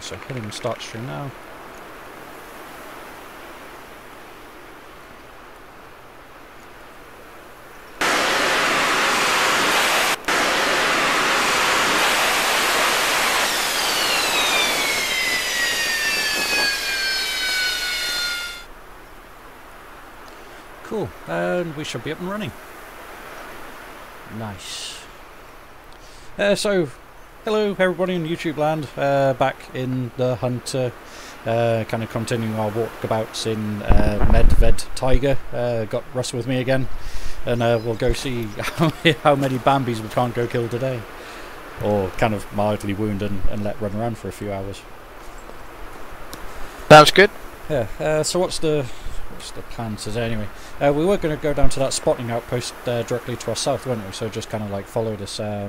So hitting the start stream now. Cool, and we should be up and running. Nice. So, hello everybody in YouTube land, back in the hunt, kind of continuing our walkabouts in Medved Taiga. Got Russ with me again, and we'll go see how many Bambis we can't go kill today. Or kind of mildly wound and let run around for a few hours. Sounds good. Yeah, so what's the plan today anyway? We were going to go down to that spotting outpost directly to our south, weren't we? So just kind of like follow this that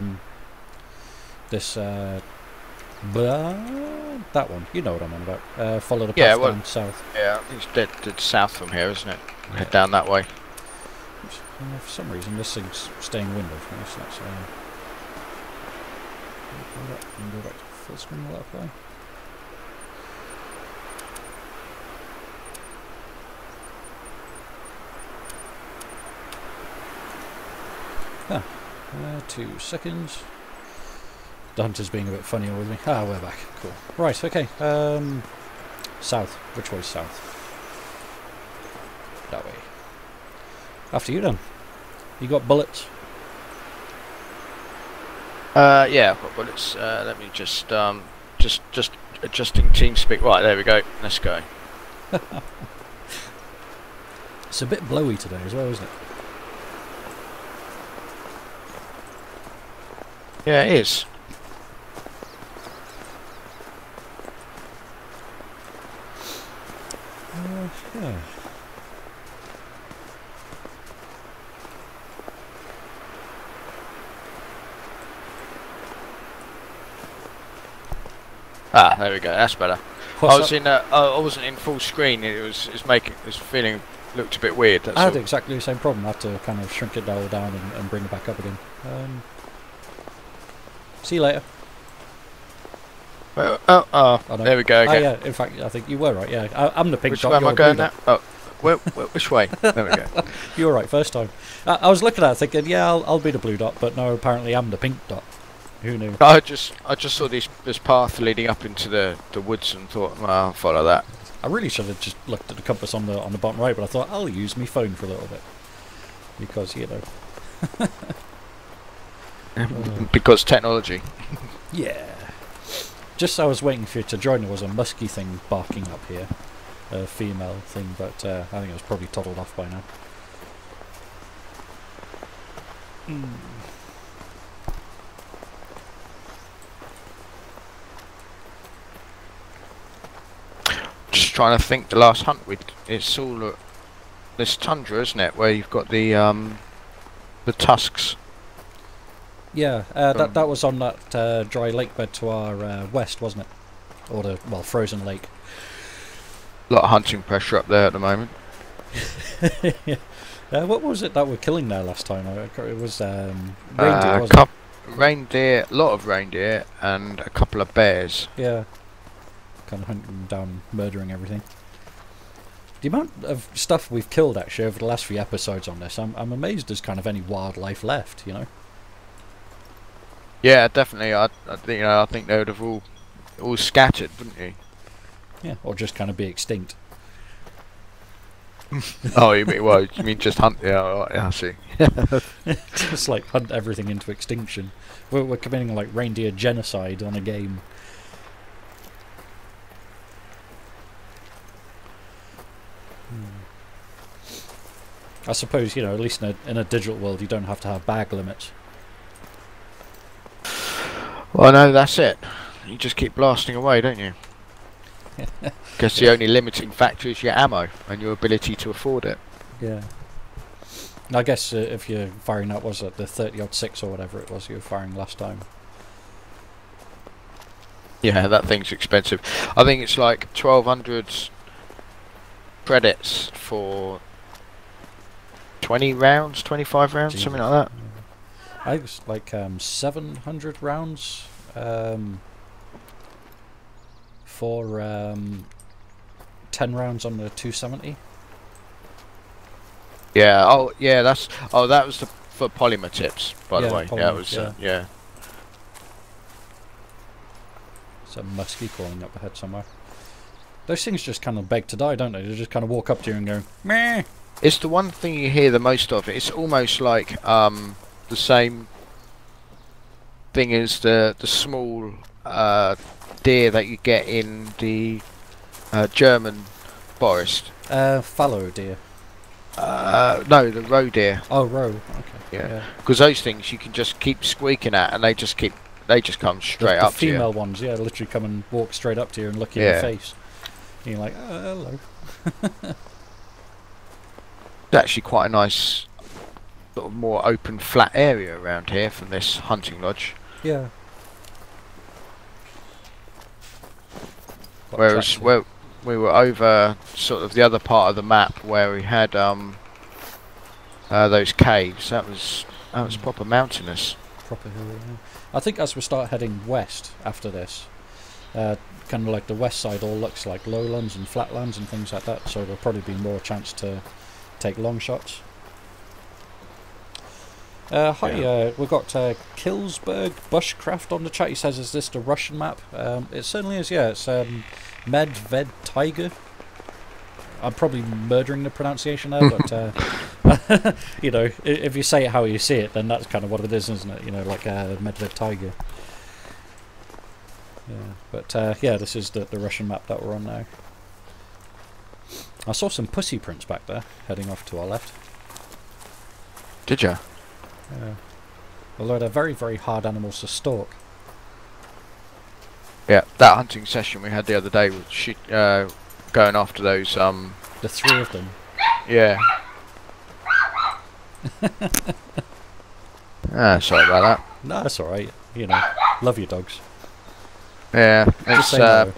one, you know what I'm on about. Follow the path down south. Yeah, it's dead south from here, isn't it? Yeah. Head down that way. For some reason this thing's staying window for me, so that's go back to full screen, will that apply? Ah, 2 seconds. The hunter's being a bit funnier with me. Ah, we're back. Cool. Right, okay. South. Which way's south? That way. After you then. You got bullets? Yeah, I've got bullets. Let me just adjusting TeamSpeak. Right, there we go. Let's go. It's a bit blowy today as well, isn't it? Yeah, it is. Yeah. Ah, there we go. That's better. What's I wasn't in full screen. It was feeling looked a bit weird. That's I had all. exactly the same problem. I had to kind of shrink it all down and bring it back up again. See you later. Oh, no. There we go again. Yeah, in fact, I think you were right, yeah. I'm the pink Which dot. way am I you're going blue now? dot. Oh, which way? There we go. You were right first time. I was looking at it thinking, yeah, I'll be the blue dot, but no, apparently I'm the pink dot. Who knew? I just saw this path leading up into the woods and thought, well, I'll follow that. I really should have just looked at the compass on the bottom right, but I thought I'll use my phone for a little bit. Because, you know. Because technology. Yeah. Just as I was waiting for you to join, there was a musky thing barking up here. A female thing, but I think it was probably toddled off by now. Just trying to think. The last hunt it's all this Tundra, isn't it? Where you've got the tusks. Yeah, that was on that dry lake bed to our west, wasn't it? Or the frozen lake. A lot of hunting pressure up there at the moment. Yeah. What was it that we're killing there last time? It was reindeer, wasn't it? Reindeer, a lot of reindeer, and a couple of bears. Yeah. Kind of hunting them down, murdering everything. The amount of stuff we've killed actually over the last few episodes on this, I'm amazed there's kind of any wildlife left, you know? Yeah, definitely. I think they would have all scattered, wouldn't you? Yeah, or just kind of be extinct. Oh, you mean just hunt? Yeah, I see. Just like hunt everything into extinction. We're committing like reindeer genocide on a game. I suppose, you know, at least in a digital world, you don't have to have bag limits. Well, no, that's it. You just keep blasting away, don't you? Guess the only limiting factor is your ammo and your ability to afford it. Yeah. I guess if you're firing that, was it the 30-06 or whatever it was you were firing last time? Yeah, that thing's expensive. I think it's like 1,200 credits for 20 rounds, 25 rounds, Jesus. Something like that. I was like 700 rounds for 10 rounds on the 270. Yeah. Oh, yeah. That was for polymer tips, by the way. Polymer, Yeah, it was. Yeah. It's a muskie crawling up ahead somewhere. Those things just kind of beg to die, don't they? They just kind of walk up to you and go, meh. It's the one thing you hear the most of. It's almost like the same thing as the small deer that you get in the German forest. Fallow deer. No, the roe deer. Oh, roe. Okay. Yeah. Because those things you can just keep squeaking at, and they just come straight up to you. The female ones, yeah, literally come and walk straight up to you and look you in the face. And you're like, oh, hello. It's actually quite a nice, sort of more open, flat area around here from this hunting lodge. Yeah. Whereas where we were over sort of the other part of the map where we had those caves, that was proper mountainous. Proper hill, yeah. I think as we start heading west after this, kind of like the west side all looks like lowlands and flatlands and things like that, so there'll probably be more chance to take long shots. Hi, we've got Killsberg Bushcraft on the chat. He says, is this the Russian map? It certainly is, yeah. It's Medved Taiga. I'm probably murdering the pronunciation there, but you know, if you say it how you see it, then that's kind of what it is, isn't it? You know, like Medved Taiga. Yeah, but yeah, this is the Russian map that we're on now. I saw some pussy prints back there, heading off to our left. Did ya? Yeah. Although they're very, very hard animals to stalk. Yeah, that hunting session we had the other day was going after those the three of them. Yeah. Sorry about that. No, that's alright. You know, love your dogs. Yeah, Just it's no.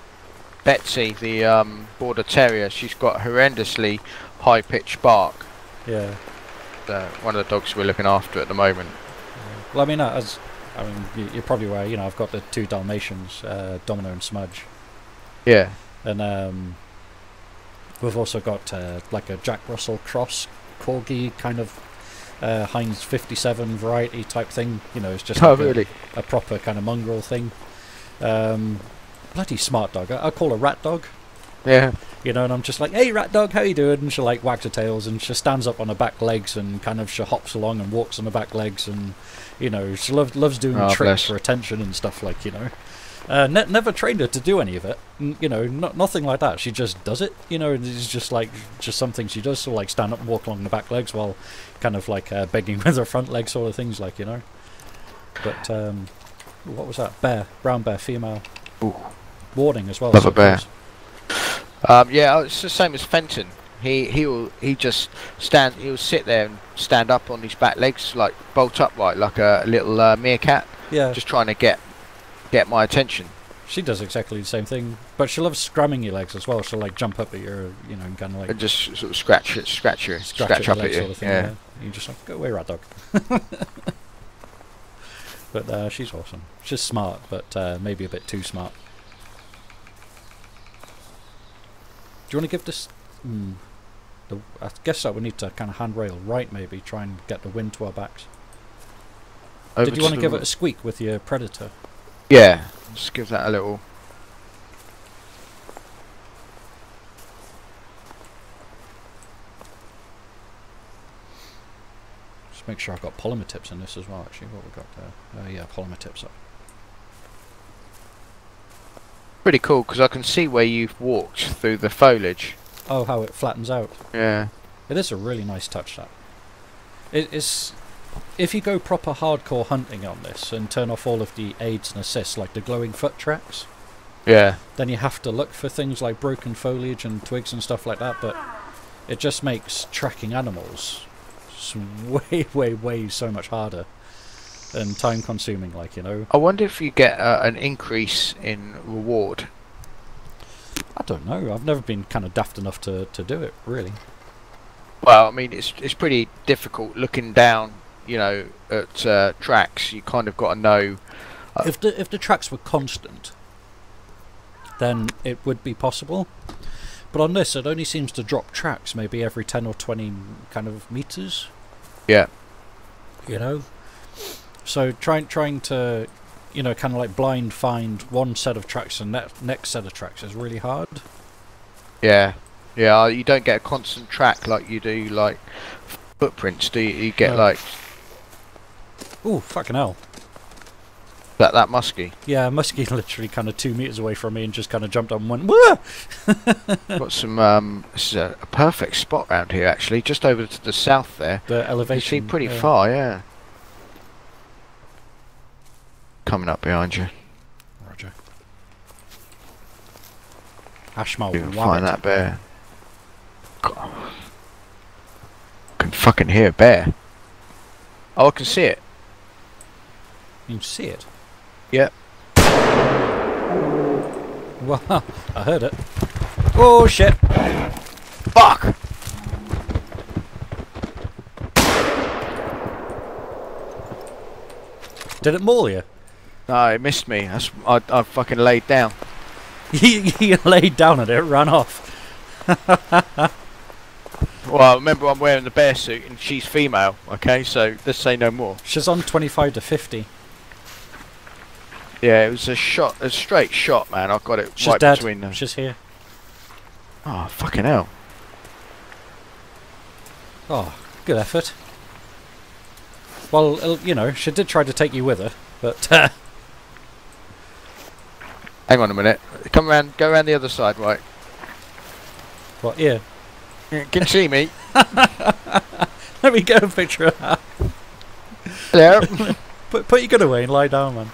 Betsy, the border terrier. She's got horrendously high-pitched bark. Yeah. One of the dogs we're looking after at the moment. Yeah. Well, I mean, you're probably aware. You know, I've got the two Dalmatians, Domino and Smudge. Yeah. And we've also got like a Jack Russell cross corgi kind of Heinz 57 variety type thing. You know, it's just like really? a proper kind of mongrel thing. Bloody smart dog. I call her Rat Dog. Yeah. You know, and I'm just like, hey, Rat Dog, how you doing? And she like wags her tails and she stands up on her back legs and kind of she hops along and walks on her back legs and, you know, she loves doing tricks for attention and stuff, like, you know. Never trained her to do any of it, you know, nothing like that. She just does it, you know, and it's just like, just something she does, so like stand up and walk along the back legs while kind of like begging with her front legs, sort of things, like, you know. But, what was that? Brown bear, female. Ooh. Warding as well. Love a bear. Yeah, it's the same as Fenton. He'll sit there and stand up on his back legs, like bolt upright, like a little meerkat. Yeah. Just trying to get my attention. She does exactly the same thing, but she loves scrumming your legs as well. She'll like jump up at your, you know, and kind of like. And just sort of scratch up at you. Sort of thing, yeah. You just like, go away, Rat Dog. But she's awesome. She's smart, but maybe a bit too smart. Do you want to give this... I guess that we need to kind of handrail right, maybe. Try and get the wind to our backs. Did you want to give it a squeak with your Predator? Yeah, just give that a little... Just make sure I've got polymer tips in this as well, actually. What we got there? Yeah, polymer tips up. Pretty cool, because I can see where you've walked through the foliage. Oh, how it flattens out. Yeah. It is a really nice touch, that. It's... If you go proper hardcore hunting on this and turn off all of the aids and assists, like the glowing foot tracks, yeah, then you have to look for things like broken foliage and twigs and stuff like that, but it just makes tracking animals way so much harder and time consuming, like, you know. I wonder if you get an increase in reward. I don't know. I've never been kind of daft enough to do it, really. Well, I mean, it's pretty difficult looking down, you know, at tracks. You kind of got to know. If the tracks were constant, then it would be possible. But on this, it only seems to drop tracks maybe every 10 or 20 kind of meters. Yeah. You know? So trying to, you know, kind of like blind find one set of tracks and next set of tracks is really hard. Yeah. Yeah, you don't get a constant track like you do, like, footprints, do you? You get, like... Ooh, fucking hell. That muskie. Yeah, muskie literally kind of 2 meters away from me and just kind of jumped up and went, whoa! Got some, this is a perfect spot around here, actually, just over to the south there. The elevation. You see pretty far, yeah. Coming up behind you. Roger. Ashmal, You can find that bear. God. Can fucking hear a bear. Oh, I can see it. You can see it? Yep. Wow, I heard it. Oh shit! Fuck! Did it maul you? No, it missed me. I fucking laid down. You laid down and it ran off. Well, remember I'm wearing the bear suit and she's female, okay? So let's say no more. She's on 25 to 50. Yeah, it was a straight shot, man. I've got it She's right dead. between them. She's here. Oh, fucking hell. Oh, good effort. Well, you know, she did try to take you with her, but... Hang on a minute. Come around, go around the other side, right? What, yeah? You can see me. Let me get a picture of that. Hello. Put your gun away and lie down, man.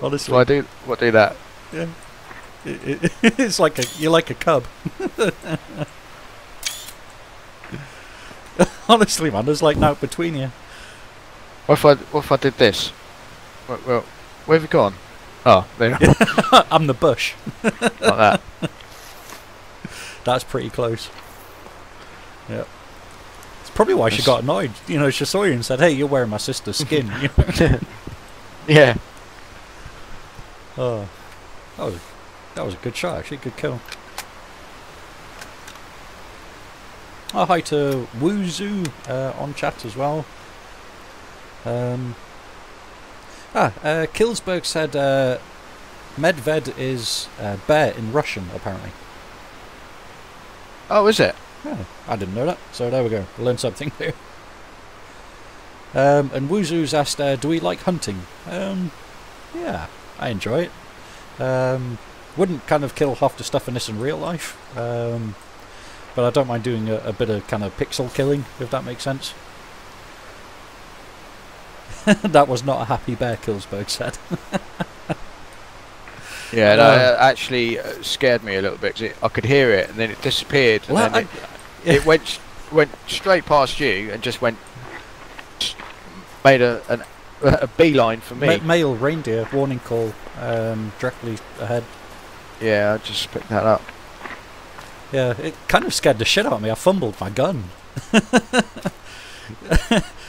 Honestly. What do that? Yeah. It's like you're like a cub. Honestly, man, there's like nought between you. What if I did this? Well, where have you gone? Oh, there. I'm the bush. Like that. That's pretty close. Yeah. It's probably why she got annoyed. You know, she saw you and said, "Hey, you're wearing my sister's skin." You know? Yeah. Oh, that was a good shot, actually. Good kill. Oh, hi to Woozoo on chat as well. Killsberg said Medved is bear in Russian, apparently. Oh, is it? Yeah, I didn't know that, so there we go. Learn something new. And Woozoo's asked, do we like hunting? Yeah, I enjoy it. Wouldn't kind of kill half the stuff in this in real life, but I don't mind doing a bit of kind of pixel killing, if that makes sense. That was not a happy bear, Killsberg said. Yeah, no, it actually scared me a little bit. 'Cause I could hear it, and then it disappeared, and Well, then it went straight past you, and just made a beeline for me. Male reindeer warning call directly ahead. Yeah, I just picked that up. Yeah, it kind of scared the shit out of me. I fumbled my gun.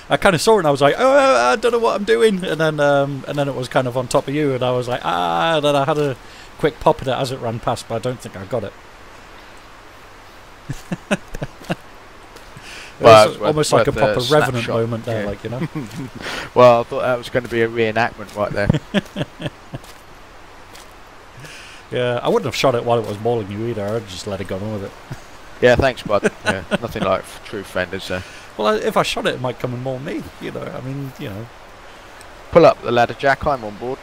I kind of saw it and I was like, oh, I don't know what I'm doing, and then it was kind of on top of you, and I was like, and then I had a quick pop at it as it ran past, but I don't think I got it. Well, it was almost like a proper Revenant moment there, yeah. like, you know. Well, I thought that was going to be a reenactment right there. Yeah, I wouldn't have shot it while it was mauling you either. I'd just let it go on with it. Yeah, thanks, bud. Yeah, nothing like true friend, is there? Well, if I shot it, it might come and maul me. You know, I mean, you know. Pull up the ladder, Jack. I'm on board.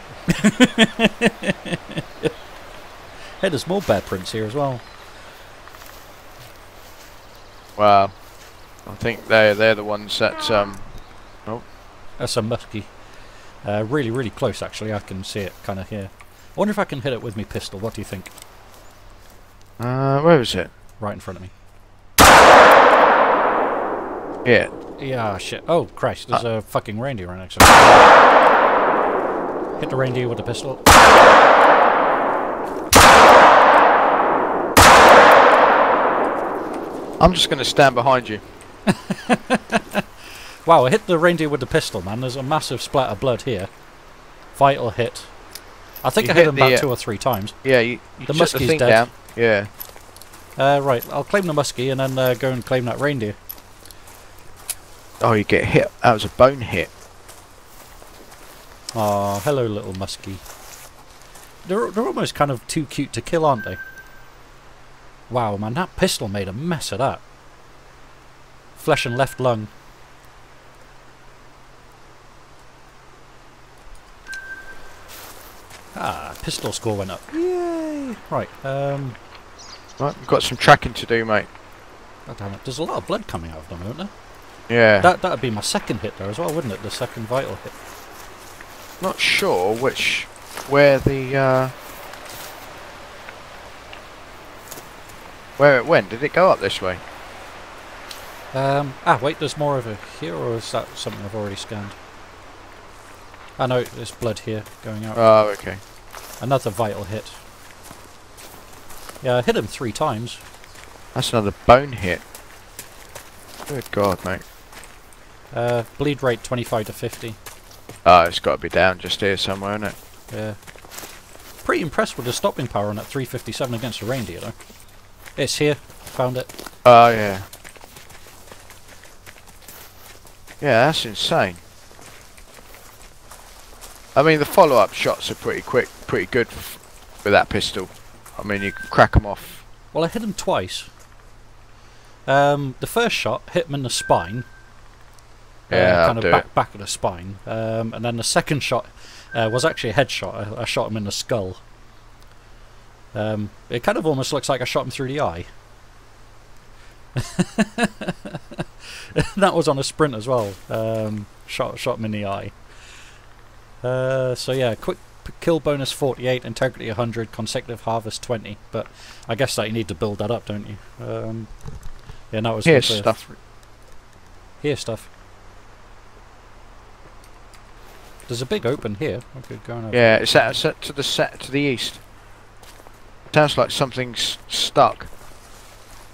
Hey, there's more bear prints here as well. Wow. I think they're the ones that oh. That's a muskie. Really, really close actually. I can see it kind of here. I wonder if I can hit it with my pistol. What do you think? Where is it? Right in front of me. Yeah. Yeah, shit. Oh, Christ. There's a fucking reindeer right next to me. Hit the reindeer with the pistol. I'm just going to stand behind you. Wow, I hit the reindeer with the pistol, man. There's a massive splat of blood here. Vital hit. I think I hit him about 2 or 3 times. Yeah, you the shut the muskie's thing dead. down. Yeah. Right, I'll claim the muskie and then go and claim that reindeer. Oh, you get hit. That was a bone hit. Aw, hello little muskie. They're almost kind of too cute to kill, aren't they? Wow, man, that pistol made a mess of that. Flesh and left lung. Ah, pistol score went up. Yay! Right, Right, we've got some tracking to do, mate. God damn it, there's a lot of blood coming out of them, isn't there? Yeah. That'd be my second hit there as well, wouldn't it? The second vital hit. Not sure where the where it went. Did it go up this way? Wait, there's more over here, or is that something I've already scanned? I know there's blood here going out. Oh, okay. Another vital hit. Yeah, I hit him 3 times. That's another bone hit. Good God, mate. Bleed rate 25 to 50. Oh, it's got to be down just here somewhere, isn't it? Yeah. Pretty impressed with the stopping power on that 357 against the reindeer, though. It's here. Found it. Oh, yeah. Yeah, that's insane. I mean, the follow-up shots are pretty quick, pretty good with that pistol. I mean, you can crack them off. Well, I hit him twice. The first shot hit him in the spine. Yeah, kind of back of the spine. And then the second shot was actually a headshot. I shot him in the skull. It kind of almost looks like I shot him through the eye. That was on a sprint as well. Shot him in the eye. So yeah, quick kill bonus 48, integrity 100, consecutive harvest 20. But I guess that you need to build that up, don't you? Yeah, that was here stuff. Here stuff. There's a big open here. I could go over. Yeah, it's set to the east. Sounds like something's stuck.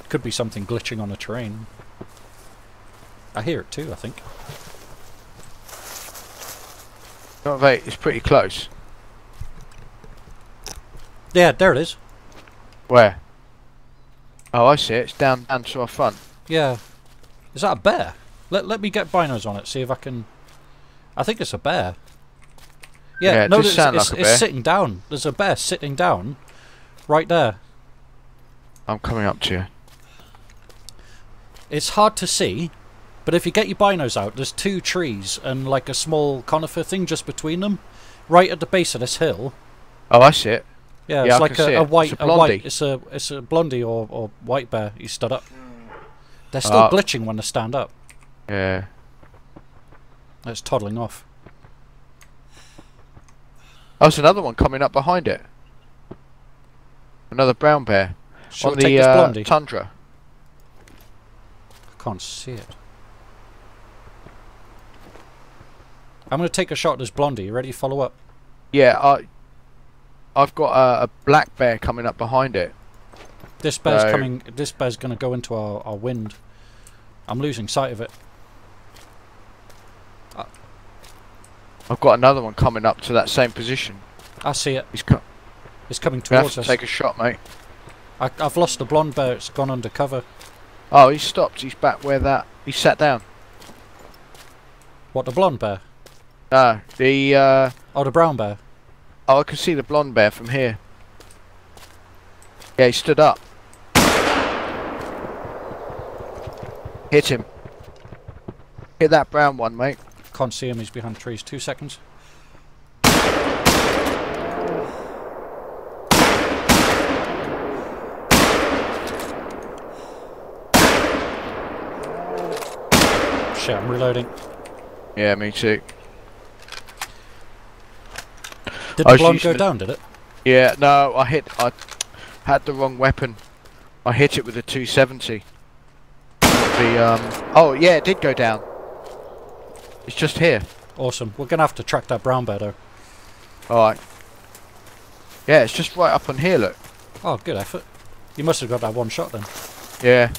Could be something glitching on the terrain. I hear it too, I think. Not very, it's pretty close. Yeah, there it is. Where? Oh, I see it. It's down to our front. Yeah. Is that a bear? Let me get binos on it, see if I can... I think it's a bear. Yeah, it no, does sound like a bear. It's sitting down. There's a bear sitting down. Right there. I'm coming up to you. It's hard to see, but if you get your binos out, there's 2 trees and like a small conifer thing just between them. Right at the base of this hill. Oh, I see it. Yeah, yeah, it's like a white, it's a it's a blondie or white bear. He stood up. They're still glitching when they stand up. Yeah. It's toddling off. Oh, there's another one coming up behind it. Another brown bear. Shall on we take this blondie? Tundra. I can't see it. I'm going to take a shot at this blondie. You ready to follow up? Yeah, I've got a black bear coming up behind it. This bear's coming. This bear's going to go into our wind. I'm losing sight of it. I've got another one coming up to that same position. I see it. It's coming We have towards to us. take a shot, mate. I've lost the blonde bear. It's gone under cover. Oh, he's stopped. He's back where that... He sat down. What, the blonde bear? No, the... Oh, the brown bear. Oh, I can see the blonde bear from here. Yeah, he stood up. Hit him. Hit that brown one, mate. Can't see him. He's behind trees. 2 seconds. Shit, I'm reloading. Yeah, me too. Did the blonde go down, did it? Yeah, no, I had the wrong weapon. I hit it with a 270. Oh, yeah, it did go down. It's just here. Awesome. We're going to have to track that brown bear, though. Alright. Yeah, it's just right up on here, look. Oh, good effort. You must have got that one shot, then. Yeah.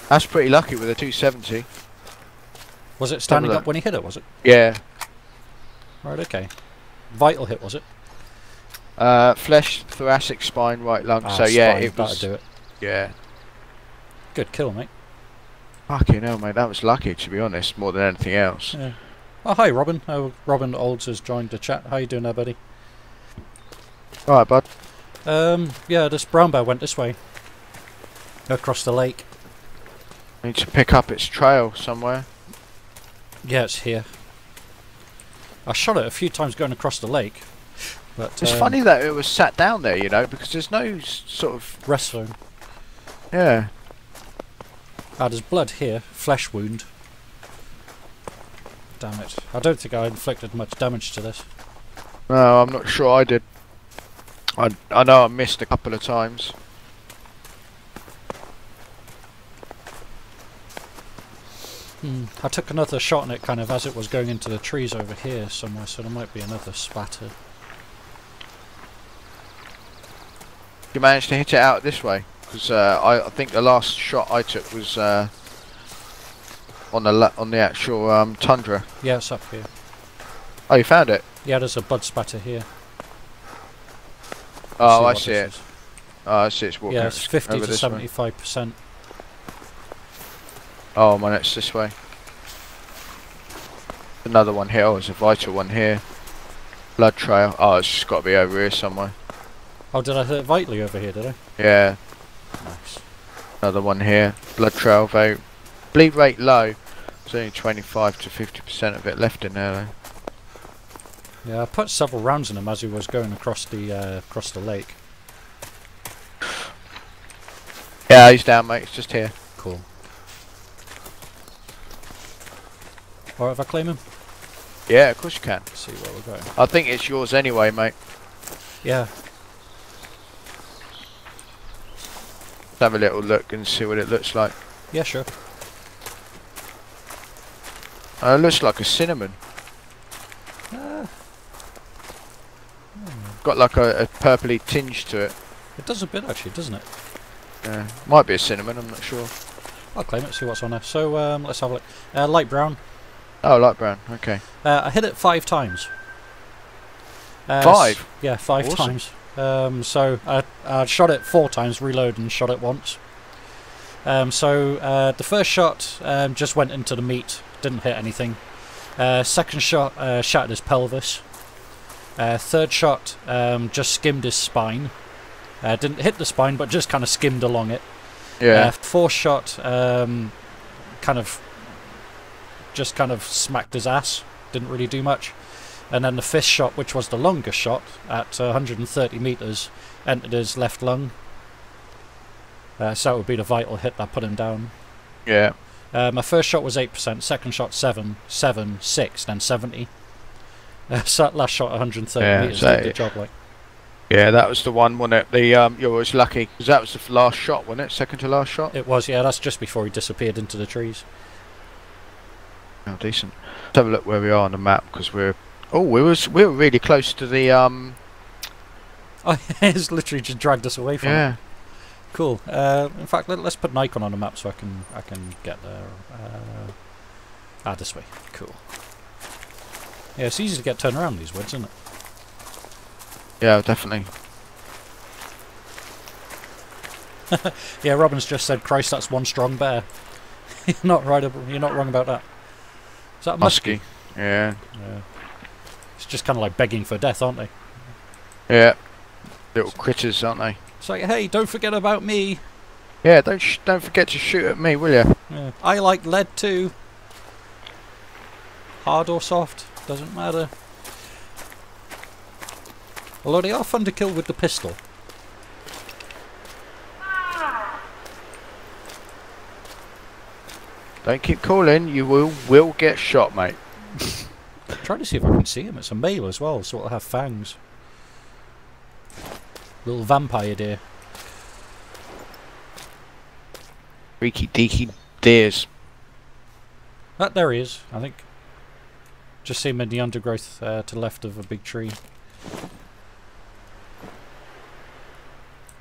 That's pretty lucky with a 270. Was it standing up when he hit it, was it? Yeah. Right, okay. Vital hit, was it? Flesh, thoracic, spine, right lung. So yeah, spine, it was. that'll do it. Yeah. Good kill, mate. Fucking hell, mate. That was lucky, to be honest, more than anything else. Yeah. Oh, hi, Robin. Oh, Robin Olds has joined the chat. How you doing there, buddy? All right, bud. Yeah, this brown bear went this way. Across the lake. Need to pick up its trail somewhere. Yeah, it's here. I shot it a few times going across the lake. But It's funny that it was sat down there, you know, because there's no sort of... rest zone. Yeah. Ah, there's blood here. Flesh wound. Damn it. I don't think I inflicted much damage to this. No, I'm not sure I did. I know I missed a couple of times. I took another shot on it kind of as it was going into the trees over here somewhere, so there might be another spatter. You managed to hit it out this way? Because I think the last shot I took was on the actual Tundra. Yeah, it's up here. Oh, you found it? Yeah, there's a blood spatter here. Oh, I see it. Oh, I see it's walking. Yeah, it's 50 over to 75%. Oh, man, it's this way. Another one here. Oh, there's a vital one here. Blood trail. Oh, it's just got to be over here somewhere. Oh, did I hit it vitally over here, did I? Yeah. Nice. Another one here. Blood trail, though. Bleed rate low. There's only 25 to 50% of it left in there, though. Yeah, I put several rounds in him as he was going across the lake. Yeah, he's down, mate. It's just here. Cool. Alright, if I claim him? Yeah, of course you can. Let's see where we're going. I think it's yours anyway, mate. Yeah. Let's have a little look and see what it looks like. Yeah, sure. It looks like a cinnamon. Got like a purpley tinge to it. It does a bit actually, doesn't it? Yeah, might be a cinnamon, I'm not sure. I'll claim it, see what's on there. So, let's have a look. Light brown. Oh, light brown, okay. I hit it 5 times. 5? Yeah, 5 Awesome. times. So I shot it 4 times, reload and shot it once. So the first shot just went into the meat, didn't hit anything. Second shot shattered his pelvis. Third shot just skimmed his spine. Didn't hit the spine, but just kind of skimmed along it. Yeah. Fourth shot kind of smacked his ass. Didn't really do much. And then the fifth shot, which was the longest shot, at 130 meters, entered his left lung. So that would be the vital hit that put him down. Yeah. My first shot was 8%, second shot 7, 6, then 70. So that last shot 130 meters did the job, like. Yeah, that was the one, wasn't it? The you was lucky because that was the last shot, wasn't it? Second to last shot. It was, yeah. That's just before he disappeared into the trees. Oh, decent. Let's have a look where we are on the map because we were really close to the Oh, it's literally just dragged us away from it. Cool. In fact, let's put an icon on the map so I can get there. This way. Cool. Yeah, it's easy to get turned around these woods, isn't it? Yeah, definitely. Yeah, Robin's just said, "Christ, that's one strong bear." You're not wrong about that. Is that a muskie? Yeah. Yeah. It's just kind of like begging for death, aren't they? Yeah. Little critters, aren't they? It's like, hey, don't forget about me. Yeah, don't forget to shoot at me, will you? Yeah. I like lead too. Hard or soft, doesn't matter. Although they are fun to kill with the pistol. Don't keep calling, you will get shot, mate. I'm trying to see if I can see him. It's a male as well, so it'll have fangs. Little vampire deer. Freaky deaky deers. There he is, I think. Just see him in the undergrowth to the left of a big tree.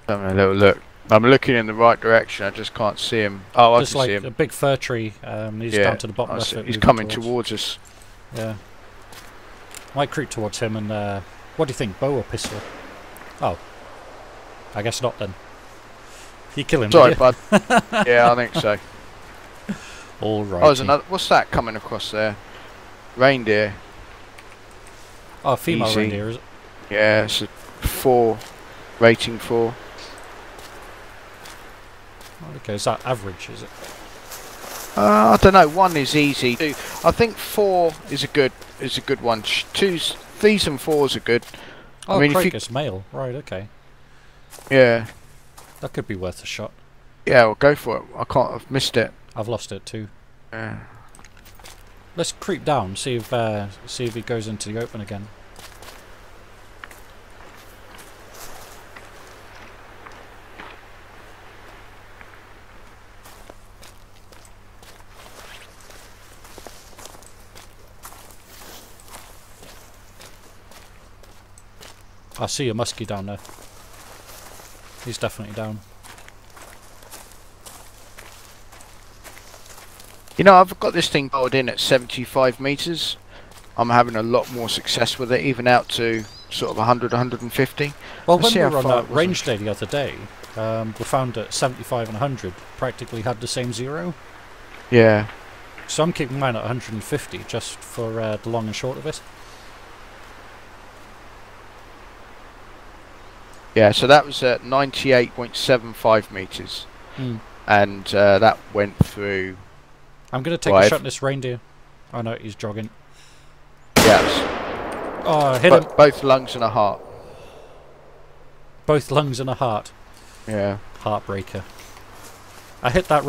Having a little look. I'm looking in the right direction, I just can't see him. Oh, I can see him. A big fir tree. He's down to the bottom left. He's coming towards us. Yeah. Might creep towards him and... what do you think, bow or pistol? Oh. I guess not then. You kill him, Sorry, did you? bud. Yeah, I think so. All right. Oh, there's another. What's that coming across there? Reindeer. Oh, female Easy. reindeer, is it? Yeah, it's a 4. Rating 4. Okay, is that average, is it? I don't know. 1 is easy. 2, I think 4 is a good one. 2's, 3s and 4s are good. Oh, I mean, if you, it's male. Right, okay. yeah, That could be worth a shot. yeah, well, go for it. I've missed it. I've lost it too. Yeah. Let's creep down, see if he goes into the open again. I see a muskie down there. He's definitely down. You know, I've got this thing dialed in at 75 meters. I'm having a lot more success with it, even out to sort of 100, 150. Well, Let's when see we how were on far that it was. range day the other day, we found that 75 and 100 practically had the same zero. Yeah. So I'm keeping mine at 150 just for the long and short of it. Yeah, so that was at 98.75 meters. Mm. And that went through. I'm going to take a shot at this reindeer. Oh no, he's jogging. Yes. Oh, hit him. Both lungs and a heart. Both lungs and a heart. Yeah. Heartbreaker. I hit that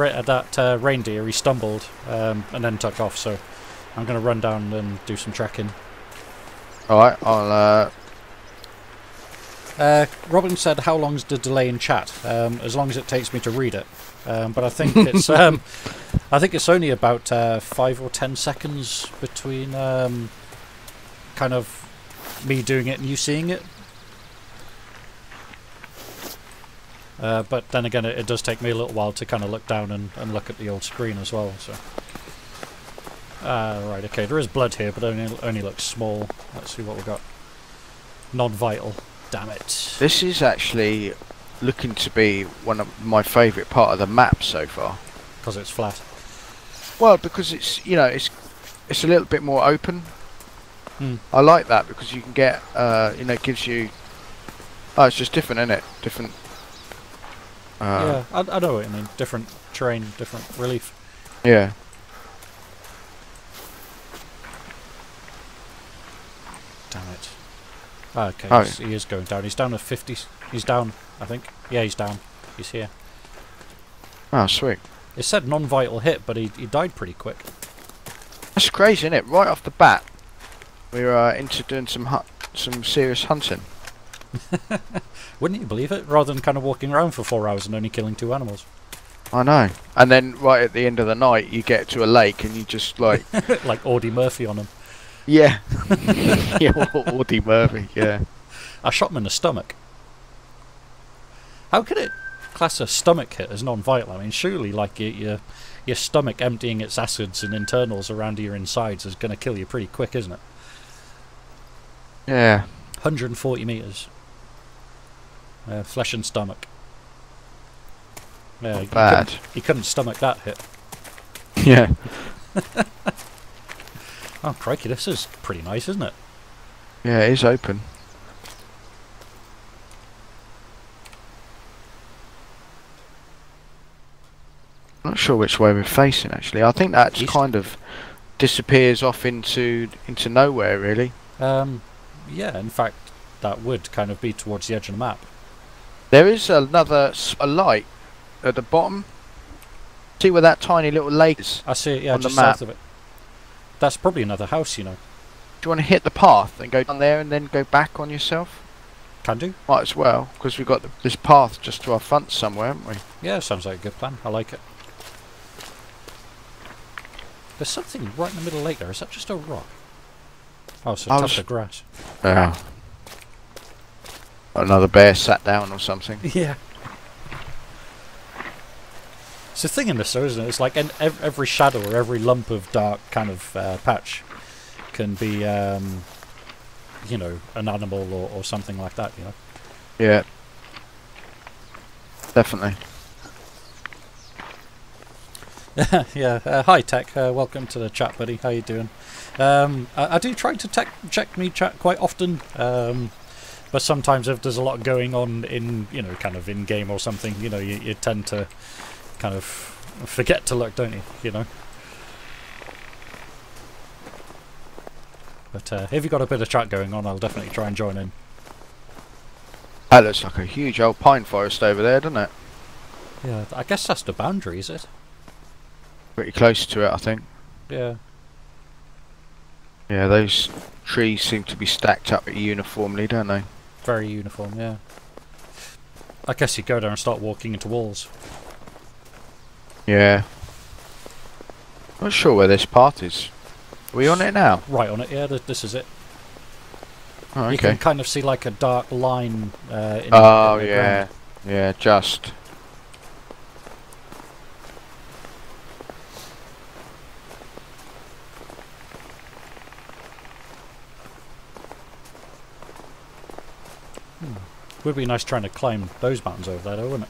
reindeer, he stumbled and then took off, so I'm going to run down and do some tracking. Alright, I'll... Robin said, how long's the delay in chat? As long as it takes me to read it. But I think it's I think it's only about 5 or 10 seconds between kind of me doing it and you seeing it. But then again, it does take me a little while to kind of look down and look at the old screen as well. So, right, okay, there is blood here, but only looks small. Let's see what we've got. Non-vital. Damn it. This is actually looking to be one of my favourite part of the map so far. Because it's flat. Well, because it's, you know, it's a little bit more open. Mm. I like that because you can get, you know, it gives you... Oh, it's just different, isn't it? Different... Yeah, I know what you mean. Different terrain, different relief. Yeah. Damn it. Okay, Oh. he is going down. He's down to 50. He's down, I think. Yeah, he's down. He's here. Oh, sweet. It said non-vital hit, but he died pretty quick. That's crazy, isn't it? Right off the bat, we were into doing some serious hunting. Wouldn't you believe it? Rather than kind of walking around for 4 hours and only killing 2 animals. I know. And then right at the end of the night, you get to a lake and you just like... Like Audie Murphy on him. Yeah. Yeah, Audie Murphy, yeah. I shot him in the stomach. How could it class a stomach hit as non-vital? I mean, surely like your stomach emptying its acids and internals around your insides is going to kill you pretty quick, isn't it? Yeah. 140 metres. Flesh and stomach. Yeah, Bad. He couldn't stomach that hit. Yeah. Oh, crikey, this is pretty nice, isn't it? Yeah, it is open. Not sure which way we're facing, actually. I think that East. kind of disappears off into nowhere, really. Yeah, in fact, that would kind of be towards the edge of the map. There is a light at the bottom. See where that tiny little lake is? I see it, yeah, on the just map. south of it. That's probably another house, you know. Do you want to hit the path and go down there and then go back on yourself? Can do. Might as well, because we've got this path just to our front somewhere, haven't we? Yeah, sounds like a good plan. I like it. There's something right in the middle of the lake there. Is that just a rock? Oh, it's a tuft of grass. Yeah. Another bear sat down or something. Yeah. It's the thing in this though, isn't it? It's like every shadow or every lump of dark kind of patch can be, you know, an animal or something like that, you know. Yeah, definitely. Yeah, hi Tech, welcome to the chat, buddy. How you doing? I do try to check me chat quite often, but sometimes if there's a lot going on in, you know, kind of in game or something, you know, you tend to kind of forget to look, don't you? You know. But if you've got a bit of chat going on, I'll definitely try and join in. That looks like a huge old pine forest over there, doesn't it? Yeah, I guess that's the boundary, is it? Pretty close to it, I think. Yeah. Yeah, those trees seem to be stacked up uniformly, don't they? Very uniform, yeah. I guess you go there and start walking into walls. Yeah. Not sure where this path is. Are we on it now? Right on it, yeah, this is it. Oh, okay. You can kind of see like a dark line in oh, in the yeah. ground. Yeah, just. Would be nice trying to climb those mountains over there, though, wouldn't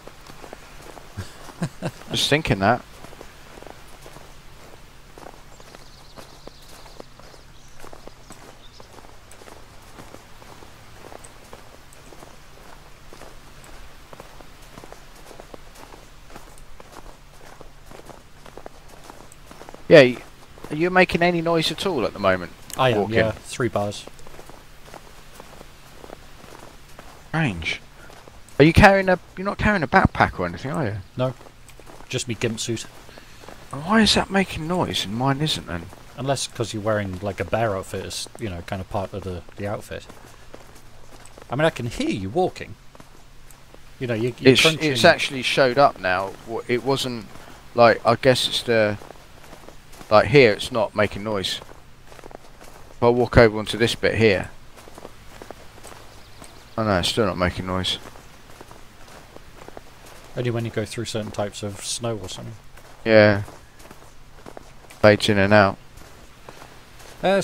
it? Just thinking that. Yeah, are you making any noise at all at the moment? I am, walking? yeah. 3 bars. Strange. Are you carrying a... You're not carrying a backpack or anything, are you? No. Just me gimp suit. Why is that making noise and mine isn't then? Unless because you're wearing like a bear outfit as, you know, kind of part of the outfit. I mean, I can hear you walking. You know, you're crunching. It's actually showed up now. It wasn't... Like, I guess it's the... Like here, it's not making noise. If I walk over onto this bit here... Oh no, it's still not making noise. Only when you go through certain types of snow or something. Yeah. Fades in and out.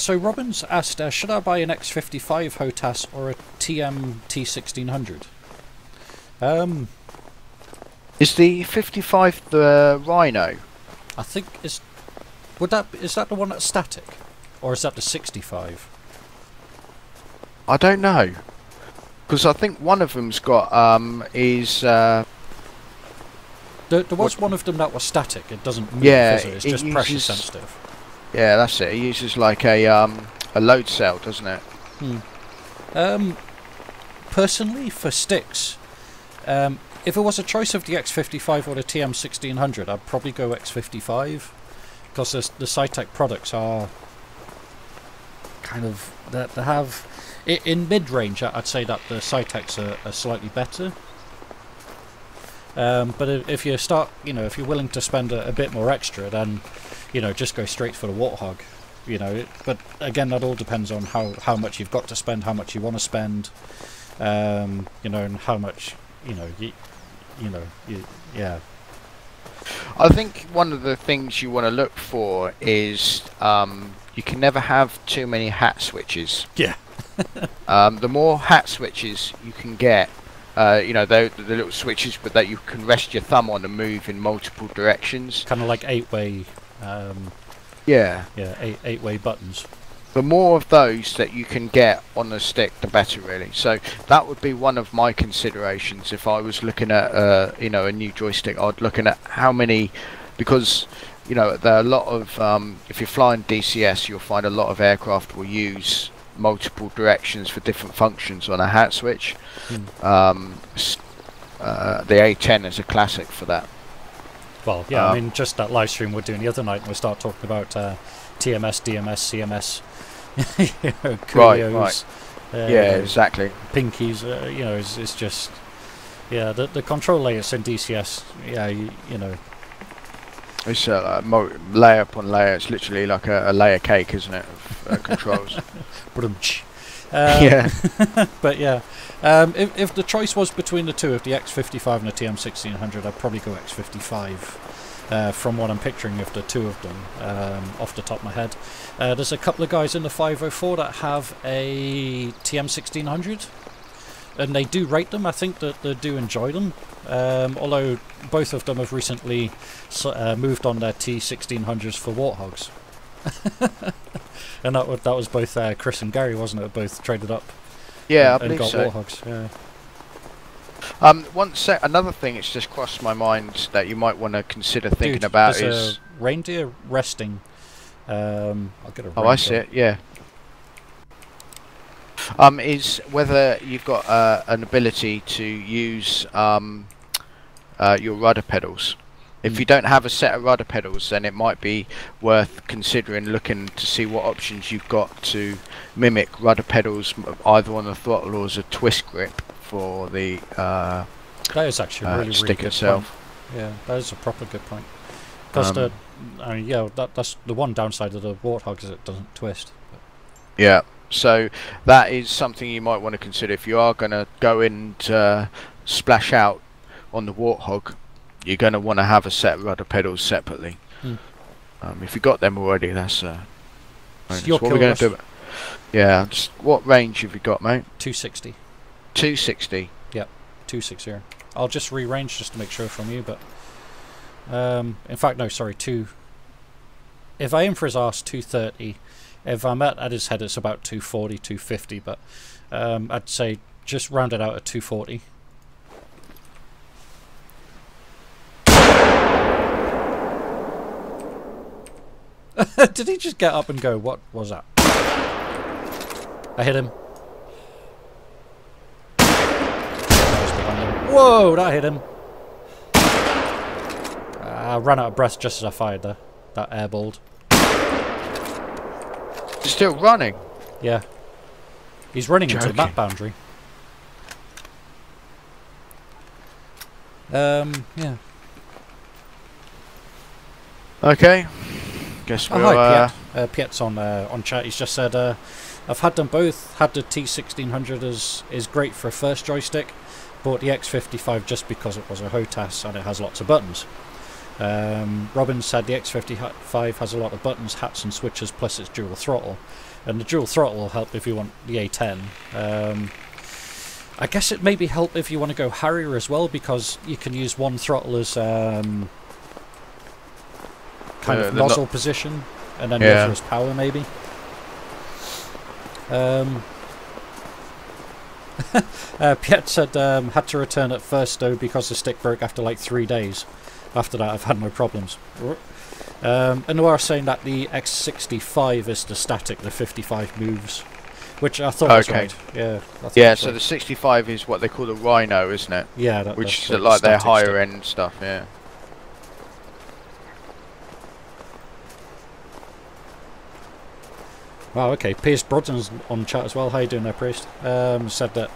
So Robin's asked, should I buy an X55 HOTAS or a TM T1600? Is the 55 the Rhino? I think is that the one that's static, or is that the 65? I don't know. Because I think one of them's got There was one of them that was static. It doesn't move, yeah, is it? It's just pressure sensitive. Yeah, that's it. It uses like a load cell, doesn't it? Personally, for sticks, if it was a choice of the X55 or the TM1600, I'd probably go X55 because the Cytec products are kind of they have in mid-range. I'd say that the Cytecs are slightly better. But if you start, you know, if you're willing to spend a bit more extra, then, you know, just go straight for the Warthog. You know, but again, that all depends on how much you've got to spend, how much you want to spend, you know, and how much, you know, yeah. I think one of the things you want to look for is you can never have too many hat switches. Yeah. The more hat switches you can get, you know, the little switches, but that you can rest your thumb on and move in multiple directions. Kind of like 8-way. Yeah. Yeah, eight-way buttons. The more of those that you can get on the stick, the better, really. So that would be one of my considerations if I was looking at, you know, a new joystick. I'd looking at how many, because, you know, there are a lot of, if you're flying DCS, you'll find a lot of aircraft will use multiple directions for different functions on a hat switch. The A10 is a classic for that. Well, yeah, I mean, just that live stream we're doing the other night, and we start talking about TMS, DMS, CMS, you know, Coolios, yeah, exactly. Pinkies, you know, it's just, yeah, the control layers in DCS, yeah, you know. It's layer upon layer. It's literally like a layer cake, isn't it, of controls. Yeah. But yeah, if the choice was between the two, of the X55 and the TM1600, I'd probably go X55 from what I'm picturing of the two of them off the top of my head. There's a couple of guys in the 504 that have a TM1600. and they do rate them. I think that they do enjoy them. Although both of them have recently moved on their T1600s for Warthogs. And that was both Chris and Gary, wasn't it? Both traded up. Yeah, and I believe got so. Warthogs. Yeah. Another thing it's just crossed my mind that you might want to consider thinking Dude, about there's is a reindeer resting. I'll get a oh, I see it. Yeah. Is whether you've got an ability to use your rudder pedals. If you don't have a set of rudder pedals, then it might be worth considering looking to see what options you've got to mimic rudder pedals, either on the throttle or as a twist grip for the That is actually really stick good itself. point. Yeah, that is a proper good point. Because that's the one downside of the Warthog is it doesn't twist. Yeah, so that is something you might want to consider if you are going to go in to splash out on the Warthog. You're going to want to have a set of rudder pedals separately. If you've got them already, that's So what we're going to do. Yeah, just what range have you got, mate? 260. 260. Yep, 260. I'll just rearrange just to make sure from you, but in fact, no, sorry, if I aim for his arse, 230. If I'm at his head, it's about 240, 250, but I'd say just round it out at 240. Did he just get up and go, what was that? I hit him. Whoa, that hit him. I ran out of breath just as I fired that airballed. He's still running? Yeah. He's running into the map boundary. Yeah. Okay. Guess we'll... hi, Piet. Piet's on chat. He's just said, I've had them both. Had the T1600 is great for a first joystick. Bought the X55 just because it was a HOTAS and it has lots of buttons. Robin said the X55 has a lot of buttons, hats and switches, plus it's dual throttle. And the dual throttle will help if you want the A10. I guess it maybe help if you want to go Harrier as well, because you can use one throttle as kind of nozzle position, and then the other as power maybe. Piet said had to return at first though because the stick broke after like 3 days. After that I've had no problems. And they are saying that the X65 is the static, the 55 moves, which I thought was right. Yeah. Yeah. So the 65 is what they call the Rhino, isn't it? Yeah. Which is like their higher end stuff. Yeah. Wow, okay. Pierce Brodson's on chat as well. How you doing there, Priest? Said that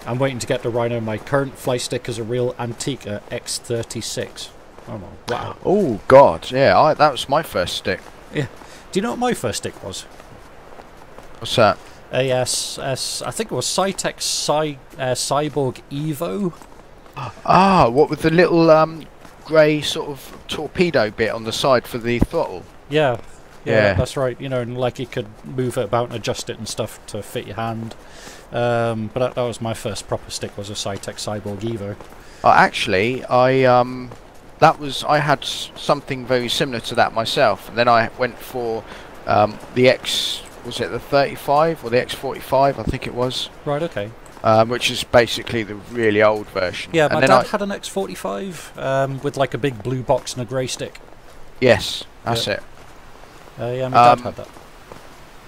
I'm waiting to get the Rhino. My current fly stick is a real Antica X36. Oh, no. Wow. Oh, God. Yeah, that was my first stick. Yeah. Do you know what my first stick was? What's that? I think it was Cytec Cyborg Evo. Ah, what with the little grey sort of torpedo bit on the side for the throttle? Yeah. Yeah, that's right. You know, and like you could move it about and adjust it and stuff to fit your hand. But that was my first proper stick, was a Cytec Cyborg Evo. Actually, I had something very similar to that myself. And then I went for the X, was it the 35 or the X45? I think it was. Right. Okay. Which is basically the really old version. Yeah, my dad had an X45 with like a big blue box and a grey stick. Yes, that's it. Yeah, my dad had that.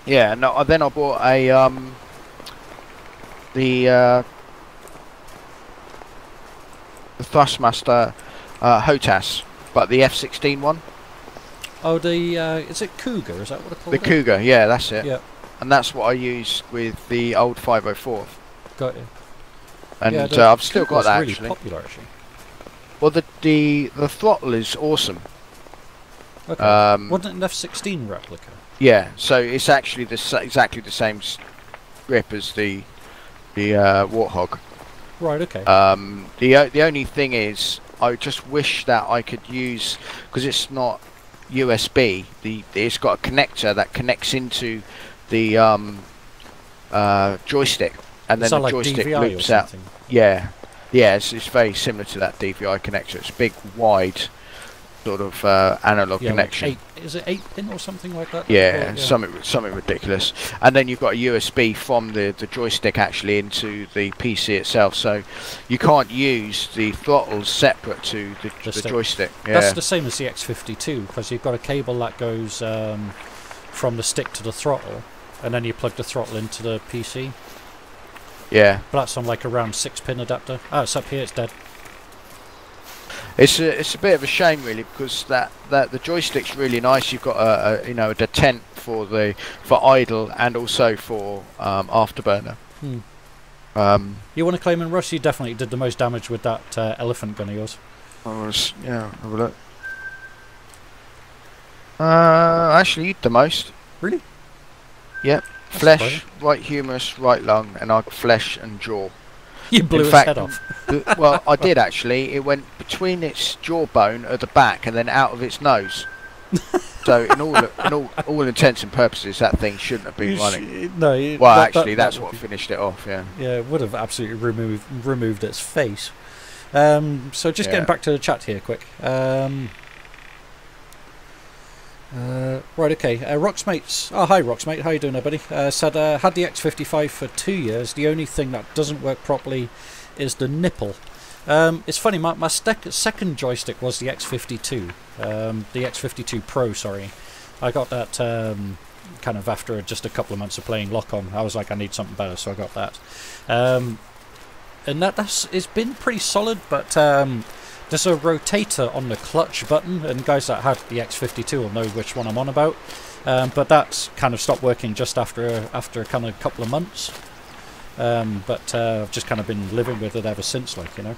Yeah, no. Then I bought a the Thrustmaster HOTAS, but the F16 one. Oh, is it Cougar? Is that what it's called? The Cougar, yeah, that's it. Yeah. And that's what I used with the old 504. Got you. And yeah, I've still got that, really actually. Popular, actually. Well, the throttle is awesome. Okay. Wasn't it an F16 replica? Yeah, so it's actually exactly the same grip as the Warthog. Right. Okay. The only thing is, I just wish that I could use, because it's not USB. It's got a connector that connects into the joystick. and then the like joystick DVI loops out. Yeah, yeah, it's very similar to that DVI connector. It's a big, wide sort of analog connection. Like is it 8-pin or something like that? Yeah, yeah. something ridiculous. And then you've got a USB from the joystick actually into the PC itself, so you can't use the throttles separate to the joystick. Yeah. That's the same as the X52, because you've got a cable that goes from the stick to the throttle, and then you plug the throttle into the PC. Yeah. But that's on like a round 6-pin adapter. Oh, it's up here, it's dead. It's a bit of a shame really, because the joystick's really nice. You've got a detent for idle and also for afterburner. You want to claim and rush? You definitely did the most damage with that elephant gun of yours. Yeah, have a look. Actually, you did the most. Really? Yep. That's Flesh, surprising. right humerus, right lung, and I got flesh and jaw. You blew its head off. Well, I did actually. It went between its jawbone at the back and then out of its nose. So, in all intents and purposes, that thing shouldn't have been running. That's what finished it off. Yeah. Yeah, it would have absolutely removed its face. So, just getting back to the chat here, quick. Right, okay. Roxmates. Oh, hi, Roxmate. How you doing, buddy? Said, had the X55 for 2 years. The only thing that doesn't work properly is the nipple. It's funny, my second joystick was the X52. The X52 Pro, sorry. I got that kind of after just a couple of months of playing Lock-On. I was like, I need something better, so I got that. And it's been pretty solid, but... there's a rotator on the clutch button, and guys that had the X52 will know which one I'm on about. But that's kind of stopped working just after kind of a couple of months. But I've just kind of been living with it ever since, like, you know.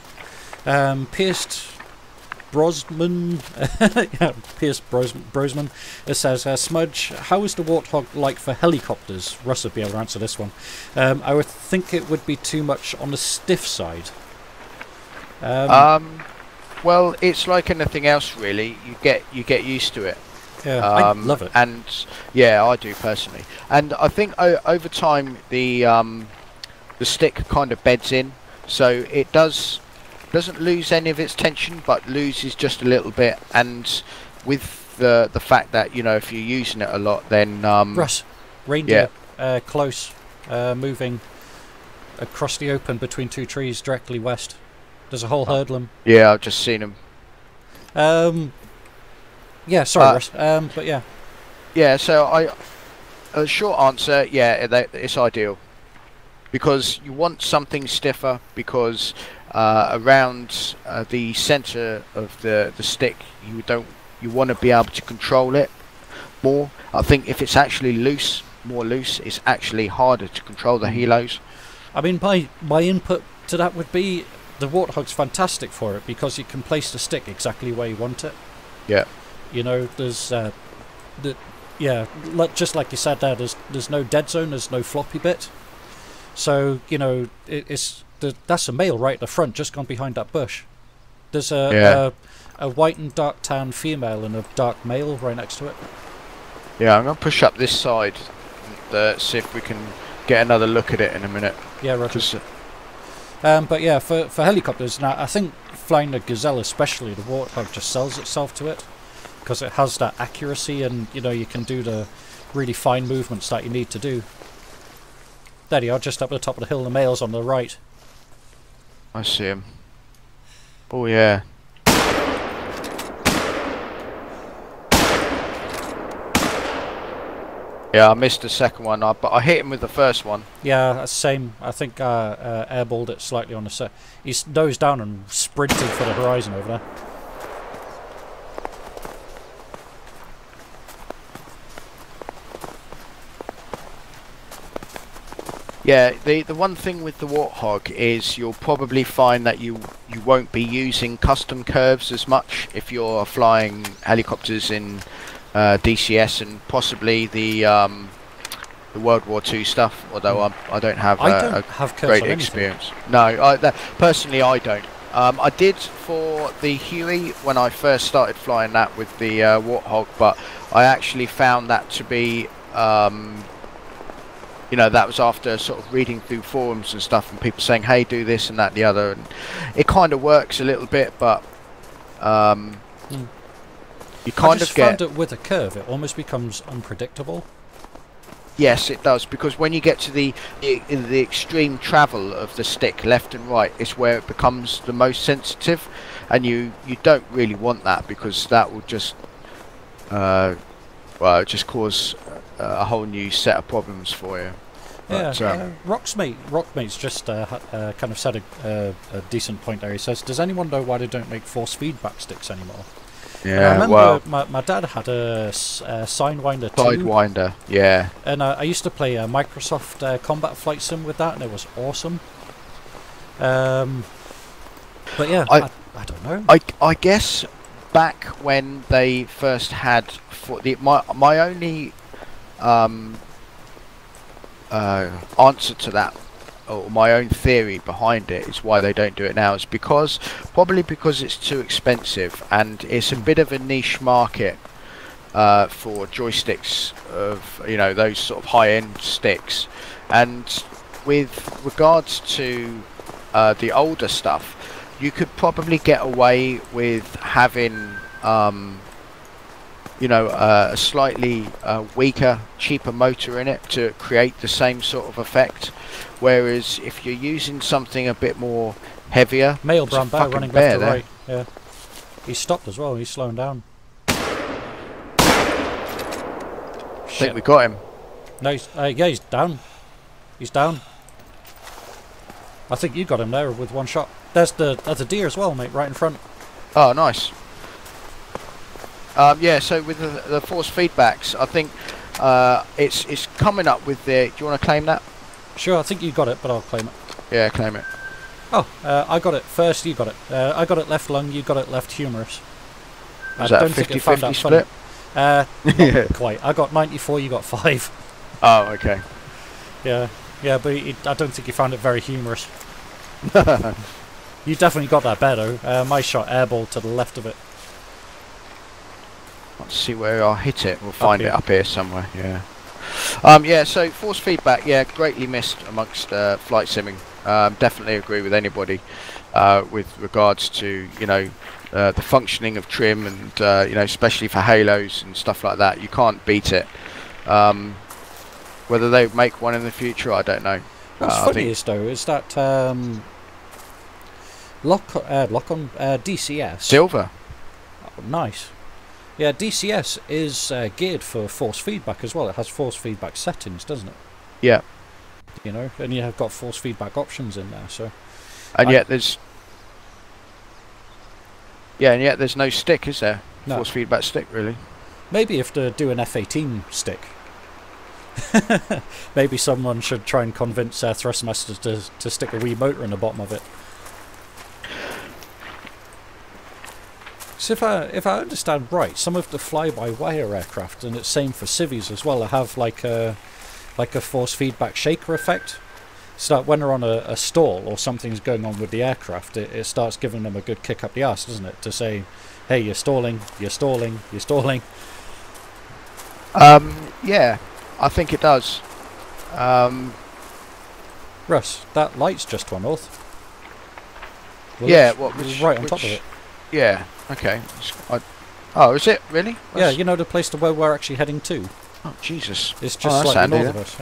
Pierce Brosman, Pierce Brosman, it says, Smudge, how is the Warthog like for helicopters? Russ would be able to answer this one. I would think it would be too much on the stiff side. Well, it's like anything else, really. You get used to it. Yeah, I love it. And yeah, I do personally. And I think over time the stick kind of beds in, so it doesn't lose any of its tension, but loses just a little bit. And with the fact that if you're using it a lot, then Russ, reindeer, close, moving across the open between two trees directly west. There's a whole herd of them. Yeah, I've just seen them. Yeah, sorry, Russ. But yeah. Yeah, so a short answer, yeah, it's ideal. Because you want something stiffer, because around the centre of the stick, you want to be able to control it more. I think if it's actually more loose, it's actually harder to control the helos. I mean, my input to that would be, the Warthog's fantastic for it because you can place the stick exactly where you want it. Yeah. There's just like you said there, there's no dead zone, there's no floppy bit. So that's a male right at the front, just gone behind that bush. There's a white and dark tan female and a dark male right next to it. Yeah, I'm gonna push up this side and see if we can get another look at it in a minute. Yeah, Roger. But yeah, for helicopters, now I think flying the Gazelle especially, the Warthog just sells itself to it because it has that accuracy, and you can do the really fine movements that you need to do. There you are, just up at the top of the hill, the male's on the right. I see him. Oh yeah. Yeah, I missed the second one, but I hit him with the first one. Yeah, same. I think airballed it slightly on the set. He's nosed down and sprinting for the horizon over there. Yeah, the one thing with the Warthog is you'll probably find that you won't be using custom curves as much if you're flying helicopters in DCS and possibly the World War II stuff, although I don't have great experience. No, personally I don't. I did for the Huey when I first started flying that with the Warthog, but I actually found that to be you know, that was after sort of reading through forums and stuff, and people saying, "Hey, do this and that, and the other," and it kind of works a little bit, but you kind of get. I just found it with a curve, it almost becomes unpredictable. Yes, it does, because when you get to the extreme travel of the stick, left and right, is where it becomes the most sensitive, and you don't really want that, because that will just just cause a whole new set of problems for you. Yeah, But, Rockmate's just kind of said a decent point there. He says, "Does anyone know why they don't make force feedback sticks anymore?" yeah, I remember well, my dad had a Sidewinder 2. Sidewinder, yeah. And I used to play a Microsoft Combat Flight Sim with that, and it was awesome. But yeah, I don't know. I guess back when they first had my only answer to that, or my own theory behind it, is why they don't do it now, is probably because it's too expensive, and it's a bit of a niche market for joysticks of, you know, those sort of high-end sticks. And with regards to the older stuff, you could probably get away with having you know, a slightly weaker, cheaper motor in it to create the same sort of effect. Whereas if you're using something a bit more heavier, Male brown bear running left to right. Yeah, he's stopped as well. He's slowing down. I think we got him. No, yeah, he's down. He's down. I think you got him there with one shot. There's the deer as well, mate, right in front. Oh, nice. Yeah, so with the force feedbacks, I think it's coming up with the. Do you want to claim that? Sure, I think you got it, but I'll claim it. Yeah, claim it. Oh, I got it first. You got it. I got it left lung. You got it left humerus. Was that a 50-50 split? Not quite. I got 94. You got 5. Oh, okay. Yeah, but I don't think you found it very humorous. You definitely got that better. My shot airball to the left of it. Let's see where I'll hit it. We'll find it up here somewhere. Yeah. Yeah. So force feedback, yeah, greatly missed amongst flight simming. Definitely agree with anybody with regards to, you know, the functioning of trim, and you know, especially for halos and stuff like that. You can't beat it. Whether they make one in the future, I don't know. What's funny is that lock on DCS silver. Oh, nice. Yeah, DCS is geared for force feedback as well. It has force feedback settings, doesn't it? Yeah. You know, and you have got force feedback options in there. So. And yet there's. Yeah, and yet there's no stick, is there? No. Force feedback stick, really. Maybe if to do an F-18 stick. Maybe someone should try and convince thrustmasters to stick a wee motor in the bottom of it. So if I understand right, some of the fly-by-wire aircraft, and it's same for civvies as well, have like a force feedback shaker effect. So that when they're on a stall or something's going on with the aircraft, it starts giving them a good kick up the arse, doesn't it? To say, hey, you're stalling, you're stalling, you're stalling. Yeah, I think it does. Russ, that light's just gone north. Yeah, right on top of it. Yeah. Okay. Oh, is it really? Yeah, you know the place to where we're actually heading to. Oh, Jesus! It's just slightly north of us.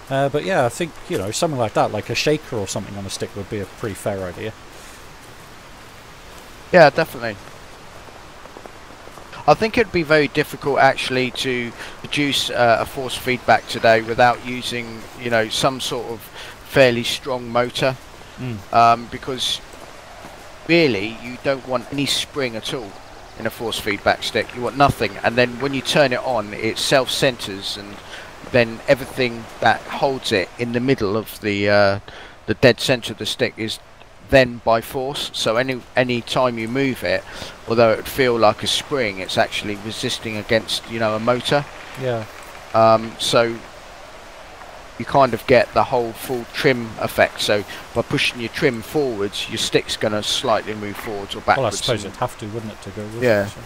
Yeah. But yeah, I think, you know, something like that, like a shaker or something on a stick, would be a pretty fair idea. Yeah, definitely. I think it'd be very difficult actually to produce a force feedback today without using, you know, some sort of fairly strong motor, because really you don't want any spring at all in a force feedback stick. You want nothing, and then when you turn it on, it self-centers, and then everything that holds it in the middle of the dead center of the stick is then by force. So any time you move it, although it would feel like a spring, it's actually resisting against, you know, a motor. Yeah. So you kind of get the whole full trim effect. So by pushing your trim forwards, your stick's going to slightly move forwards or backwards. Well, I suppose it'd have to, wouldn't it, to go with yeah. it, so.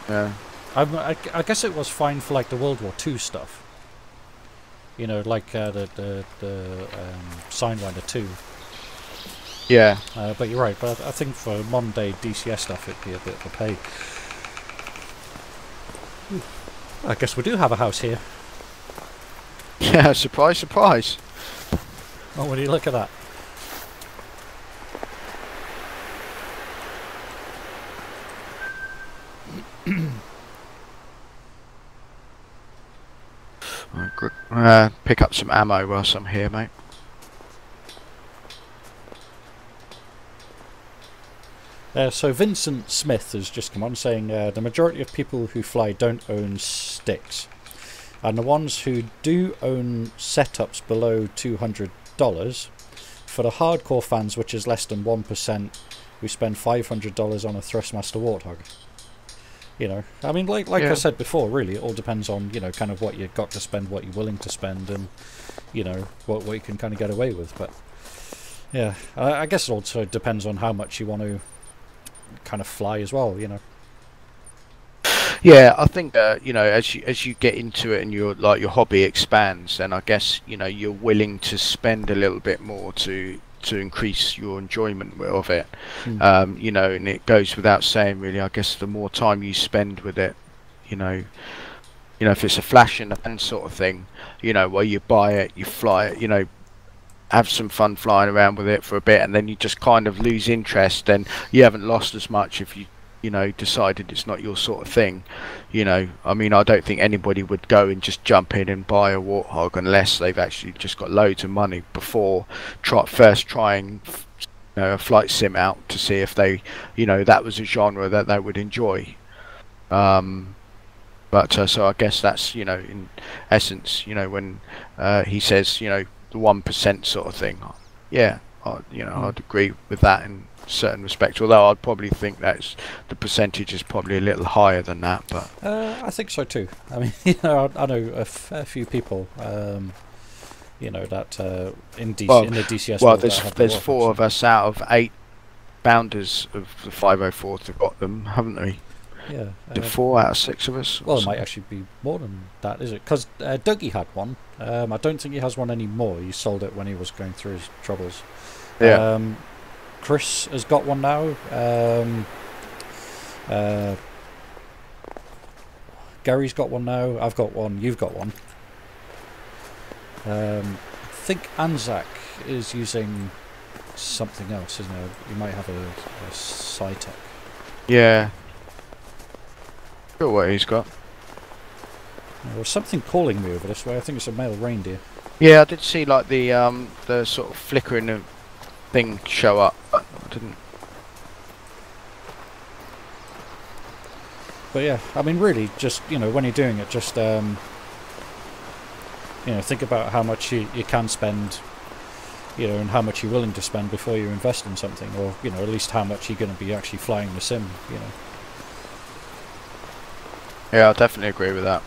Yeah. I guess it was fine for like the World War II stuff. You know, like the Signwinder 2. Yeah. But you're right. But I think for modern day DCS stuff, it'd be a bit of a pay. I guess we do have a house here. Yeah, surprise, surprise. Oh, what do you look at that? Pick up some ammo whilst I'm here, mate. So Vincent Smith has just come on saying the majority of people who fly don't own sticks, and the ones who do own setups below $200, for the hardcore fans, which is less than 1%, who spend $500 on a Thrustmaster Warthog. You know, I mean, like Yeah. I said before, really, it all depends on, you know, kind of what you've got to spend, what you're willing to spend, and, you know, what you can kind of get away with. But, yeah, I guess it also depends on how much you want to kind of fly as well, you know. Yeah, I think you know, as you get into it and your hobby expands, then I guess, you know, you're willing to spend a little bit more to increase your enjoyment of it. You know, and it goes without saying, really. I guess the more time you spend with it, you know, if it's a flash in the pan sort of thing, you know, where you buy it, you fly it, you know, have some fun flying around with it for a bit, and then you just kind of lose interest, then you haven't lost as much if you know, decided it's not your sort of thing. You know, I mean, I don't think anybody would go and just jump in and buy a Warthog unless they've actually just got loads of money before first trying, you know, a flight sim out to see if they, you know, that was a genre that they would enjoy. But so I guess that's, you know, in essence, you know, when he says, you know, the 1% sort of thing, yeah, you know, I'd agree with that in certain respects, although I'd probably think that the percentage is probably a little higher than that. But I think so too. I mean, you know, I know a fair few people, you know, that in the DCS. Well, there's 4 of us out of 8 founders of the 504 that got them, haven't we? Yeah. 4 out of 6 of us. Well, it might actually be more than that, is it? Because Dougie had one. I don't think he has one anymore. He sold it when he was going through his troubles. Yeah. Chris has got one now. Gary's got one now. I've got one. You've got one. I think Anzac is using something else, isn't it? You might have a Cytec. Yeah. Sure what he's got. There was something calling me over this way. I think it's a male reindeer. Yeah, I did see like the sort of flickering thing show up, but I didn't. But yeah, I mean, really, just, you know, when you're doing it, just you know, think about how much you can spend, you know, and how much you're willing to spend before you invest in something, or, you know, at least how much you're going to be actually flying the sim, you know. Yeah, I definitely agree with that.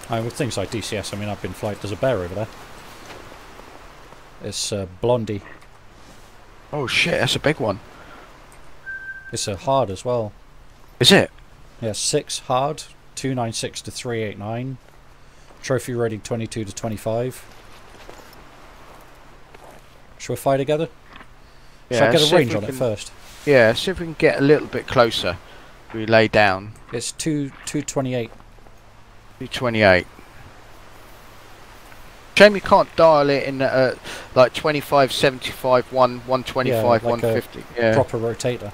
With things like DCS, I mean, I've been flying. There's a bear over there. It's Blondie. Oh shit, that's a big one. It's a hard as well. Is it? Yeah, 6 hard, 296 to 389. Trophy rating 22 to 25. Shall we fly together? Yeah, Shall I get a range on it first? Yeah, see if we can get a little bit closer. We lay down. It's 228. 228. Shame you can't dial it in like 25, 75, 125, yeah, like 150. Yeah. Proper rotator.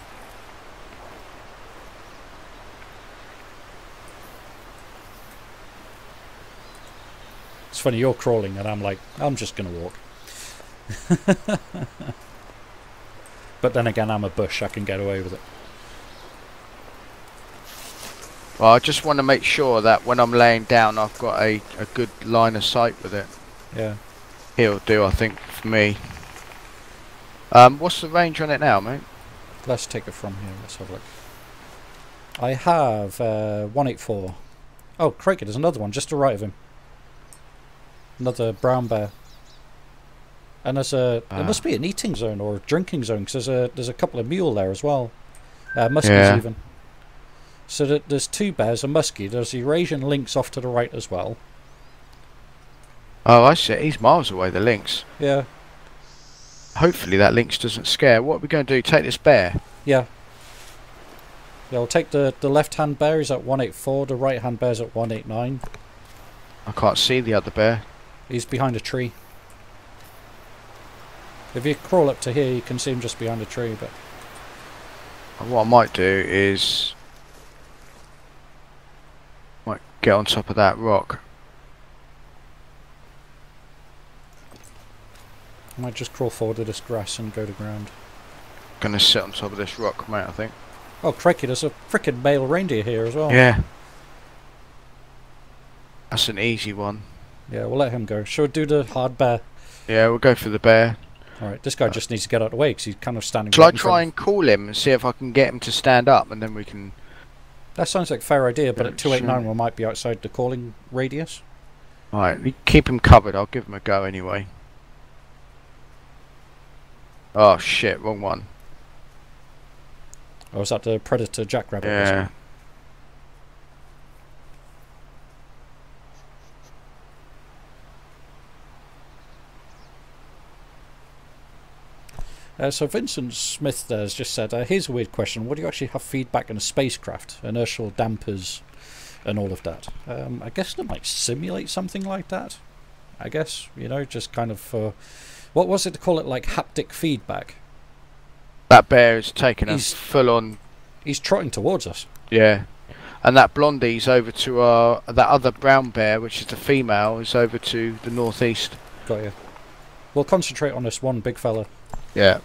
It's funny, you're crawling and I'm like, I'm just going to walk. But then again, I'm a bush, I can get away with it. Well, I just want to make sure that when I'm laying down, I've got a good line of sight with it. Yeah. It'll do, I think, for me. What's the range on it now, mate? Let's take it from here, let's have a look. I have 184. Oh, crikey, there's another one just to the right of him. Another brown bear. And there must be an eating zone or a drinking zone, because there's a couple of mule there as well. Muskies even. So there's 2 bears, a muskie. There's the Eurasian lynx off to the right as well. Oh, I see. He's miles away, the lynx. Yeah. Hopefully that lynx doesn't scare. What are we going to do? Take this bear? Yeah. Yeah, we'll take the left-hand bear. He's at 184. The right-hand bear's at 189. I can't see the other bear. He's behind a tree. If you crawl up to here, you can see him just behind a tree. But what I might do is might get on top of that rock. I might just crawl forward to this grass and go to ground. Gonna sit on top of this rock, mate, I think. Oh, crikey, there's a frickin' male reindeer here as well. Yeah. That's an easy one. Yeah, we'll let him go. Shall we do the hard bear? Yeah, we'll go for the bear. Alright, this guy just needs to get out of the way because he's kind of standing. Shall I try and call him and see if I can get him to stand up, and then we can... That sounds like a fair idea, but at 289 we might be outside the calling radius. Alright, keep him covered. I'll give him a go anyway. Oh shit, wrong one. Oh, is that the predator jackrabbit? Yeah. So Vincent Smith there has just said, here's a weird question. What do you actually have feedback in a spacecraft? Inertial dampers and all of that. I guess it might simulate something like that. I guess, you know, just kind of for... what was it to call it, like haptic feedback? That bear is taking us full on... He's trotting towards us. Yeah. And that blondie's over to that other brown bear, which is the female, is over to the northeast. Got you. We'll concentrate on this one big fella. Yeah.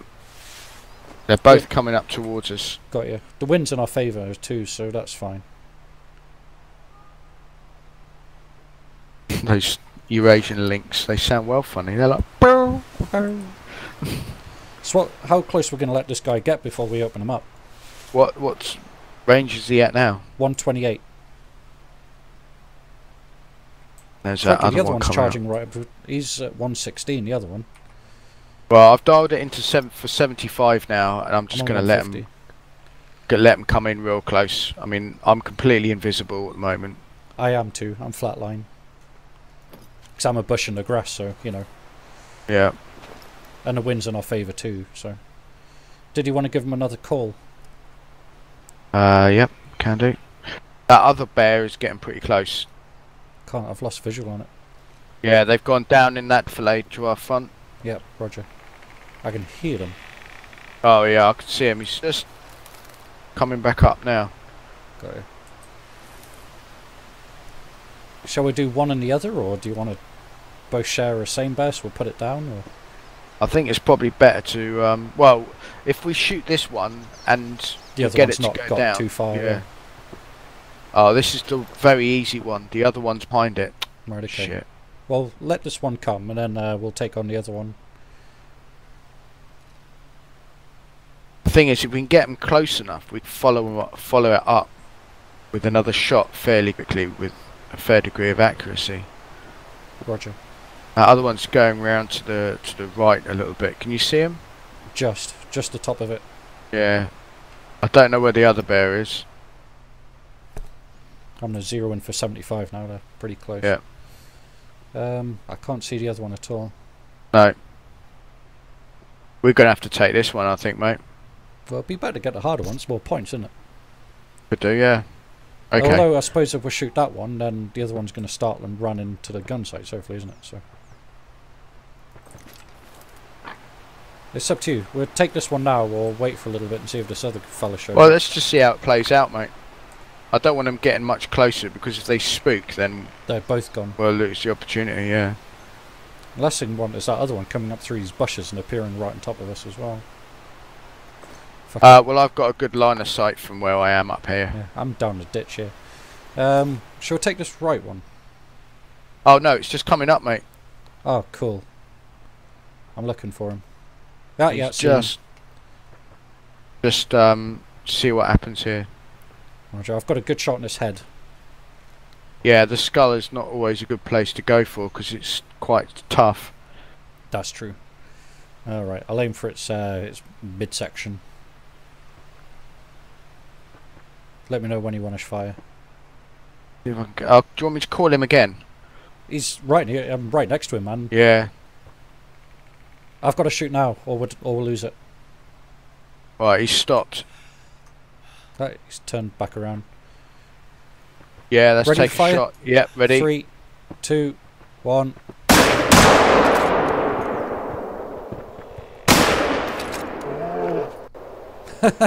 They're both coming up towards us. Got you. The wind's in our favour too, so that's fine. Those Eurasian lynx, they sound well funny. They're like... Bow, bow. So how close we're going to let this guy get before we open him up? What range is he at now? 128. There's that other the other one one's coming charging up. right. He's at 116. The other one. Well, I've dialed it into 75 now, and I'm just going to let him come in real close. I mean, I'm completely invisible at the moment. I am too. I'm flatline. Because I'm a bush in the grass, so you know. Yeah. And the wind's in our favour too. So, did you want to give him another call? Yep, can do. That other bear is getting pretty close. Can't. I've lost visual on it. Yeah, they've gone down in that fillet to our front. Yep, roger. I can hear them. Oh yeah, I can see him. He's just coming back up now. Got you. Shall we do one and the other, or do you want to both share the same burst? We'll put it down, or... I think it's probably better to, well, if we shoot this one and the other get one's it not to go got down. too far. Yeah. Oh, this is the very easy one. The other one's behind it. Right, okay. Shit. Well, let this one come, and then we'll take on the other one. The thing is, if we can get them close enough, we can follow it up with another shot fairly quickly with a fair degree of accuracy. Roger. That other one's going round to the right a little bit. Can you see him? Just the top of it. Yeah. I don't know where the other bear is. I'm going to zero in for 75 now. They're pretty close. Yeah. I can't see the other one at all. No. We're going to have to take this one, I think, mate. Well, it'd be better to get the harder ones. More points, isn't it? Could do, yeah. Okay. Although, I suppose if we shoot that one, then the other one's going to start and run into the gun sights, hopefully, isn't it? So it's up to you. We'll take this one now, or wait for a little bit and see if this other fella shows Well, up. let's just see how it plays out, mate. I don't want them getting much closer, because if they spook, then They're both gone. we'll lose the opportunity, yeah. The last thing we want is that other one coming up through these bushes and appearing right on top of us as well. Well, I've got a good line of sight from where I am up here. Yeah, I'm down the ditch here. Shall we take this right one? Oh, no, it's just coming up, mate. Oh, cool. I'm looking for him. Yeah, yeah, just see what happens here. Roger, I've got a good shot in his head. Yeah, the skull is not always a good place to go for, because it's quite tough. That's true. Alright, I'll aim for its midsection. Let me know when you want to fire. Do you want me to call him again? He's right here. I'm right next to him, man. Yeah. I've got to shoot now, or we'll lose it. Right, he's stopped. Right, he's turned back around. Yeah, let's Ready take to fire? a shot. Yep, ready. 3, 2, 1.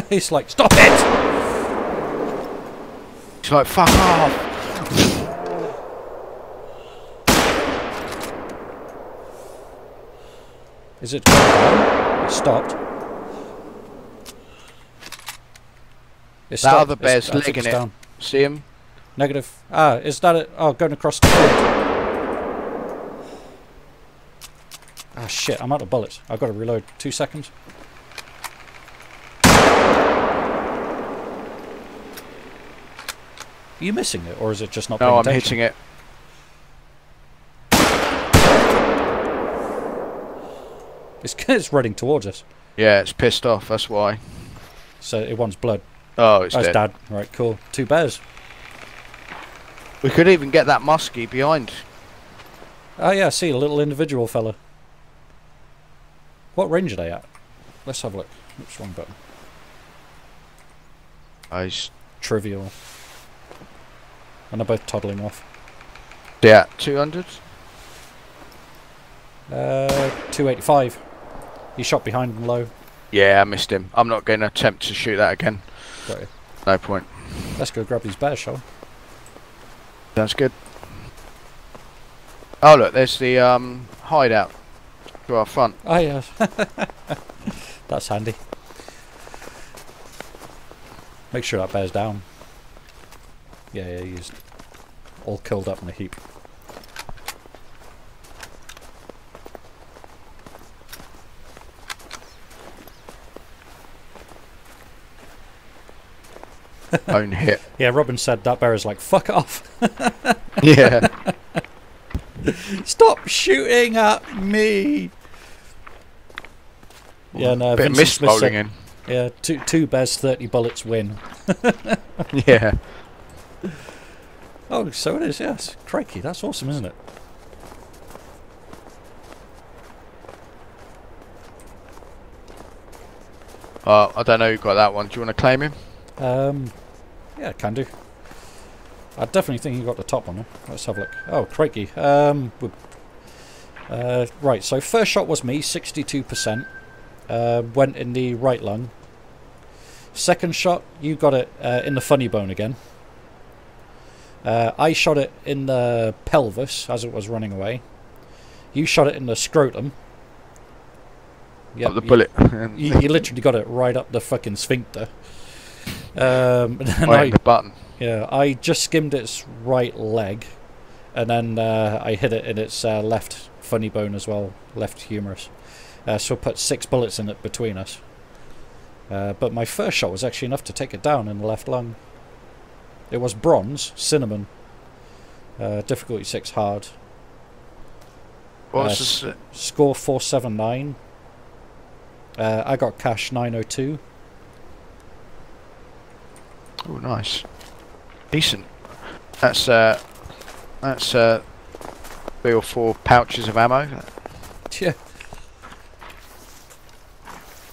He's like, stop it! He's like, fuck off! Is it going down? It stopped. It That other bear's I think legging it's it. down. See him? Negative. Ah, is that it? Oh, going across the field. Ah, shit, I'm out of bullets. I've got to reload. 2 seconds. Are you missing it, or is it just not paying No, I'm attention? hitting it. It's running towards us. Yeah, it's pissed off, that's why. So it wants blood. Oh, it's Oh, it's dead. dead. Right, cool. 2 bears. We could even get that muskie behind. Oh yeah, I see a little individual fella. What range are they at? Let's have a look. Oops, wrong button. Nice. Trivial. And they're both toddling off. Yeah, 200? 285. He shot behind and low. Yeah, I missed him. I'm not going to attempt to shoot that again. Got you. No point. Let's go grab these bears, shall we? Sounds good. Oh look, there's the hideout to our front. Oh yeah. That's handy. Make sure that bear's down. Yeah, he's all curled up in a heap. Own hit. Yeah, Robin said that bear is like, fuck off. Yeah. Stop shooting at me. Yeah, no, Bit of Vincent mist Smith bowling said, in. yeah, two bears, 30 bullets win. Yeah. Oh, so it is, yes. Crikey, that's awesome, isn't it? I don't know who got that one. Do you want to claim him? Yeah, can do. I definitely think you got the top one. Huh? Let's have a look. Oh, crikey. Right, so first shot was me, 62%. Went in the right lung. Second shot, you got it in the funny bone again. I shot it in the pelvis as it was running away. You shot it in the scrotum. Yep, Up the bullet. You literally got it right up the fucking sphincter. And then Right in the button. Yeah, I just skimmed its right leg, and then I hit it in its left funny bone as well, left humerus. So I put 6 bullets in it between us. But my first shot was actually enough to take it down in the left lung. It was bronze, cinnamon, difficulty 6 hard. What's this? Score 479. I got cash 902. Oh, nice. Decent. That's 3 or 4 pouches of ammo. Yeah,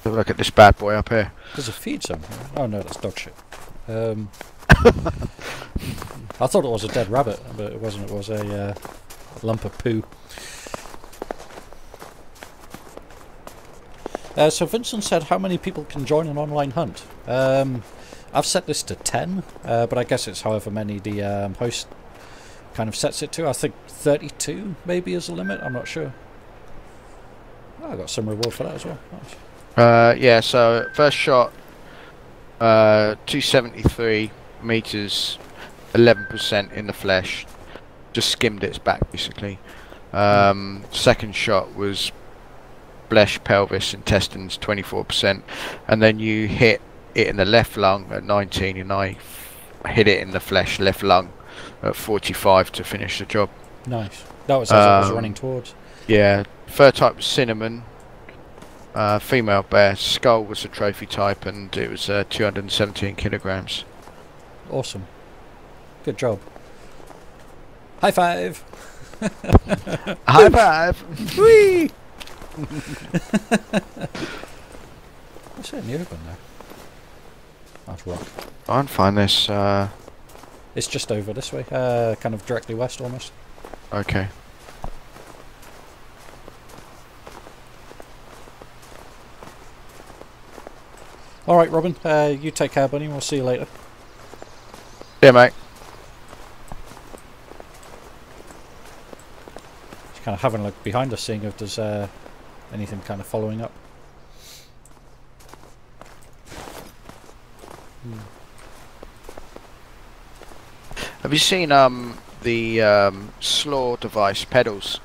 Have a look at this bad boy up here. there's a feed somewhere. Oh no, that's dog shit. I thought it was a dead rabbit, but it wasn't. It was a lump of poo. So Vincent said, how many people can join an online hunt? I've set this to 10, but I guess it's however many the host kind of sets it to. I think 32 maybe is the limit. I'm not sure. Oh, I got some reward for that as well. Nice. Yeah, so first shot, 273 meters, 11% in the flesh. Just skimmed its back basically. Second shot was flesh, pelvis, intestines, 24%, and then you hit it in the left lung at 19, and I hit it in the flesh, left lung, at 45 to finish the job. Nice. That was as it was running towards. Yeah, third type was cinnamon, Female bear. Skull was a trophy type, and it was 217 kilograms. Awesome. Good job. High five! High five! Whee! What's it in the open there? That's rock. I can find this. It's just over this way, kind of directly west almost. Okay. Alright, Robin, you take care, buddy, we'll see you later. Yeah, mate. Just kind of having a look behind us, seeing if there's anything kind of following up. Have you seen the slaw device pedals?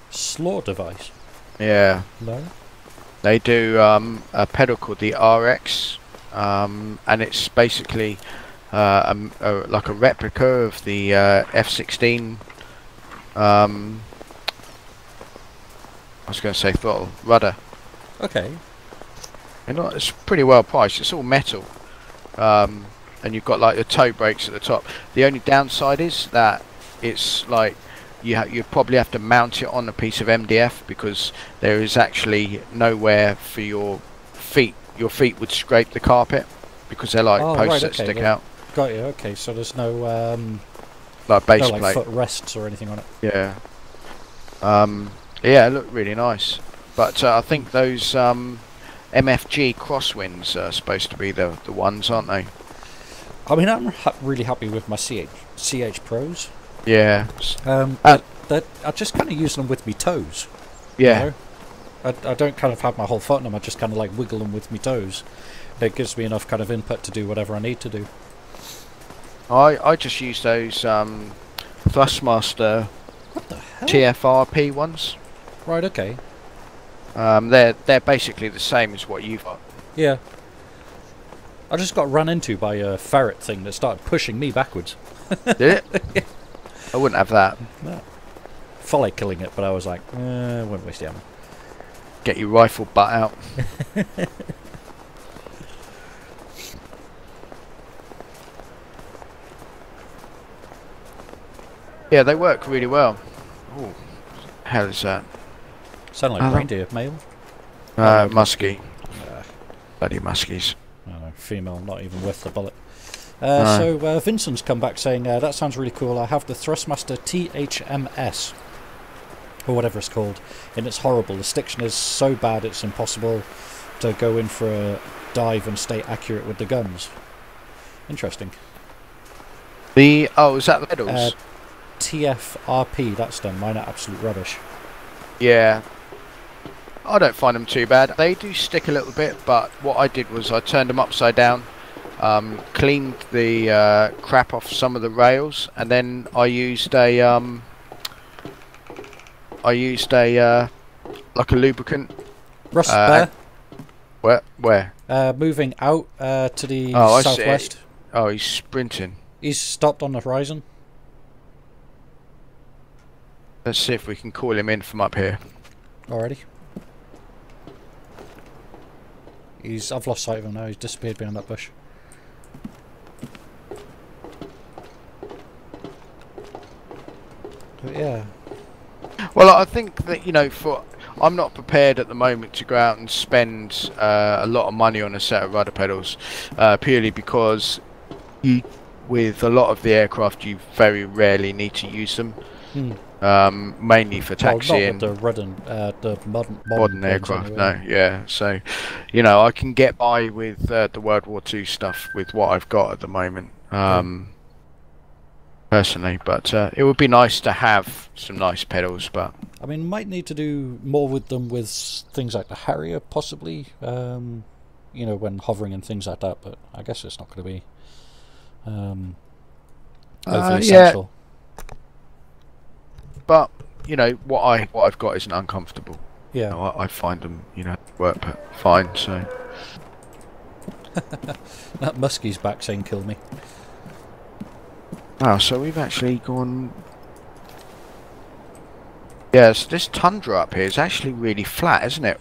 Slaw device? Yeah. No? They do a pedal called the RX, and it's basically like a replica of the F16. I was going to say throttle rudder. Okay. It's pretty well priced. It's all metal, and you've got like the toe brakes at the top. The only downside is that it's like you probably have to mount it on a piece of MDF, because there is actually nowhere for your feet. Your feet would scrape the carpet because they're like posts that stick out. Got you. Okay, so there's no like base no, plate, foot rests or anything on it. Yeah. Yeah, it looked really nice. But I think those MFG crosswinds are supposed to be the ones, aren't they? I mean, I'm really happy with my CH Pros. Yeah. I just kind of use them with my toes. Yeah. You know? I don't kind of have my whole foot in them. I just kind of like wiggle them with my toes. It gives me enough kind of input to do whatever I need to do. I just use those Thrustmaster What the hell? TFRP ones. Right. Okay. They're basically the same as what you've got. Yeah. I just got run into by a ferret thing that started pushing me backwards. Did it? Yeah. I wouldn't have that. No. Folly killing it, but I was like, wouldn't waste the ammo. Get your rifle butt out. Yeah, they work really well. Oh, hell is that? Sound like reindeer, male? Muskie. Bloody muskies. No, female, not even worth the bullet. So Vincent's come back saying, that sounds really cool. I have the Thrustmaster THMS, or whatever it's called, and it's horrible. The stiction is so bad it's impossible to go in for a dive and stay accurate with the guns. Interesting. Is that the pedals? TFRP, that's done. Mine are absolute rubbish. Yeah. I don't find them too bad. They do stick a little bit, but what I did was I turned them upside down, cleaned the crap off some of the rails, and then I used a like a lubricant. Rust Bear. Where? Moving out to the southwest. Oh, he's sprinting. He's stopped on the horizon. Let's see if we can call him in from up here. Already. I've lost sight of him now. He's disappeared behind that bush. But yeah. Well, I think that, I'm not prepared at the moment to go out and spend a lot of money on a set of rudder pedals, purely because with a lot of the aircraft you very rarely need to use them. Mainly for taxiing. Not with the modern aircraft, anyway. no, yeah. So, I can get by with the World War II stuff with what I've got at the moment, personally. But it would be nice to have some nice pedals. But I mean, might need to do more with them with things like the Harrier, possibly. When hovering and things like that. But I guess it's not going to be overly essential. But what I've got isn't uncomfortable. Yeah, I find them work fine. So that muskie's back saying kill me. Oh, so we've actually gone. Yes, this tundra up here is actually really flat, isn't it?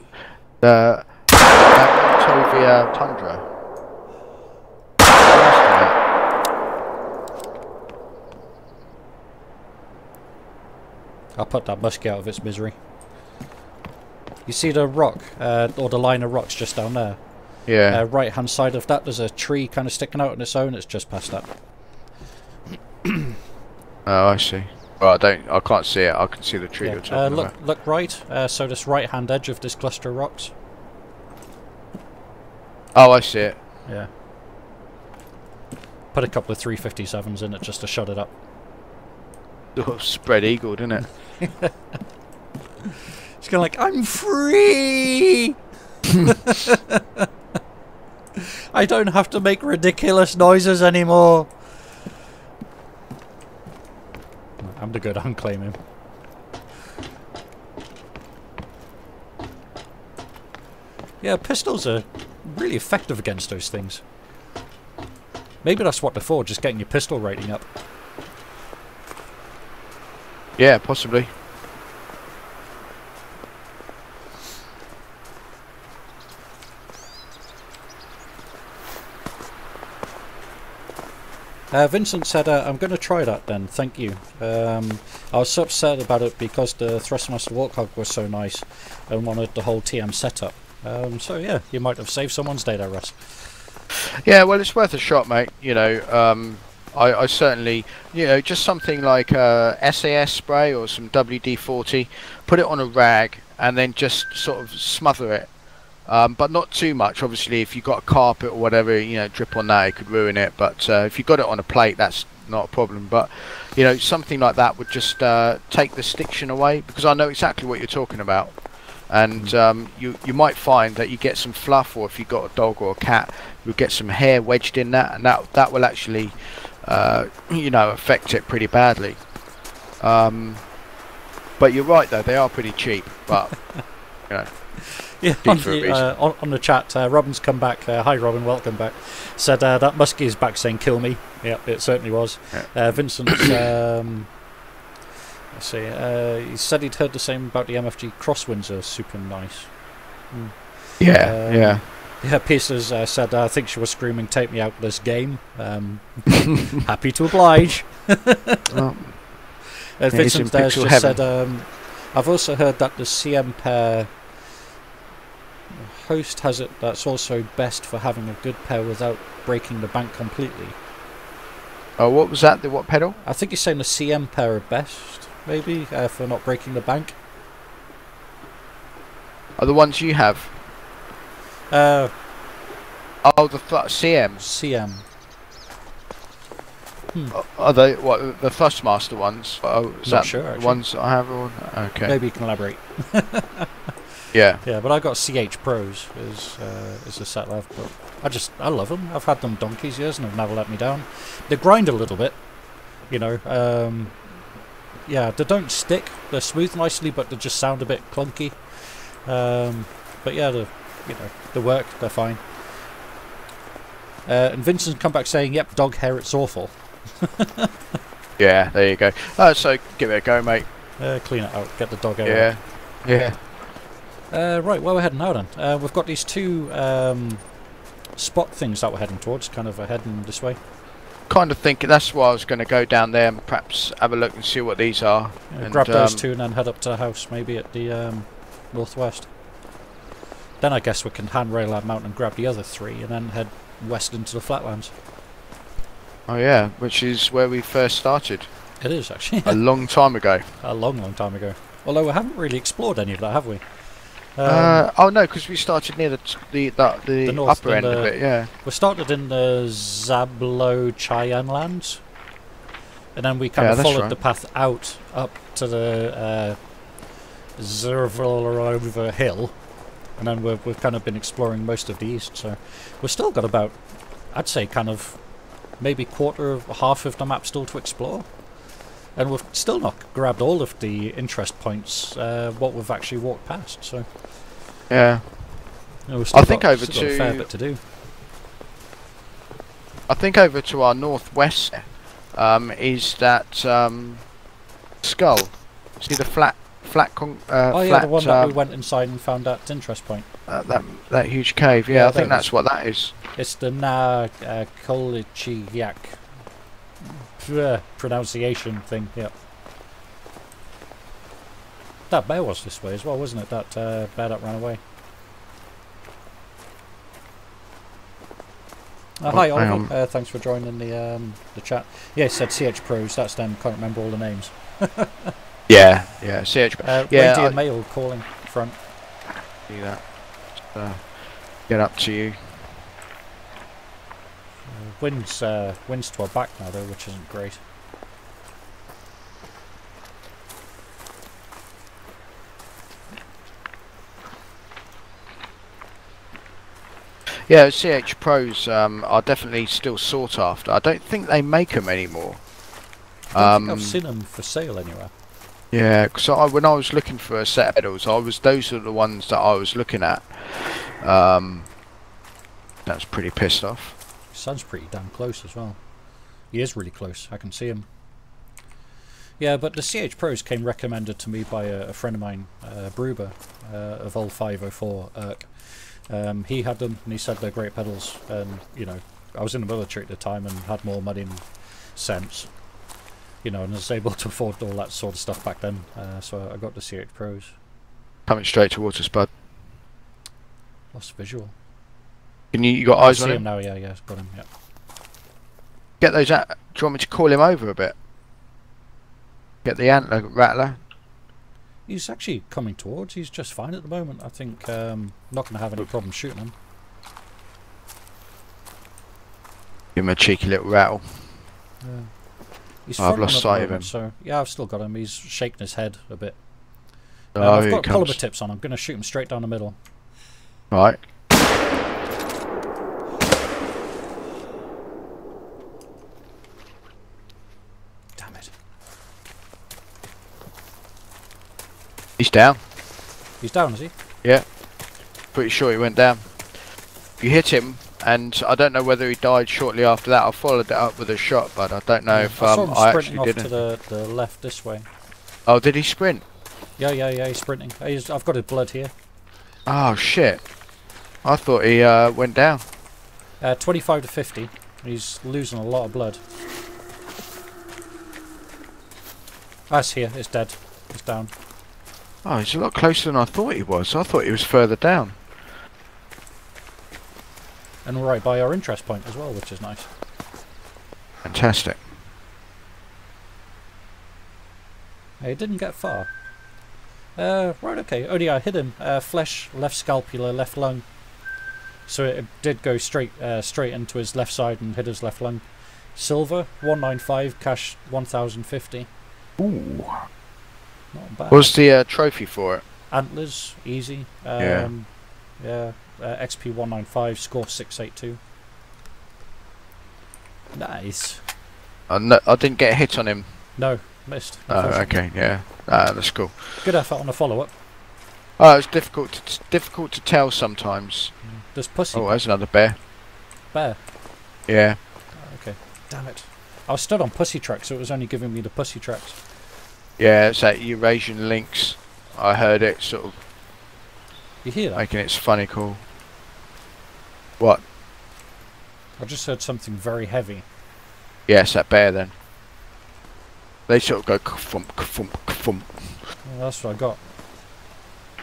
The Medved Tundra. I'll put that muskie out of its misery. You see the rock, or the line of rocks just down there? Yeah. Right hand side of that, there's a tree kind of sticking out on its own. It's just past that. Oh, I see. Well, I can't see it. I can see the tree Yeah. you're talking about. Look right. So this right hand edge of this cluster of rocks. Oh, I see it. Yeah. Put a couple of 357s in it just to shut it up. Oh, spread eagle, didn't it? It's kind of like, I'm free! I don't have to make ridiculous noises anymore. I'm the good unclaim him. Yeah, pistols are really effective against those things. Maybe that's what they're for, just getting your pistol rating up. Yeah, possibly. Vincent said, I'm going to try that then, thank you. I was so upset about it because the Thrustmaster Warthog was so nice and wanted the whole TM setup. So yeah, you might have saved someone's day there, Russ. Yeah, well, it's worth a shot, mate. You know, I certainly, you know, just something like SAS spray or some WD-40, put it on a rag and then just sort of smother it. But not too much. Obviously, if you've got a carpet or whatever, you know, drip on that, it could ruin it. But if you've got it on a plate, that's not a problem. But, you know, something like that would just take the stiction away, because I know exactly what you're talking about. And you might find that you get some fluff, or if you've got a dog or a cat, you'll get some hair wedged in that, and that will actually, you know, affect it pretty badly. But you're right, though, they are pretty cheap. But, you know. Yeah, on the chat, Robin's come back. Hi, Robin, welcome back. Said that muskie is back saying "kill me." Yeah, it certainly was. Yeah. Vincent's, let's see. He said he'd heard the same about the MFG crosswinds are super nice. Mm. Yeah. Yeah, Pieces said, I think she was screaming, "Take me out of this game." Happy to oblige. Vincent there's just said, I've also heard that the CM pair host has it that's also best for having a good pair without breaking the bank completely. Oh, what was that? The what pedal? I think he's saying the CM pair are best, maybe, for not breaking the bank. Are the ones you have? Oh, the CM. CM. Are they what? The Thrustmaster ones? Oh, is not that sure, the ones I have? Or? Okay. Maybe you can elaborate. Yeah. Yeah, but I got CH Pros is the set I have. But I love them. I've had them donkey's years and they've never let me down. They grind a little bit, you know. Yeah, they don't stick. They're smooth nicely, but they just sound a bit clunky. But yeah, they work. They're fine. And Vincent's come back saying, "Yep, dog hair. It's awful." Yeah, there you go. So give it a go, mate. Clean it out. Get the dog hair out. Yeah. Right, where we're heading now then? We've got these two spot things that we're heading towards, kind of heading this way. Kind of thinking that's why I was going to go down there and perhaps have a look and see what these are. Yeah, and grab those two and then head up to the house, maybe at the northwest. Then I guess we can handrail that mountain and grab the other three and then head west into the flatlands. Oh yeah, which is where we first started. It is actually. A long time ago. A long time ago. Although we haven't really explored any of that, have we? Oh no, because we started near the north, upper end of it. Yeah. We started in the Zablo Cheyenne lands, and then we kind of followed the path out up to the Zervalova hill, and then we've kind of been exploring most of the east. So we've still got about, I'd say, kind of maybe half of the map still to explore. And we've still not grabbed all of the interest points, what we've actually walked past. So, yeah, we've still got a fair bit to do. I think over to our northwest is that skull. See the flat oh yeah, the one that we went inside and found that interest point. that huge cave. Yeah, Yeah, I think there it that's is. what that is. It's the Kolichiyak pronunciation thing. Yep. That bear was this way as well, wasn't it? That bear that ran away. Hi, hang Oliver. Thanks for joining the chat. Yeah, it said CH Pros. That's them. Can't remember all the names. Yeah, CH. Yeah, Radio Mail calling front. Do that. Get up to you. Wind's to our back now though, which isn't great. Yeah, CH Pros are definitely still sought after. I don't think they make them anymore. I don't think I've seen them for sale anywhere. Yeah, because when I was looking for a set of pedals, those are the ones that I was looking at. That's pretty pissed off. Sun's pretty damn close as well. He is really close. I can see him. Yeah, but the CH Pros came recommended to me by a friend of mine, Bruber, of Old 504 Irk. He had them and he said they're great pedals, and you know, I was in the military at the time and had more money and sense, you know, and was able to afford all that sort of stuff back then, so I got the CH Pros. Coming straight towards us, bud. Lost visual. Can you got eyes on him? Now, yeah, got him, yeah. Get those out. Do you want me to call him over a bit? Get the antler rattler. He's actually coming towards. He's just fine at the moment. I think not going to have any problem shooting him. Give him a cheeky little rattle. Yeah. He's I've lost sight of him. So yeah, I've still got him. He's shaking his head a bit. Oh, I've got polymer tips on. I'm going to shoot him straight down the middle. Right. Damn it. He's down. He's down, is he? Yeah. Pretty sure he went down. You hit him, and I don't know whether he died shortly after that. I followed it up with a shot, but I don't know if I saw him I sprinting actually off did to it. the left this way. Oh, did he sprint? Yeah, he's sprinting. I've got his blood here. Oh shit! I thought he went down. 25 to 50. He's losing a lot of blood. That's here. It's dead. It's down. Oh, he's a lot closer than I thought he was. I thought he was further down. And right by our interest point as well, which is nice. Fantastic. He didn't get far. Right, okay. Oh yeah, I hit him. Flesh, left scapula, left lung. So it did go straight into his left side and hit his left lung. Silver, 195, cash 1050. Ooh. Not bad. What's the trophy for it? Antlers, easy. Yeah. XP 195, score 682. Nice. No, I didn't get a hit on him. No, missed. Oh, okay, yeah. That's cool. Good effort on the follow-up. Oh, it's difficult to tell sometimes. There's pussy. Oh, there's another bear. Bear. Yeah. Okay. Damn it. I was stood on pussy tracks, so it was only giving me the pussy tracks. Yeah, it's that Eurasian lynx. I heard it sort of You hear that? making its funny call. What? I just heard something very heavy. Yeah, it's that bear then. They sort of go ka-thump, ka-thump, ka-thump. Well, that's what I got.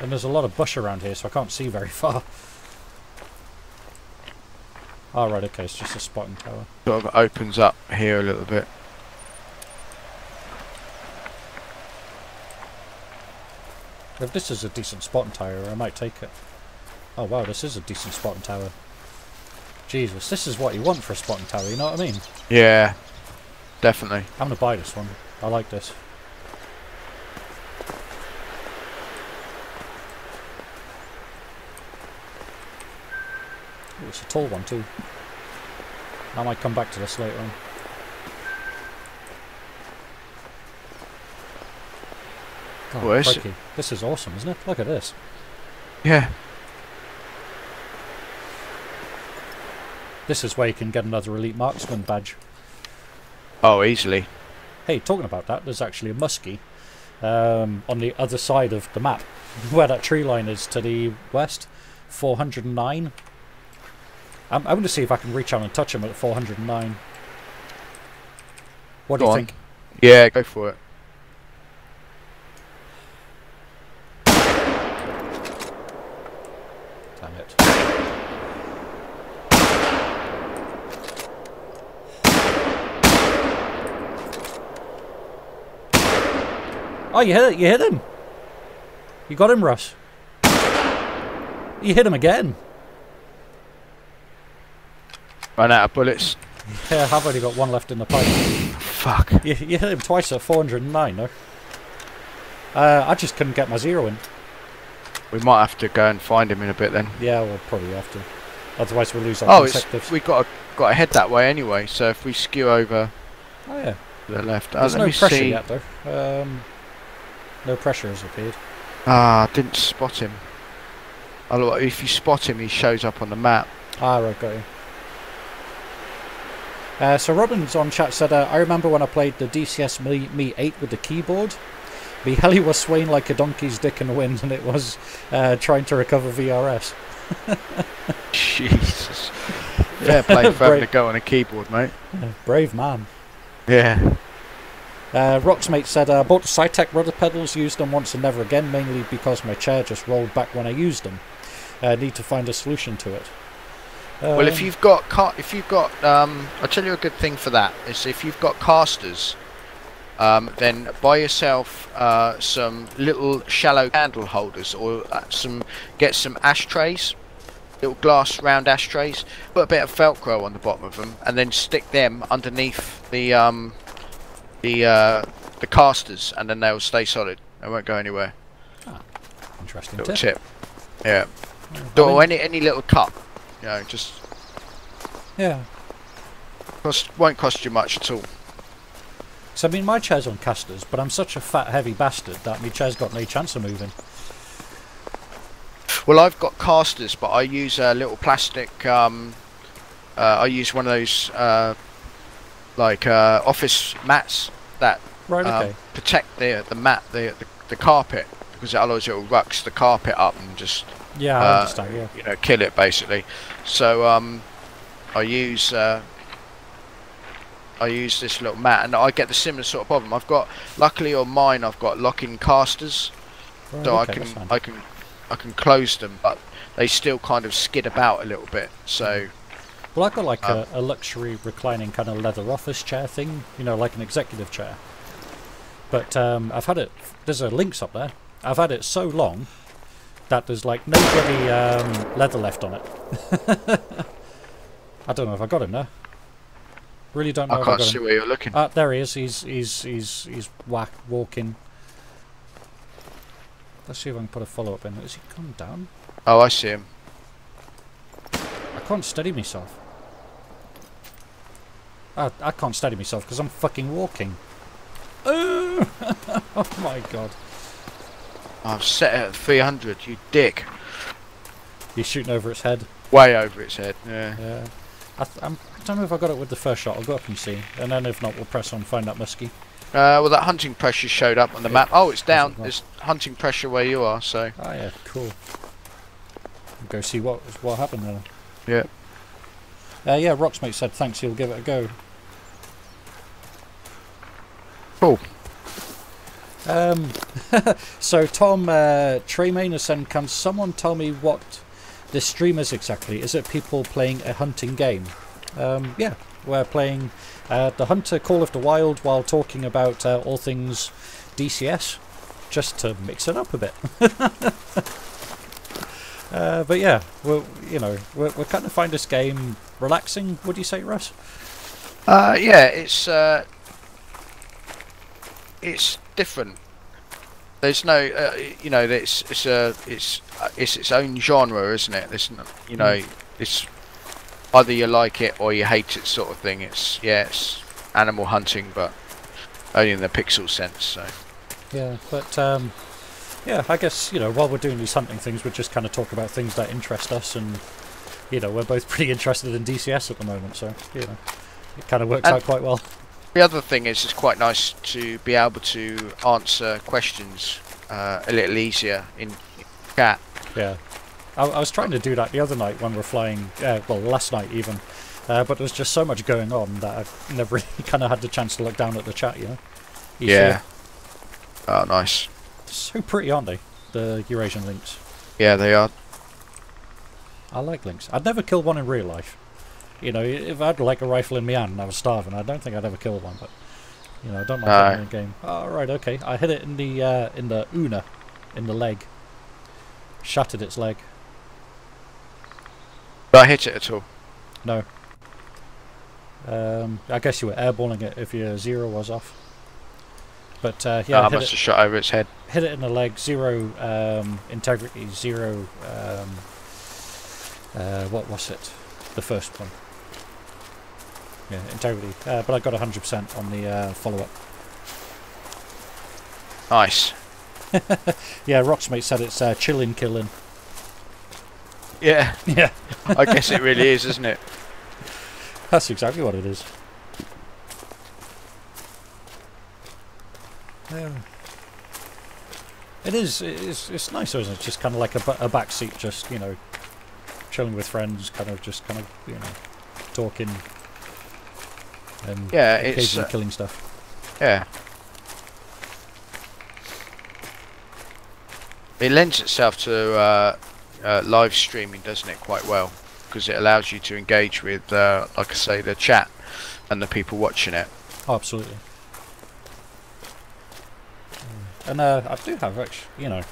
And there's a lot of bush around here, so I can't see very far. Oh, right, okay, it's just a spotting tower. Sort of opens up here a little bit. If this is a decent spotting tower, I might take it. Oh wow, this is a decent spotting tower. Jesus, this is what you want for a spotting tower, you know what I mean? Yeah, definitely. I'm gonna buy this one. I like this. Ooh, it's a tall one too. I might come back to this later on. God, What is it? crikey. This is awesome, isn't it? Look at this. Yeah. This is where you can get another Elite Marksman badge. Oh, easily. Hey, talking about that, there's actually a muskie on the other side of the map, where that tree line is to the west. 409. I'm going to see if I can reach out and touch him at 409. What do you think? Yeah, go for it. Damn it. Oh, you hit him. You got him, Russ. You hit him again. Ran out of bullets. Yeah, I've only got one left in the pipe. Fuck. You hit him twice at 409, no? I just couldn't get my zero in. We might have to go and find him in a bit then. Yeah, we'll probably have to. Otherwise we'll lose our consecutive. We got to head that way anyway, so if we skew over to the left. There's no pressure yet, though. No pressure has appeared. Ah, didn't spot him. Otherwise, if you spot him, he shows up on the map. Ah, right, got you. So Robin's on chat said, I remember when I played the DCS Me 8 with the keyboard. The heli was swaying like a donkey's dick in the wind, and it was trying to recover VRS. Jesus. Fair play for having to go on a keyboard, mate. Yeah, brave man. Yeah. Rocksmate said, I bought the Cytec rudder pedals, used them once and never again, mainly because my chair just rolled back when I used them. Need to find a solution to it. Well, if you've got, I'll tell you a good thing for that is if you've got casters, then buy yourself some little shallow candle holders, or get some ashtrays, little glass round ashtrays. Put a bit of Velcro on the bottom of them, and then stick them underneath the casters, and then they'll stay solid. They won't go anywhere. Ah, interesting little tip. Yeah. Or any little cup. You know, just won't cost you much at all. So I mean, my chair's on casters, but I'm such a fat, heavy bastard that my chair's got no chance of moving. Well, I've got casters, but I use a little plastic. I use one of those office mats that protect the mat, the carpet, because otherwise it will rucks the carpet up and just. Yeah, I understand. Yeah. You know, kill it basically. So I use this little mat, and I get the similar sort of problem. Luckily on mine, I've got lock-in casters, right, so okay, I can close them, but they still kind of skid about a little bit. So. Well, I've got like a luxury reclining kind of leather office chair thing, you know, like an executive chair. But I've had it. There's a links up there. I've had it so long that there's like no bloody leather left on it. I don't know if I got him there. Really don't know. I can't see where you're looking. There he is. He's walking. Let's see if I can put a follow up in. Is he come down? Oh, I see him. I can't steady myself. I can't steady myself because I'm fucking walking. Oh, oh my god. I've set it at 300, you dick. You're shooting over its head? Way over its head, yeah. Yeah. I don't know if I got it with the first shot. I'll go up and see. And then if not, we'll press on, find that muskie. Well, that hunting pressure showed up on the map. Oh, it's down. There's hunting pressure where you are, so. Oh yeah, cool. We'll go see what happened there. Yeah. Yeah, Rocksmate said thanks, he'll give it a go. Cool. So Tom Tremaine has said, can someone tell me what this stream is exactly? Is it people playing a hunting game? Yeah, we're playing the Hunter Call of the Wild while talking about all things DCS, just to mix it up a bit. But yeah, we're kind of find this game relaxing. Would you say, Russ? Yeah, it's different. There's no, you know, it's its own genre, isn't it? There's no, you know, it's either you like it or you hate it, sort of thing. It's animal hunting, but only in the pixel sense. So. Yeah, but yeah, I guess, you know, while we're doing these hunting things, we just kind of talk about things that interest us, and you know, we're both pretty interested in DCS at the moment, so you know, it kind of works out quite well. The other thing is, it's quite nice to be able to answer questions a little easier in chat. Yeah, I was trying to do that the other night when we were flying, well, last night even, but there was just so much going on that I never really kind of had the chance to look down at the chat, you know? Yeah. Oh, nice. So pretty, aren't they? The Eurasian lynx. Yeah, they are. I like lynx. I'd never kill one in real life. You know, if I had like a rifle in my hand and I was starving, I don't think I'd ever kill one, but, you know, I don't like it in a game. Oh, right, okay. I hit it in the una, in the leg. Shattered its leg. Did I hit it at all? No. I guess you were airballing it if your zero was off. But yeah, I must have shot over its head. Hit it in the leg. 0 integrity. 0. What was it? The first one. Yeah, integrity. But I got 100% on the follow-up. Nice. Yeah, Rocksmate said it's chillin' killing. Yeah. Yeah. I guess it really is, isn't it? That's exactly what it is. It is. It's nice, isn't it? Just kind of like a back seat, just, you know, chilling with friends, kind of you know, talking and occasionally it's killing stuff. Yeah. It lends itself to live streaming, doesn't it, quite well, because it allows you to engage with, like I say, the chat and the people watching it. Oh, absolutely. And I do have, actually, you know,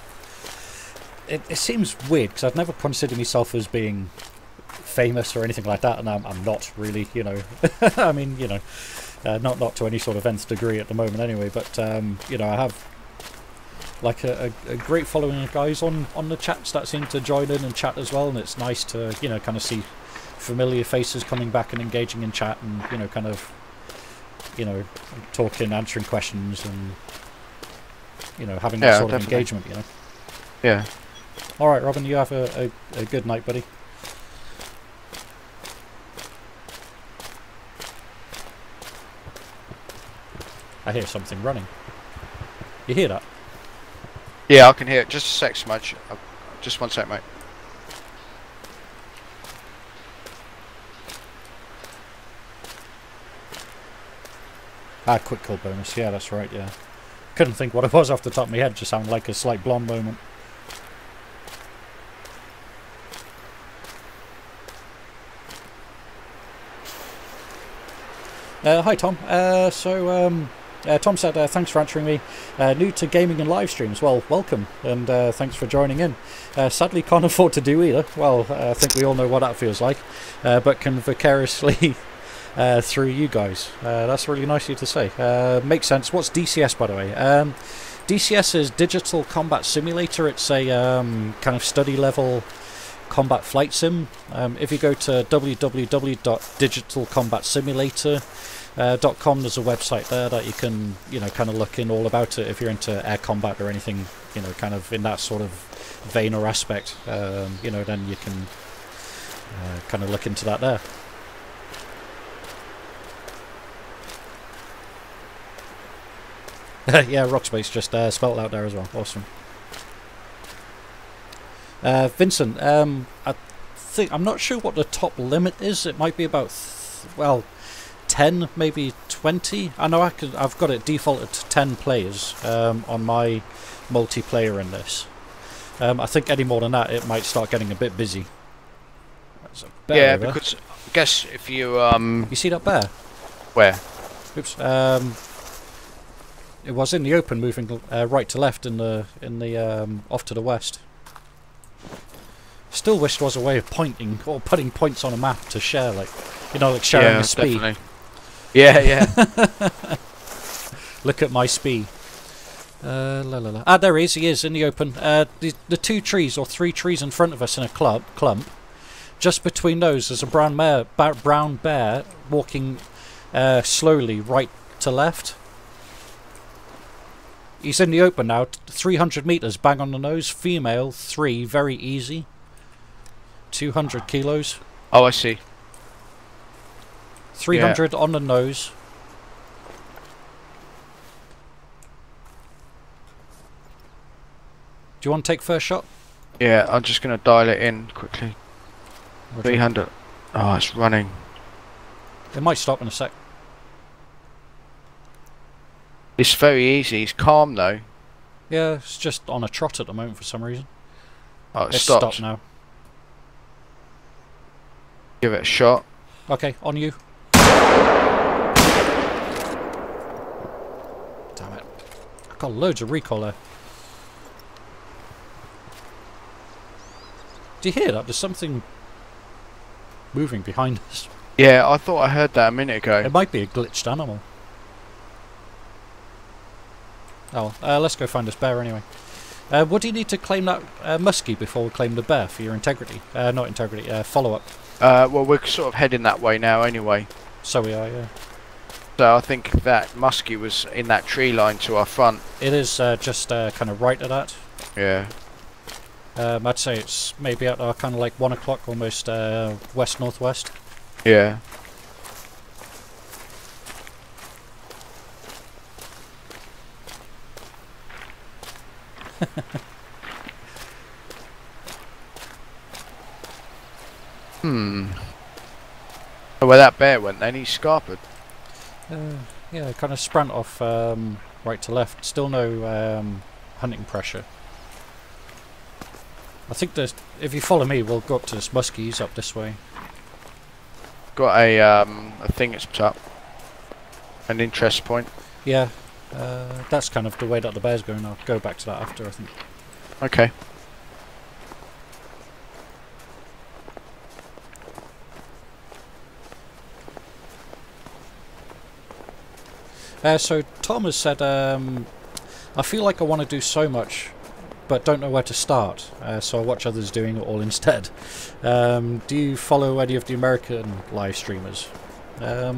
it seems weird because I've never considered myself as being famous or anything like that, and I'm not really, you know. I mean, you know, not to any sort of nth degree at the moment anyway, but you know, I have like a great following of guys on the chats that seem to join in and chat as well, and it's nice to, you know, kind of see familiar faces coming back and engaging in chat, and, you know, kind of, you know, talking, answering questions, and, you know, having that sort of engagement, you know. Yeah. All right, Robin, you have a good night, buddy. I hear something running. You hear that? Yeah, I can hear it. Just a sec, Smudge. Just one sec, mate. Ah, quick kill bonus. Yeah, that's right, yeah. Couldn't think what it was off the top of my head. Just sounded like a slight blonde moment. Hi, Tom. Tom said, thanks for answering me. New to gaming and live streams. Well, welcome, and thanks for joining in. Sadly, can't afford to do either. Well, I think we all know what that feels like, but can vicariously through you guys. That's really nice of you to say. Makes sense. What's DCS, by the way? DCS is Digital Combat Simulator. It's a kind of study level combat flight sim. If you go to www.digitalcombatsimulator.com, there's a website there that you can, you know, kind of look in all about it if you're into air combat or anything, you know, kind of in that sort of vein or aspect. You know, then you can kind of look into that there. Yeah, Rockspace just spelt out there as well. Awesome. Vincent, I'm not sure what the top limit is. It might be about, well, 10, maybe 20. I know I've got it defaulted to 10 players on my multiplayer in this. I think any more than that, it might start getting a bit busy. Yeah, because I guess if you you see that bear? Where? Oops. It was in the open, moving right to left in the off to the west. Still wish there was a way of pointing or putting points on a map to share, like, you know, like sharing the speed. Definitely. Yeah, yeah. Look at my speed. Ah, there he is. He is in the open. The 2 trees or 3 trees in front of us in a clump. Just between those, there's a brown bear walking slowly right to left. He's in the open now. 300 meters, bang on the nose. Female, 3, very easy. 200 kilos. Oh, I see. 300 on the nose. Do you want to take first shot? Yeah, I'm just going to dial it in quickly. Roger. 300. Oh, it's running. It might stop in a sec. It's very easy. It's calm though. Yeah, it's just on a trot at the moment for some reason. Oh, It's stopped. stopped now. Give it a shot. Okay, on you. Damn it. I've got loads of recoil there. Do you hear that? There's something moving behind us. Yeah, I thought I heard that a minute ago. It might be a glitched animal. Oh, let's go find this bear anyway. What do you need to claim that muskie before we claim the bear for your integrity? Not integrity, follow-up. Well, we're sort of heading that way now anyway. So we are, yeah. So I think that muskie was in that tree line to our front. It is just kind of right of that. Yeah. I'd say it's maybe at kind of like 1 o'clock, almost west-northwest. Yeah. Oh, where that bear went then, he scarpered. Yeah, kind of sprint off right to left. Still no hunting pressure. I think there's, if you follow me, we'll go up to this muskies up this way. Got a thing that's put up. An interest point. Yeah, that's kind of the way that the bear's going. I'll go back to that after, I think. Okay. So Tom has said, I feel like I want to do so much, but don't know where to start, so I watch others doing it all instead. Do you follow any of the American live streamers? I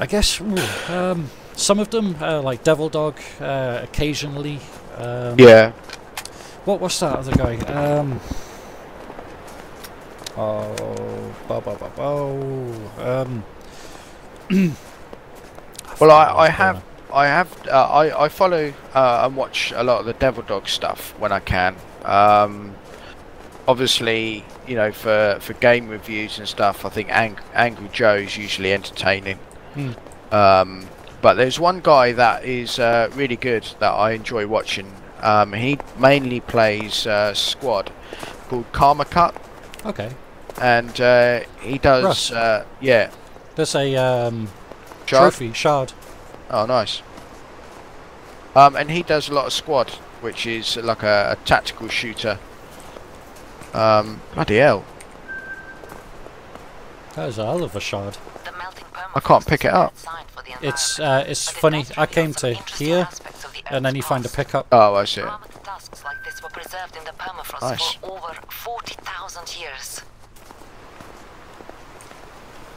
guess some of them, like Devil Dog, occasionally. Yeah. What's that other guy? Well, I follow and watch a lot of the Devil Dog stuff when I can. Obviously, you know, for game reviews and stuff, I think Angry Joe's usually entertaining. But there's one guy that is really good that I enjoy watching. He mainly plays squad called Karma Cut. Okay. And he does yeah. There's a trophy shard. Oh, nice. And he does a lot of squad, which is like a tactical shooter. Bloody hell. That is a hell of a shard. I can't pick it up. It's funny. I came to here, and then you find a pickup. Oh, I see it. Nice. For over 40,000 years.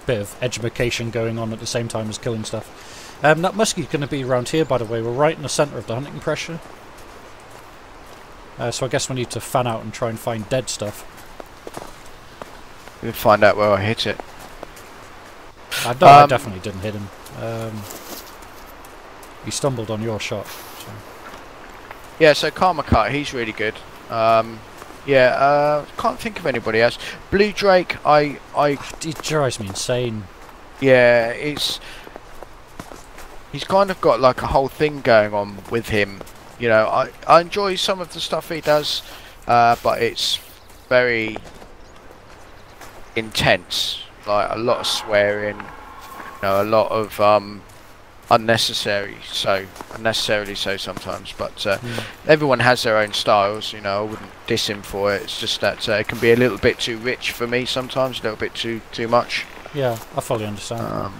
Bit of education going on at the same time as killing stuff. That muskie's going to be around here, by the way. We're right in the centre of the hunting pressure. So I guess we need to fan out and try and find dead stuff. We'll find out where I hit it. I definitely didn't hit him. He stumbled on your shot. So. Yeah, so Karma Cut, he's really good. Yeah, can't think of anybody else. Blue Drake, It drives me insane. Yeah, he's kind of got like a whole thing going on with him. You know, I enjoy some of the stuff he does, but it's very intense. Like a lot of swearing, you know, a lot of unnecessarily so sometimes. But everyone has their own styles. You know, I wouldn't diss him for it. It's just that it can be a little bit too rich for me sometimes, a little bit too much. Yeah, I fully understand.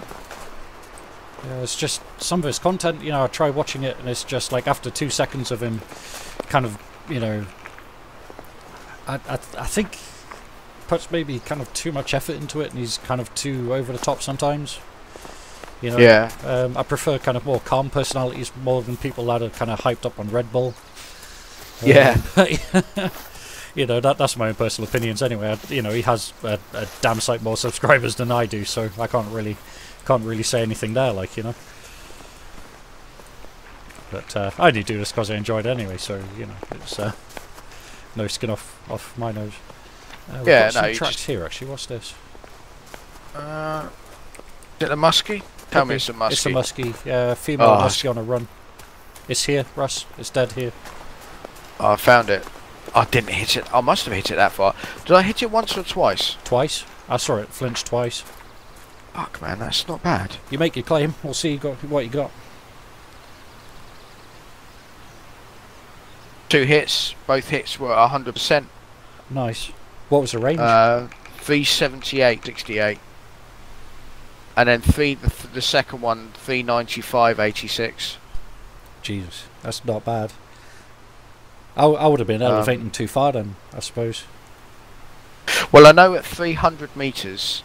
Yeah, it's just some of his content, you know, I try watching it and it's just like after 2 seconds of him kind of, you know, I think puts maybe kind of too much effort into it and he's kind of too over the top sometimes. You know, yeah. I prefer kind of more calm personalities more than people that are kind of hyped up on Red Bull. Yeah. You know, that's my own personal opinions anyway. You know, he has a damn sight more subscribers than I do, so I can't really say anything there, like, you know. But I only do this because I enjoy it anyway, so, you know, it's No skin off my nose. We've Yeah, got some no, you tracks just- here actually. What's this? Is it a muskie? Tell me it's a muskie. It's a muskie. Female Oh. muskie on a run. It's here, Russ. It's dead here. Oh, I found it. I didn't hit it. I must have hit it that far. Did I hit it once or twice? Twice. I saw it flinch twice. Fuck, man, that's not bad. You make your claim. We'll see what you got. 2 hits. Both hits were 100%. Nice. What was the range? 378, 68. And then the second one, 395, 86. Jesus, that's not bad. I would have been elevating too far then, I suppose. Well, I know at 300 metres,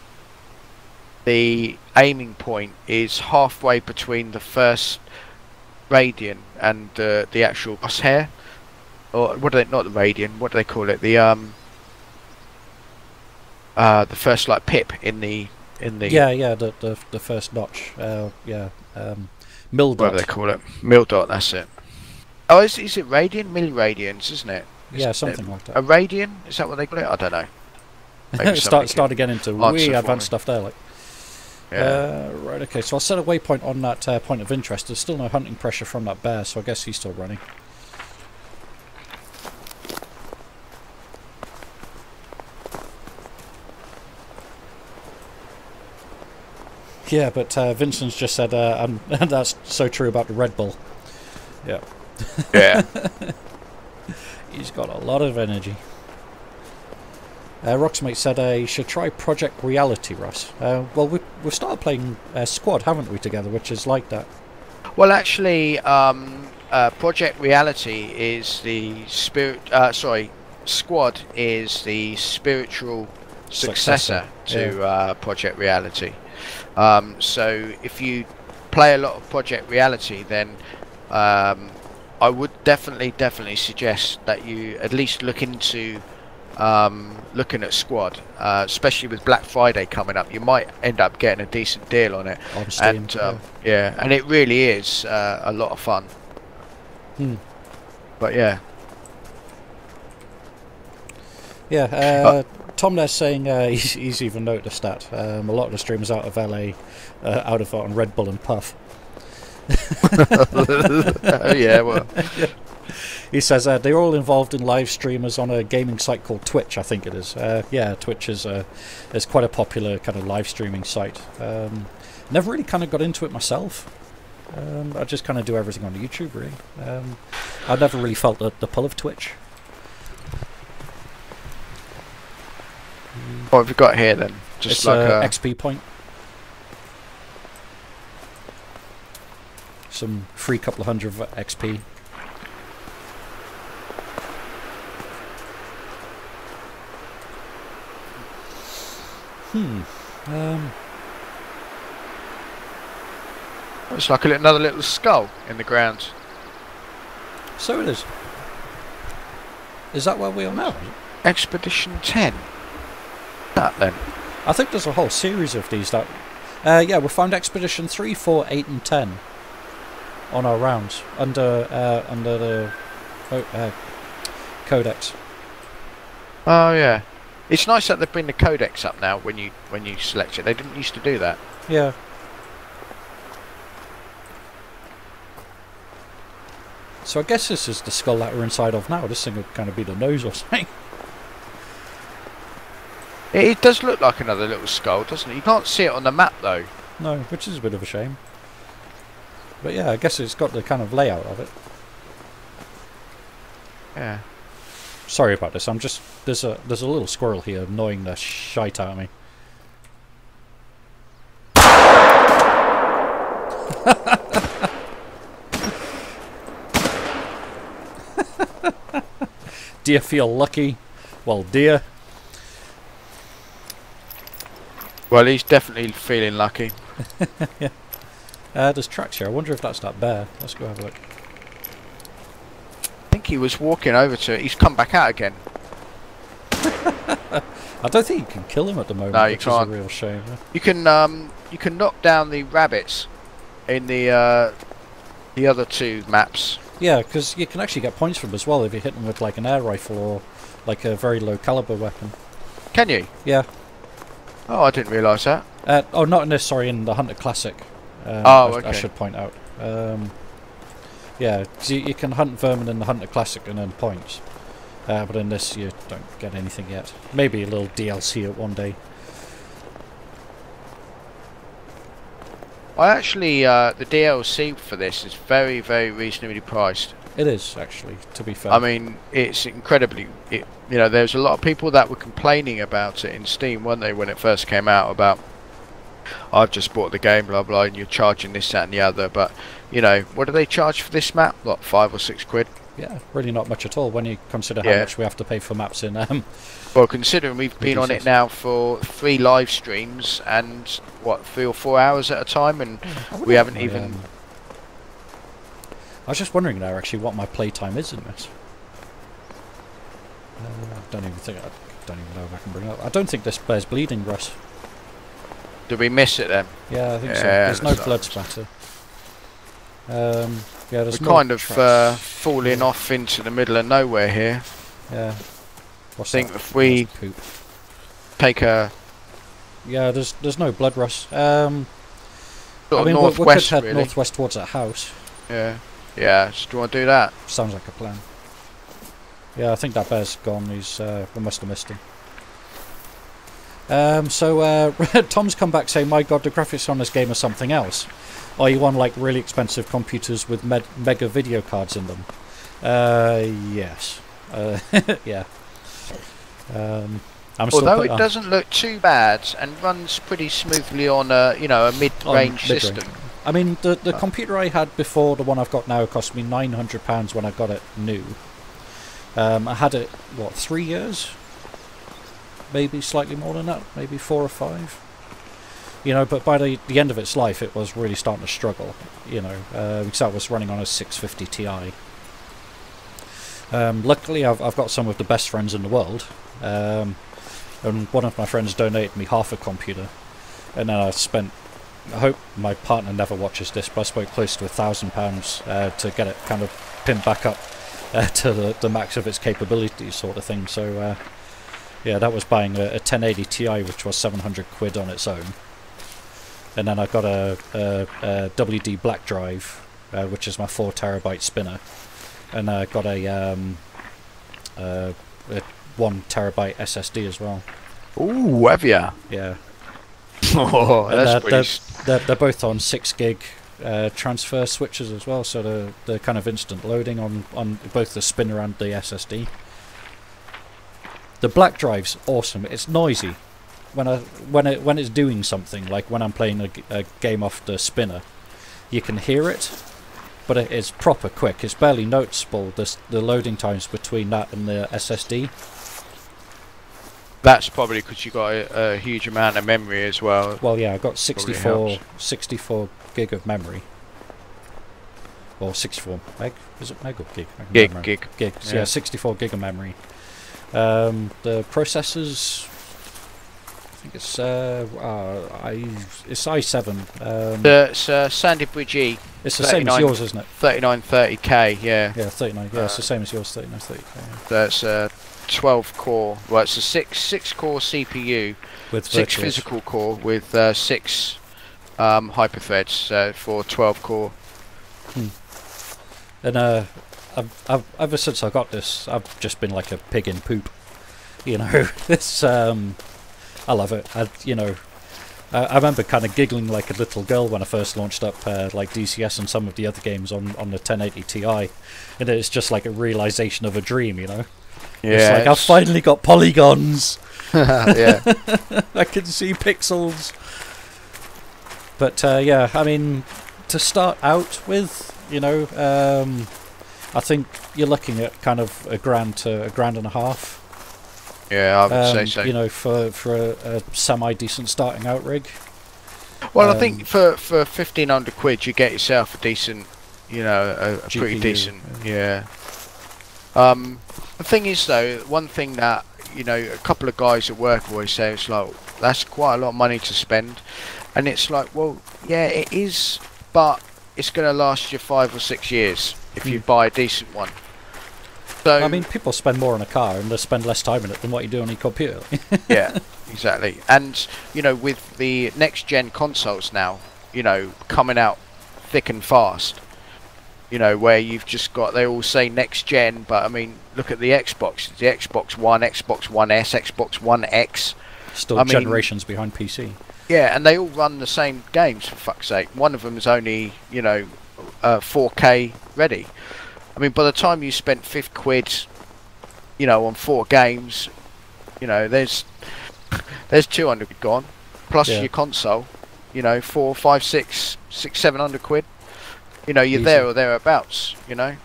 the aiming point is halfway between the first radian and the actual crosshair. Or what are they? Not the radian. What do they call it? The first like pip in the. Yeah, the first notch. Mill dot. Whatever they call it. Mil dot. That's it. Oh, is it radian? Milliradians, isn't it? Yeah, something like A that. radian? Is that what they call it? I don't know. Maybe somebody Start can again into answer way for advanced me. stuff there, like. Yeah. Right, okay, so I'll set a waypoint on that point of interest. There's still no hunting pressure from that bear, so I guess he's still running. Yeah, but Vincent's just said, and that's so true about the Red Bull. Yeah. Yeah. He's got a lot of energy. Rocksmate said you should try Project Reality, Russ. Well, we've started playing Squad, haven't we, together, which is like that. Well, actually, Project Reality is the Squad is the spiritual successor to Project Reality. So if you play a lot of Project Reality, then I would definitely suggest that you at least look into looking at Squad, especially with Black Friday coming up. You might end up getting a decent deal on it. On Steam, And yeah, and it really is a lot of fun. But yeah. Yeah, Tom there's saying he's even noticed that a lot of the streamers out of LA out of on Red Bull and Puff. Yeah, well. He says they're all involved in live streamers on a gaming site called Twitch, I think it is. Yeah, Twitch is quite a popular kind of live streaming site. Never really kind of got into it myself. I just kind of do everything on YouTube, really. I never really felt the pull of Twitch. What have we got here then? Just It's like a XP point. Some free couple of hundred of XP. it's like another little skull in the ground. So it is. Is that where we are now? Expedition 10. That then. I think there's a whole series of these that... yeah, we found Expedition 3, 4, 8 and 10 on our rounds under the Codex. Oh yeah. It's nice that they bring the codex up now when you select it. They didn't used to do that. Yeah. So I guess this is the skull that we're inside of now. This thing would kind of be the nose or something. It does look like another little skull, doesn't it? You can't see it on the map though. No, which is a bit of a shame. But yeah, I guess it's got the kind of layout of it. Yeah. Sorry about this. I'm just there's a little squirrel here annoying the shite out of me. Do you feel lucky? Well, dear. Well, he's definitely feeling lucky. Yeah. There's tracks here. I wonder if that's that bear. Let's go have a look. I think he was walking over to it. He's come back out again. I don't think you can kill him at the moment. No, you which can't. is a real shame. You can knock down the rabbits in the other two maps. Yeah, because you can actually get points from them as well if you hit them with like an air rifle like a very low caliber weapon. Can you? Yeah. Oh, I didn't realise that. Oh, not in this. Sorry, in the Hunter Classic. Okay. I should point out. Yeah, 'cause you can hunt vermin in the Hunter Classic and earn points. But in this, you don't get anything yet. Maybe a little DLC at one day. I actually, the DLC for this is very, very reasonably priced. It is, actually, to be fair. I mean, it's incredibly... you know, there's a lot of people that were complaining about it in Steam, weren't they, when it first came out, about, I've just bought the game, blah, blah, and you're charging this, that, and the other. But, you know, what do they charge for this map? Like, 5 or 6 quid? Yeah, really not much at all when you consider how much we have to pay for maps in... Well, considering we've been on it now for 3 live streams and, what, 3 or 4 hours at a time, and we haven't even... I was just wondering now, actually, what my playtime is in this. I don't even know if I can bring it up. I don't think this bears bleeding, Russ. Did we miss it then? Yeah, I think so. There's no blood spatter. Yeah, there's We're kind of falling off into the middle of nowhere here. Yeah. I think if we take a... Yeah, there's no blood, Russ. Sort I of mean, we could head really. northwest towards that house. Yeah. Yeah, so do you want to do that? Sounds like a plan. Yeah, I think that bear's gone. We must have missed him. So Tom's come back saying, "My God, the graphics on this game are something else. Are you on like really expensive computers with mega video cards in them?" Yes. Yeah. Although it doesn't look too bad and runs pretty smoothly on a a mid-range system. I mean, the computer I had before the one I've got now cost me £900 when I got it new. I had it, what, 3 years? Maybe slightly more than that, maybe 4 or 5. You know, but by the end of its life, it was really starting to struggle. You know, because that was running on a 650 Ti. Luckily, I've got some of the best friends in the world, and one of my friends donated me half a computer, and then I spent. I hope my partner never watches this, but I spent close to £1,000 to get it kind of pinned back up to the max of its capabilities, sort of thing. So yeah, that was buying a 1080 Ti, which was 700 quid on its own. And then I got a WD Black Drive, which is my 4 terabyte spinner, and I got a 1 terabyte SSD as well. Ooh, have ya? Yeah. Oh, that's they're both on 6 gig transfer switches as well, so they're kind of instant loading on both the spinner and the SSD. The Black Drive's awesome. It's noisy when it's doing something, like when I'm playing a game off the spinner. You can hear it, but it is proper quick. It's barely noticeable, the loading times between that and the SSD. That's probably because you got a huge amount of memory as well. Well, yeah, I've got 64 gig of memory. Or 64 meg? Is it meg or gig? Gig. So yeah, 64 gig of memory. The processors, I think it's i7. It's Sandy Bridge E. It's the same as yours, isn't it? 3930K, yeah. Yeah, 39. Yeah, it's the same as yours, 3930K. That's 12 core. Well, it's a six core CPU with 6 physical core with 6 hyperthreads for 12 core. And I've ever since I got this, I've just been like a pig in poop. You know, this I love it. I remember kind of giggling like a little girl when I first launched up like DCS and some of the other games on the 1080 Ti, and it's just like a realization of a dream, you know. Yeah, it's like I've finally got polygons. Yeah, I can see pixels. But yeah, I mean, to start out with, you know, I think you're looking at kind of £1,000 to £1,500. Yeah, I would say so. You know, for a semi-decent starting out rig. Well, I think for 1,500 quid you get yourself a decent, you know, a GPU, pretty decent, yeah. The thing is though, one thing that, you know, a couple of guys at work always say, it's like, that's quite a lot of money to spend. And it's like, well, yeah, it is, but it's going to last you 5 or 6 years if you buy a decent one. So I mean, people spend more on a car and they spend less time in it than what you do on your computer. yeah, exactly. And you know, with the next gen consoles now, you know, coming out thick and fast, you know, where you've just got, they all say next gen, but I mean, look at the Xbox, the Xbox One, Xbox One S, Xbox One X. Still generations behind PC. Yeah, and they all run the same games, for fuck's sake. One of them is only, you know, 4K ready. I mean, by the time you spent £50, you know, on 4 games, you know, there's 200 gone, plus your console, you know, 4, 5, 6, 700 quid. You know, you're Easy. there or thereabouts, you know.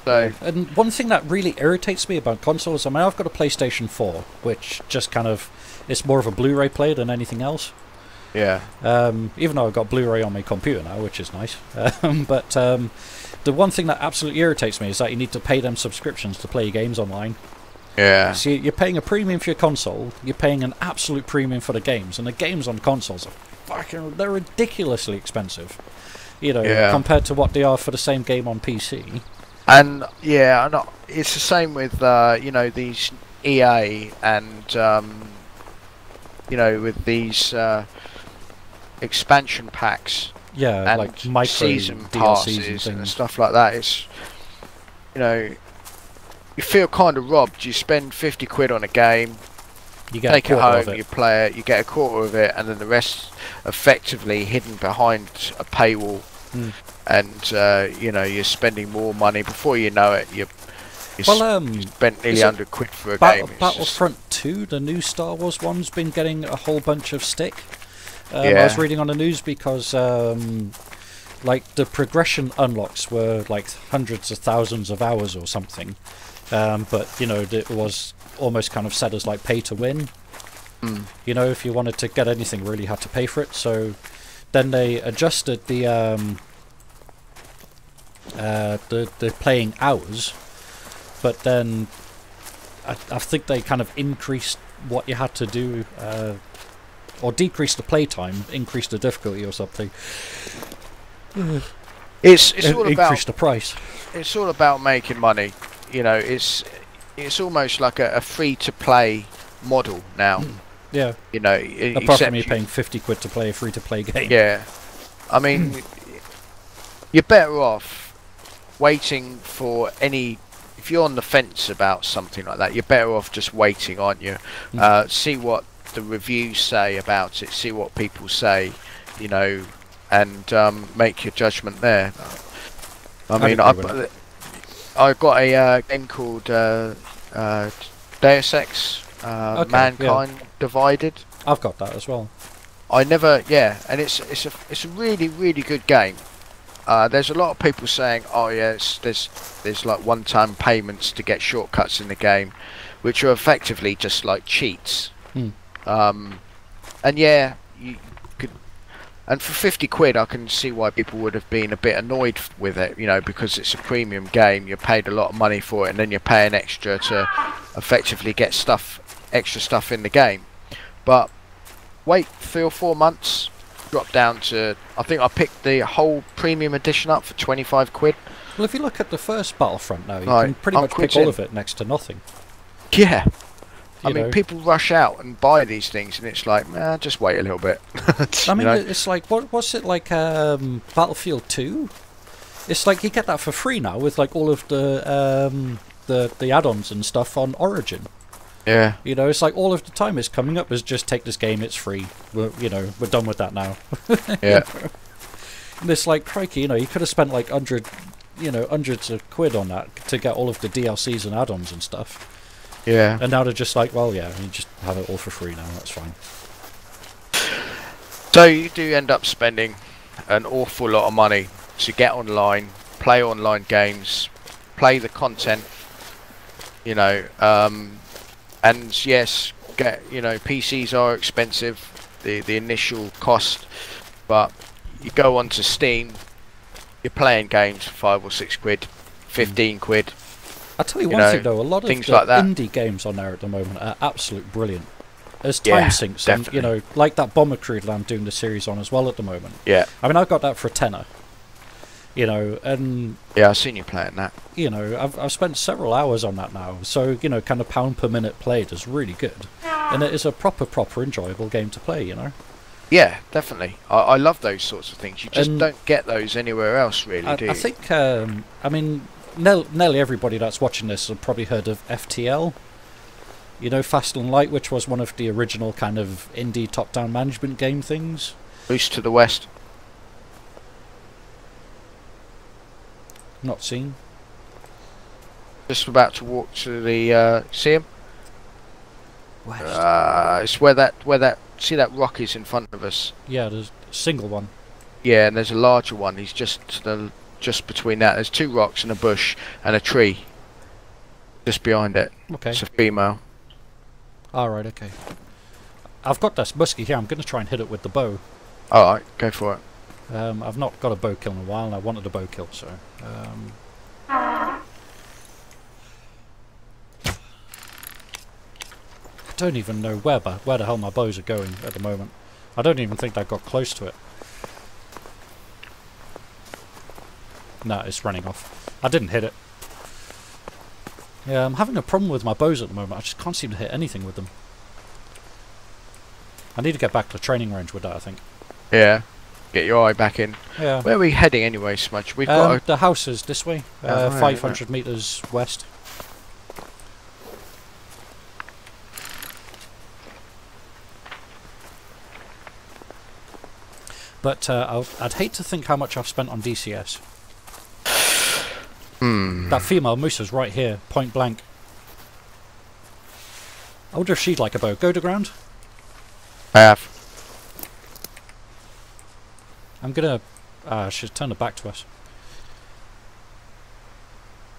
So, and one thing that really irritates me about consoles, I mean, I've got a PlayStation 4, which just kind of, it's more of a Blu-ray player than anything else. yeah. Even though I've got Blu-ray on my computer now, which is nice. But the one thing that absolutely irritates me is that you need to pay them subscriptions to play games online. Yeah. So you're paying a premium for your console, you're paying an absolute premium for the games, and the games on consoles are they're ridiculously expensive. You know, compared to what they are for the same game on PC. And yeah, it's the same with you know, these EA and you know, with these expansion packs. Yeah, and like micro season DLCs passes and and things. stuff like that. It's, you know, you feel kind of robbed. You spend 50 quid on a game, You get take a it quarter of home, it. you play it, you get a quarter of it, and then the rest effectively hidden behind a paywall. And you know, you're spending more money before you know it. You spent nearly 100 quid for a game. It's Battlefront 2, the new Star Wars one's been getting a whole bunch of stick. I Yeah. was reading on the news because like the progression unlocks were like hundreds of thousands of hours or something, but you know, it was almost kind of set as like pay to win. You know, if you wanted to get anything, really had to pay for it. So then they adjusted the playing hours, but then I think they kind of increased what you had to do, or decreased the playtime, increased the difficulty or something. it's all about increased the price. It's all about making money. You know, it's almost like a free to play model now. Yeah. You know, Apart except from you paying 50 quid to play a free to play game. Yeah, I mean, you're better off waiting for any. If you're on the fence about something like that, you're better off just waiting, aren't you? See what the reviews say about it. See what people say, you know, and make your judgment there. I mean, I got a game called Deus Ex Mankind Divided. I've got that as well. I never, and it's a really good game. There's a lot of people saying, oh yeah, there's like one-time payments to get shortcuts in the game, which are effectively just like cheats. And yeah, you could, and for 50 quid, I can see why people would have been a bit annoyed with it, you know, because it's a premium game. You paid a lot of money for it, and then you're paying extra to effectively get extra stuff in the game. But wait 3 or 4 months, drop down to, I think I picked the whole premium edition up for 25 quid. Well, if you look at the first Battlefront now, you Right, can pretty much pick all of it next to nothing. Yeah. I You mean, know. people rush out and buy these things, and it's like, just wait a little bit. I mean, you know? it's like, what's it like, Battlefield 2? It's like you get that for free now with like all of the add-ons and stuff on Origin. Yeah. You know, it's like all of the time it's coming up as just take this game, it's free. We're done with that now. Yeah. And it's like, crikey, you know, you could have spent like hundreds of quid on that to get all of the DLCs and add-ons and stuff. Yeah. And now they're just like, well, yeah, you just have it all for free now, that's fine. So you do end up spending an awful lot of money to get online, play online games, play the content, you know, and yes, PCs are expensive, the initial cost, but you go onto Steam, you're playing games for 5 or 6 quid, 15 quid. I'll tell you one thing though, a lot of things the like that. indie games on there at the moment are absolute brilliant. There's time sinks, and definitely. like that Bomber Crew that I'm doing the series on as well at the moment. Yeah. I mean, I've got that for a tenner. You know, and Yeah, I've seen you playing that. you know, I've spent several hours on that now, so you know, kind of pound per minute played is really good, and it is a proper enjoyable game to play. You know. Yeah, definitely. I love those sorts of things. You just And don't get those anywhere else, really, do you? I think, I mean, nearly everybody that's watching this have probably heard of FTL. You know, Fast and Light, which was one of the original kind of indie top-down management game things. Boost to the west. Not seen. Just about to walk to the see him? West. It's where that see that rock is in front of us. Yeah, there's a single one. Yeah, and there's a larger one. He's just between that. There's two rocks and a bush and a tree. Just behind it. Okay. It's a female. Alright, okay. I've got this muskie here. I'm going to try and hit it with the bow. Alright, go for it. I've not got a bow kill in a while, and I wanted a bow kill, so... I don't even know where the hell my bows are going at the moment. I don't even think I got close to it. No, it's running off. I didn't hit it. Yeah, I'm having a problem with my bows at the moment. I just can't seem to hit anything with them. I need to get back to the training range with that, I think. Yeah. Get your eye back in. Yeah. Where are we heading anyway, Smudge? We've got the house is this way, right, 500 metres west. But I'd hate to think how much I've spent on DCS. That female moose is right here, point blank. I wonder if she'd like a bow. Go to ground. I have. I'm gonna... she's turned her back to us.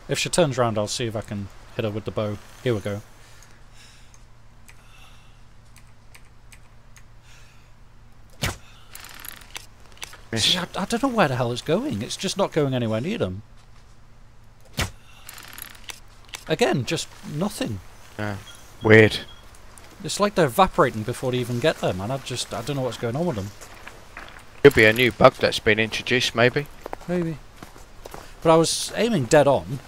If she turns round, I'll see if I can hit her with the bow. Here we go. See, I don't know where the hell it's going. It's just not going anywhere near them. Again, just nothing. Yeah. Weird. It's like they're evaporating before they even get there, man. I don't know what's going on with them. Could be a new bug that's been introduced, maybe. Maybe. But I was aiming dead on.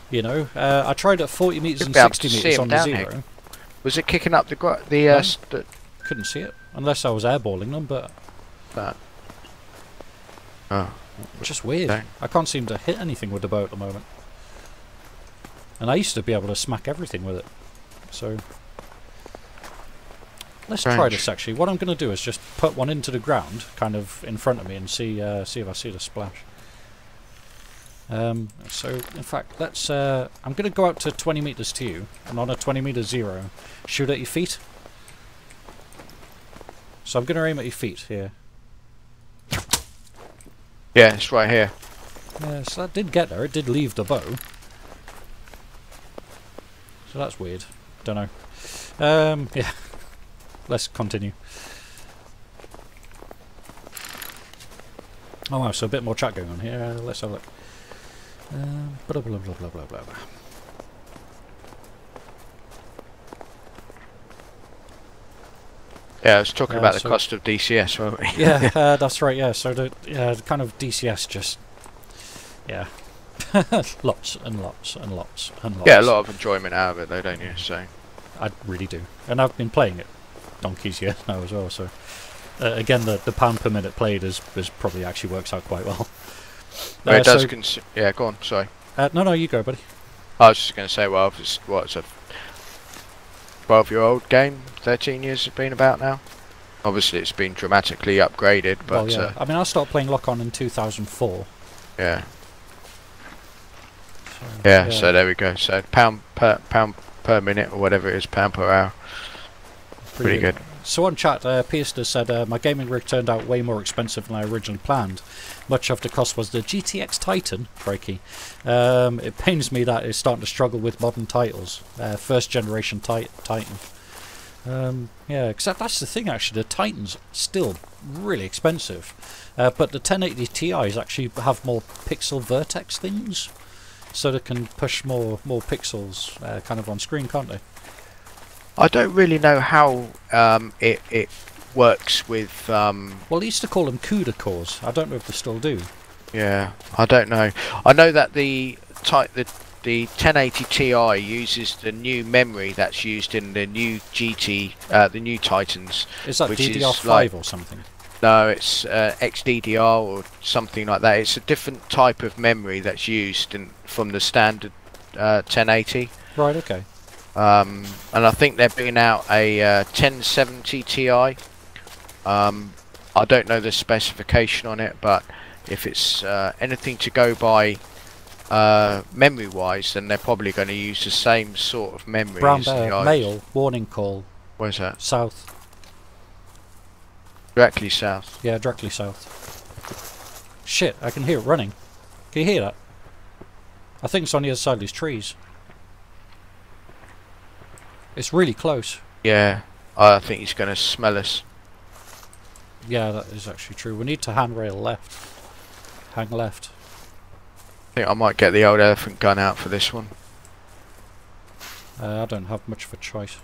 You know, I tried at 40 metres and 60 metres on the zero. Here. Was it kicking up the Couldn't see it, unless I was airballing them, but... Oh. Just weird. Dang. I can't seem to hit anything with the bow at the moment. And I used to be able to smack everything with it. So... Let's try this actually. What I'm going to do is just put one into the ground, kind of in front of me, and see if I see the splash. So, in fact, let's... I'm going to go out to 20 metres to you, and on a 20 metre zero, shoot at your feet. So I'm going to aim at your feet here. Yeah, it's right here. Yeah, so that did get there. It did leave the bow. So that's weird. Don't know. Yeah. Let's continue. Oh wow, so a bit more chat going on here. Let's have a look. Blah blah blah blah blah blah. Yeah, I was talking about the cost of DCS, weren't we? Yeah, that's right. Yeah, so the kind of DCS just, yeah, lots and lots and lots and lots. Yeah, a lot of enjoyment out of it, though, don't you? So I really do, and I've been playing it donkey's years now as well. So again, the pound per minute played is probably actually works out quite well. It does. Yeah, go on. Sorry. No, you go, buddy. I was just going to say, well, it's a 12-year-old game. 13 years it's been about now. Obviously, it's been dramatically upgraded, but well, yeah. I mean, I started playing Lock On in 2004. Yeah. Yeah. So there we go. So pound per minute or whatever it is, pound per hour. Pretty good. So on chat, Pierce said, my gaming rig turned out way more expensive than I originally planned. Much of the cost was the GTX Titan, crikey. It pains me that it's starting to struggle with modern titles. First generation Titan. Yeah, except that's the thing actually, the Titan's still really expensive. But the 1080 Ti's actually have more pixel vertex things. So they can push more pixels kind of on screen, can't they? I don't really know how it works with... Well, they used to call them CUDA cores. I don't know if they still do. Yeah, I don't know. I know that the 1080 Ti uses the new memory that's used in the new the new Titans. Is that which DDR5 is like, or something? no, it's XDDR or something like that. It's a different type of memory that's used from the standard 1080. Right. Okay. And I think they're bringing out a 1070 Ti. I don't know the specification on it, but if it's anything to go by memory wise, then they're probably going to use the same sort of memory. Brown as bear, the mail, warning call. Where's that? South. Directly south. Yeah, directly south. Shit, I can hear it running. Can you hear that? I think it's on the other side of these trees. It's really close. Yeah, I think he's going to smell us. Yeah, that is actually true. We need to handrail left. Hang left. I think I might get the old elephant gun out for this one. I don't have much of a choice.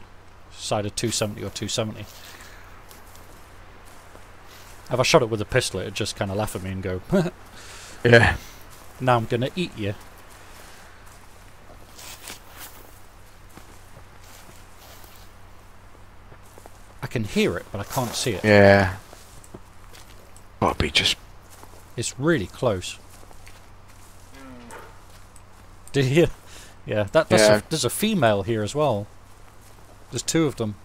It's either 270 or 270. If I shot it with a pistol, it'd just kind of laugh at me and go, Yeah. now I'm gonna eat you. I can hear it, but I can't see it. Yeah. Gotta be just... It's really close. Did you hear? Yeah, there's a female here as well. There's two of them.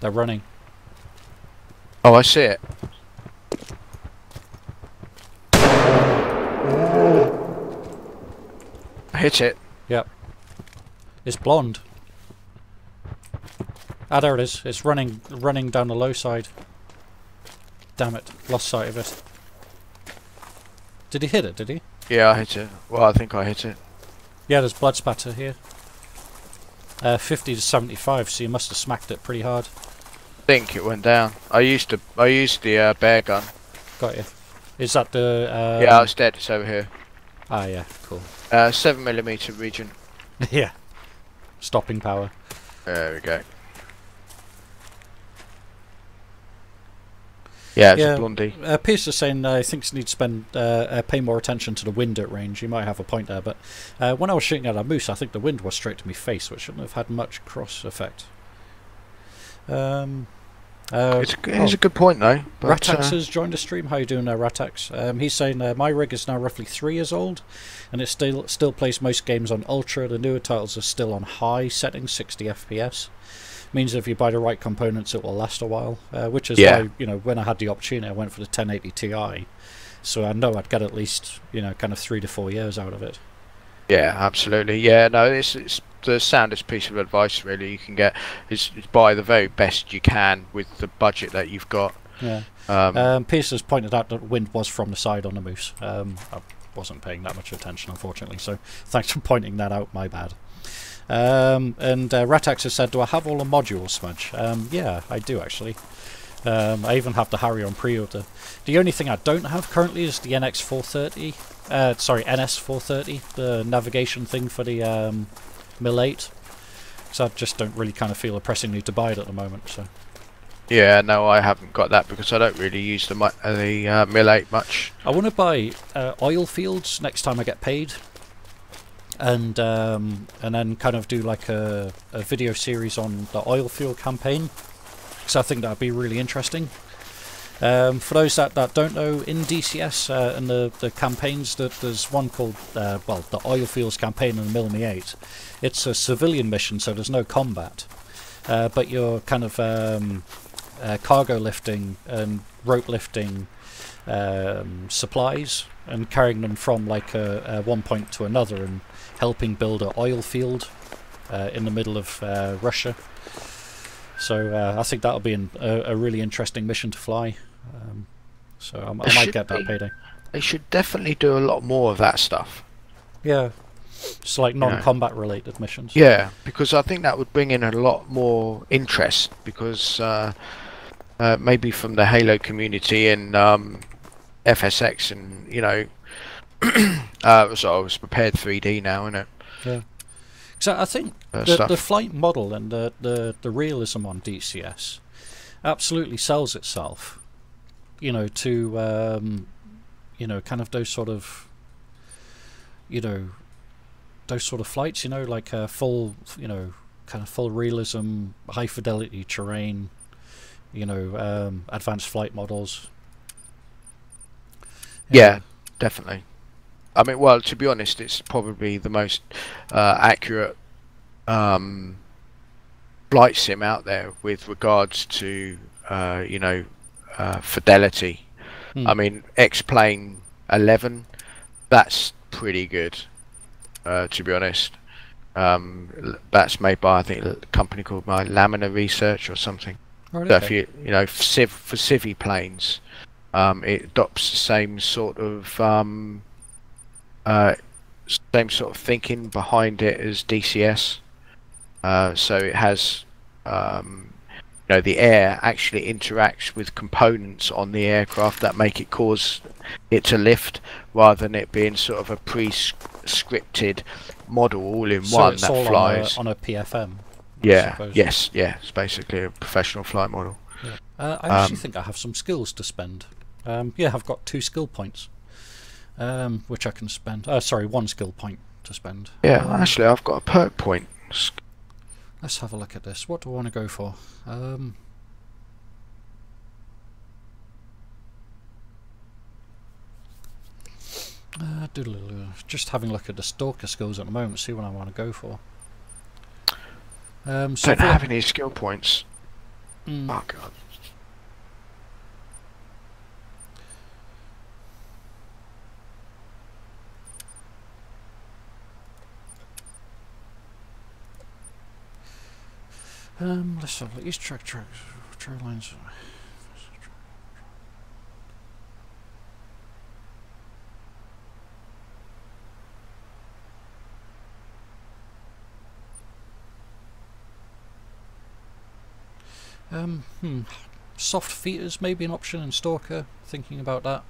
They're running. Oh, I see it. I hit it. Yep. It's blonde. Ah, there it is. It's running down the low side. Damn it. Lost sight of it. Did he hit it, did he? Yeah, I hit it. Well, I think I hit it. Yeah, there's blood spatter here. 50 to 75, so you must have smacked it pretty hard. I think it went down. I used the bear gun. Got you. Is that the... Yeah, it's dead. It's over here. Ah, yeah, cool. 7mm region. Yeah. Stopping power. There we go. Yeah, it's a blondie. Pierce is saying he thinks you need to pay more attention to the wind at range. You might have a point there, but when I was shooting at a moose, I think the wind was straight to my face, which shouldn't have had much cross effect. It's a good point though. Ratax has joined the stream. How you doing there, Ratax? He's saying my rig is now roughly 3 years old, and it still plays most games on ultra. The newer titles are still on high settings, 60 FPS. Means if you buy the right components, it will last a while. Which is why, you know, when I had the opportunity, I went for the 1080 Ti. So I know I'd get at least, you know, kind of 3 to 4 years out of it. Yeah, absolutely. Yeah, no, it's the soundest piece of advice really you can get is buy the very best you can with the budget that you've got. Yeah. Pierce has pointed out that wind was from the side on the moose. I wasn't paying that much attention, unfortunately, so thanks for pointing that out, my bad. And Ratax has said, do I have all the modules, Smudge? Yeah, I do actually. I even have the Harry on pre-order. The only thing I don't have currently is the NS430, the navigation thing for the Mil 8. So I just don't really kind of feel a pressing need to buy it at the moment. So. Yeah, no, I haven't got that because I don't really use the Mil 8 much. I want to buy oil fields next time I get paid. And then kind of do like a video series on the oil field campaign, because I think that'd be really interesting. For those that don't know, in DCS and the campaigns, there's one called the oil fields campaign in Mil 8. It's a civilian mission, so there's no combat, but you're kind of cargo lifting and rope lifting supplies and carrying them from like one point to another and helping build an oil field in the middle of Russia. So I think that'll be a really interesting mission to fly. So I might get that payday. They should definitely do a lot more of that stuff. Yeah, it's like non-combat related missions. Yeah, because I think that would bring in a lot more interest. Because maybe from the Halo community and FSX, and you know. So I was prepared 3D now, isn't it? Yeah. So I think the flight model and the realism on DCS absolutely sells itself, you know, to you know, kind of those sort of, you know, those sort of flights, you know, like full, you know, kind of full realism, high fidelity terrain, you know, advanced flight models. Yeah, definitely. I mean, well, to be honest, it's probably the most accurate flight sim out there with regards to, you know, fidelity. I mean, X-Plane 11, that's pretty good, to be honest. That's made by, I think, a company called Lamina Research or something. Right, So okay. if you know, for civvy planes, it adopts the same sort of thinking behind it as DCS. So it has, you know, the air actually interacts with components on the aircraft that make it cause it to lift, rather than it being sort of a pre-scripted model all in So one it's that all flies. on a PFM. Yeah. Suppose. Yes. Yeah. It's basically a professional flight model. Yeah. I actually think I have some skills to spend. Yeah, I've got 2 skill points, which I can spend. Sorry, 1 skill point to spend. Yeah. Actually, I've got a perk point. Let's have a look at this. What do I want to go for? Just having a look at the stalker skills at the moment, see what I want to go for. So Don't have any skill points. Oh god. Let's have a look. East track lines. Soft features may be an option in Stalker, thinking about that.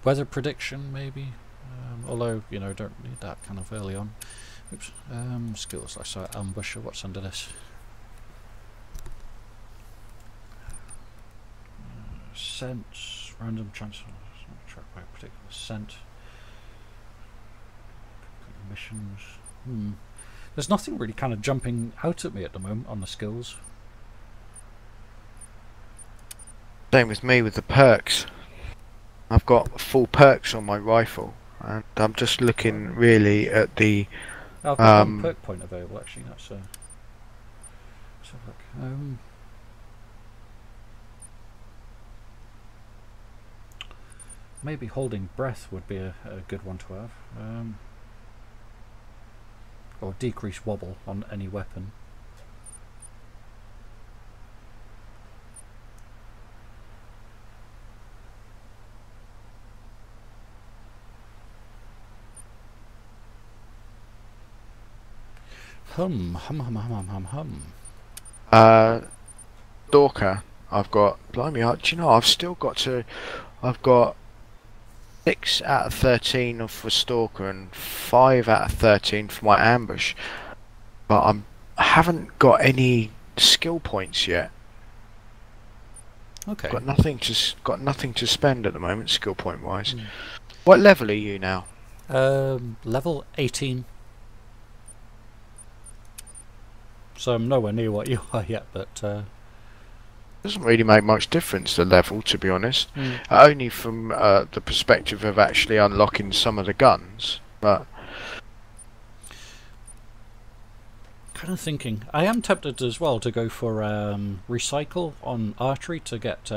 Weather prediction maybe, although, you know, don't need that kind of early on. Oops. Skills, I saw ambusher, what's under this? Sense, random chance, track by a particular scent. Missions. There's nothing really kind of jumping out at me at the moment on the skills. Same with me with the perks. I've got full perks on my rifle, and I'm just looking really at the. I've got 1 perk point available actually. That's let's have a look. Maybe holding breath would be a good one to have. Or decrease wobble on any weapon. Hum. Stalker. I've got. Blimey, do you know? I've got 6 out of 13 for Stalker and 5 out of 13 for my ambush, but I haven't got any skill points yet. Okay. Got nothing to spend at the moment, skill point wise. What level are you now? Level 18. So I'm nowhere near what you are yet, but Doesn't really make much difference the level, to be honest. Only from the perspective of actually unlocking some of the guns, but kind of thinking I am tempted as well to go for recycle on archery to get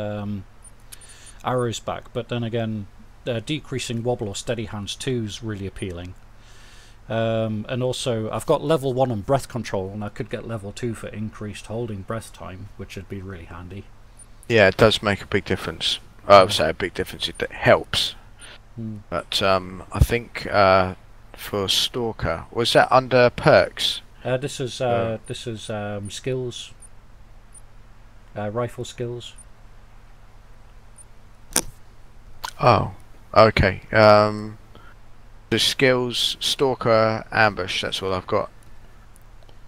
arrows back, but then again decreasing wobble or steady hands 2 is really appealing. And also I've got level 1 on breath control, and I could get level 2 for increased holding breath time, which would be really handy. yeah, it does make a big difference. I would say a big difference. It helps, but I think for Stalker, was that under perks? This is skills, rifle skills. Oh, okay. The skills, stalker, ambush. That's all I've got.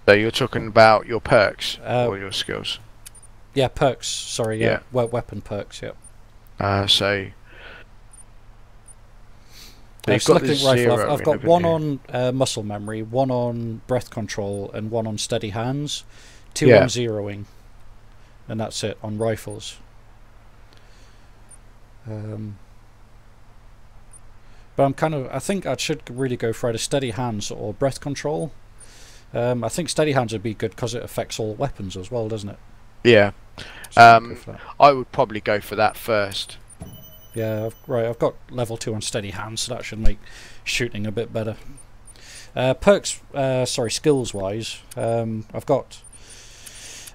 So you're talking about your perks or your skills? Yeah, perks. Sorry, yeah. Weapon perks. Yeah. So selecting rifle. I've got one on muscle memory, one on breath control, and one on steady hands. 2 on zeroing, and that's it on rifles. But I think I should really go for either steady hands or breath control. I think steady hands would be good because it affects all weapons as well, doesn't it? Yeah. So I would probably go for that first. Yeah, I've got level 2 on steady hands, so that should make shooting a bit better. Perks, skills wise, I've got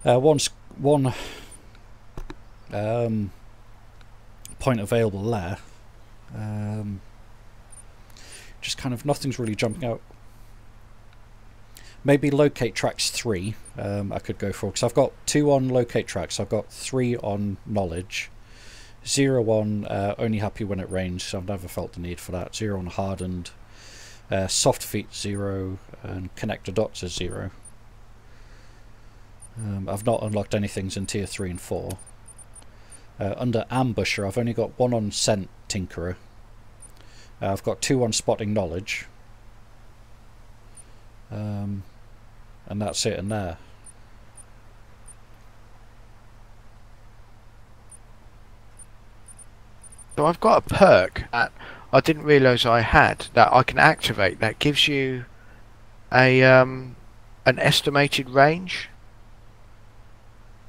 one point available there. Just kind of nothing's really jumping out. Maybe locate tracks 3 I could go for, because I've got 2 on locate tracks. I've got 3 on knowledge, 0 on only happy when it rains, so I've never felt the need for that. 0 on hardened, soft feet 0, and connector dots is 0. I've not unlocked anything in tier 3 and 4. Under ambusher I've only got 1 on scent tinkerer. I've got 2 on spotting knowledge. And that's it in there. So I've got a perk that I didn't realise I had that I can activate that gives you a an estimated range.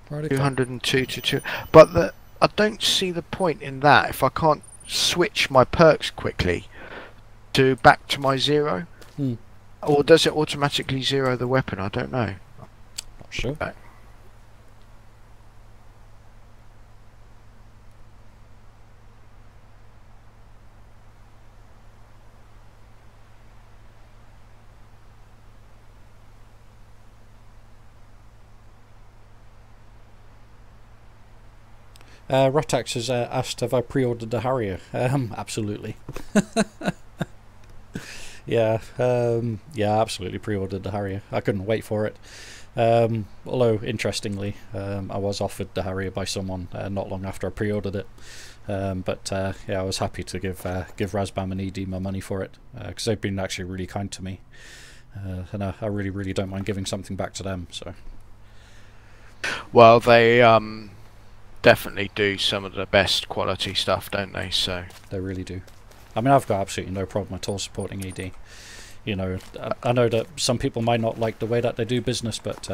Right, 202 to 2, but I don't see the point in that if I can't switch my perks quickly to back to my 0. Or does it automatically 0 the weapon? I don't know. Not sure. Ratax has asked, have I pre-ordered the Harrier? Absolutely. Yeah, absolutely pre-ordered the Harrier. I couldn't wait for it. Although, interestingly, I was offered the Harrier by someone not long after I pre-ordered it. But I was happy to give Razbam and ED my money for it, because they've been actually really kind to me. And I really, really don't mind giving something back to them. So, well, they definitely do some of the best quality stuff, don't they? So they really do. I mean, I've got absolutely no problem at all supporting ED. You know, I know that some people might not like the way that they do business, but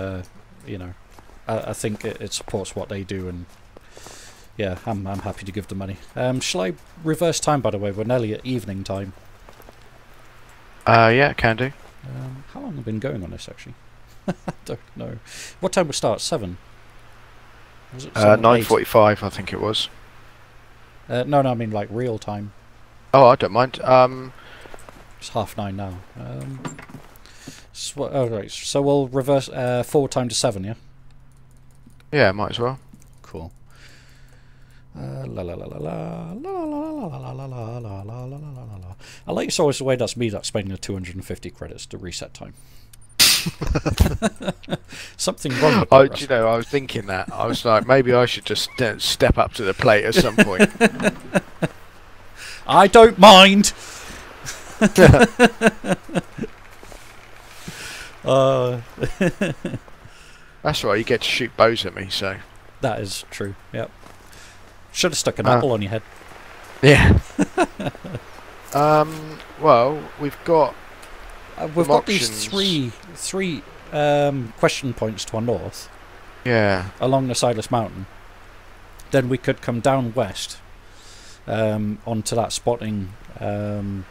you know, I think it supports what they do, and yeah, I'm happy to give the money. Shall I reverse time, by the way? We're nearly at evening time. Yeah, can do. How long have we been going on this, actually? I don't know. What time we start? 7? Was it 9:45, I think it was. No, I mean like real time. Oh, I don't mind. It's 9:30 now. Right, so we'll reverse forward time to 7, yeah? Yeah, might as well. Cool. La la la la la la la la la la la la la la la. I like it's always the way that's me that's spending the 250 credits to reset time. Something wrong with that. You know, I was thinking that. I was like, maybe I should just step up to the plate at some point. I don't mind. That's right. You get to shoot bows at me, so that is true. Yep. Should have stuck an apple on your head. Yeah. Well, we've got these three question points to our north. Yeah. Along the sideless mountain. Then we could come down west, onto that spotting. Into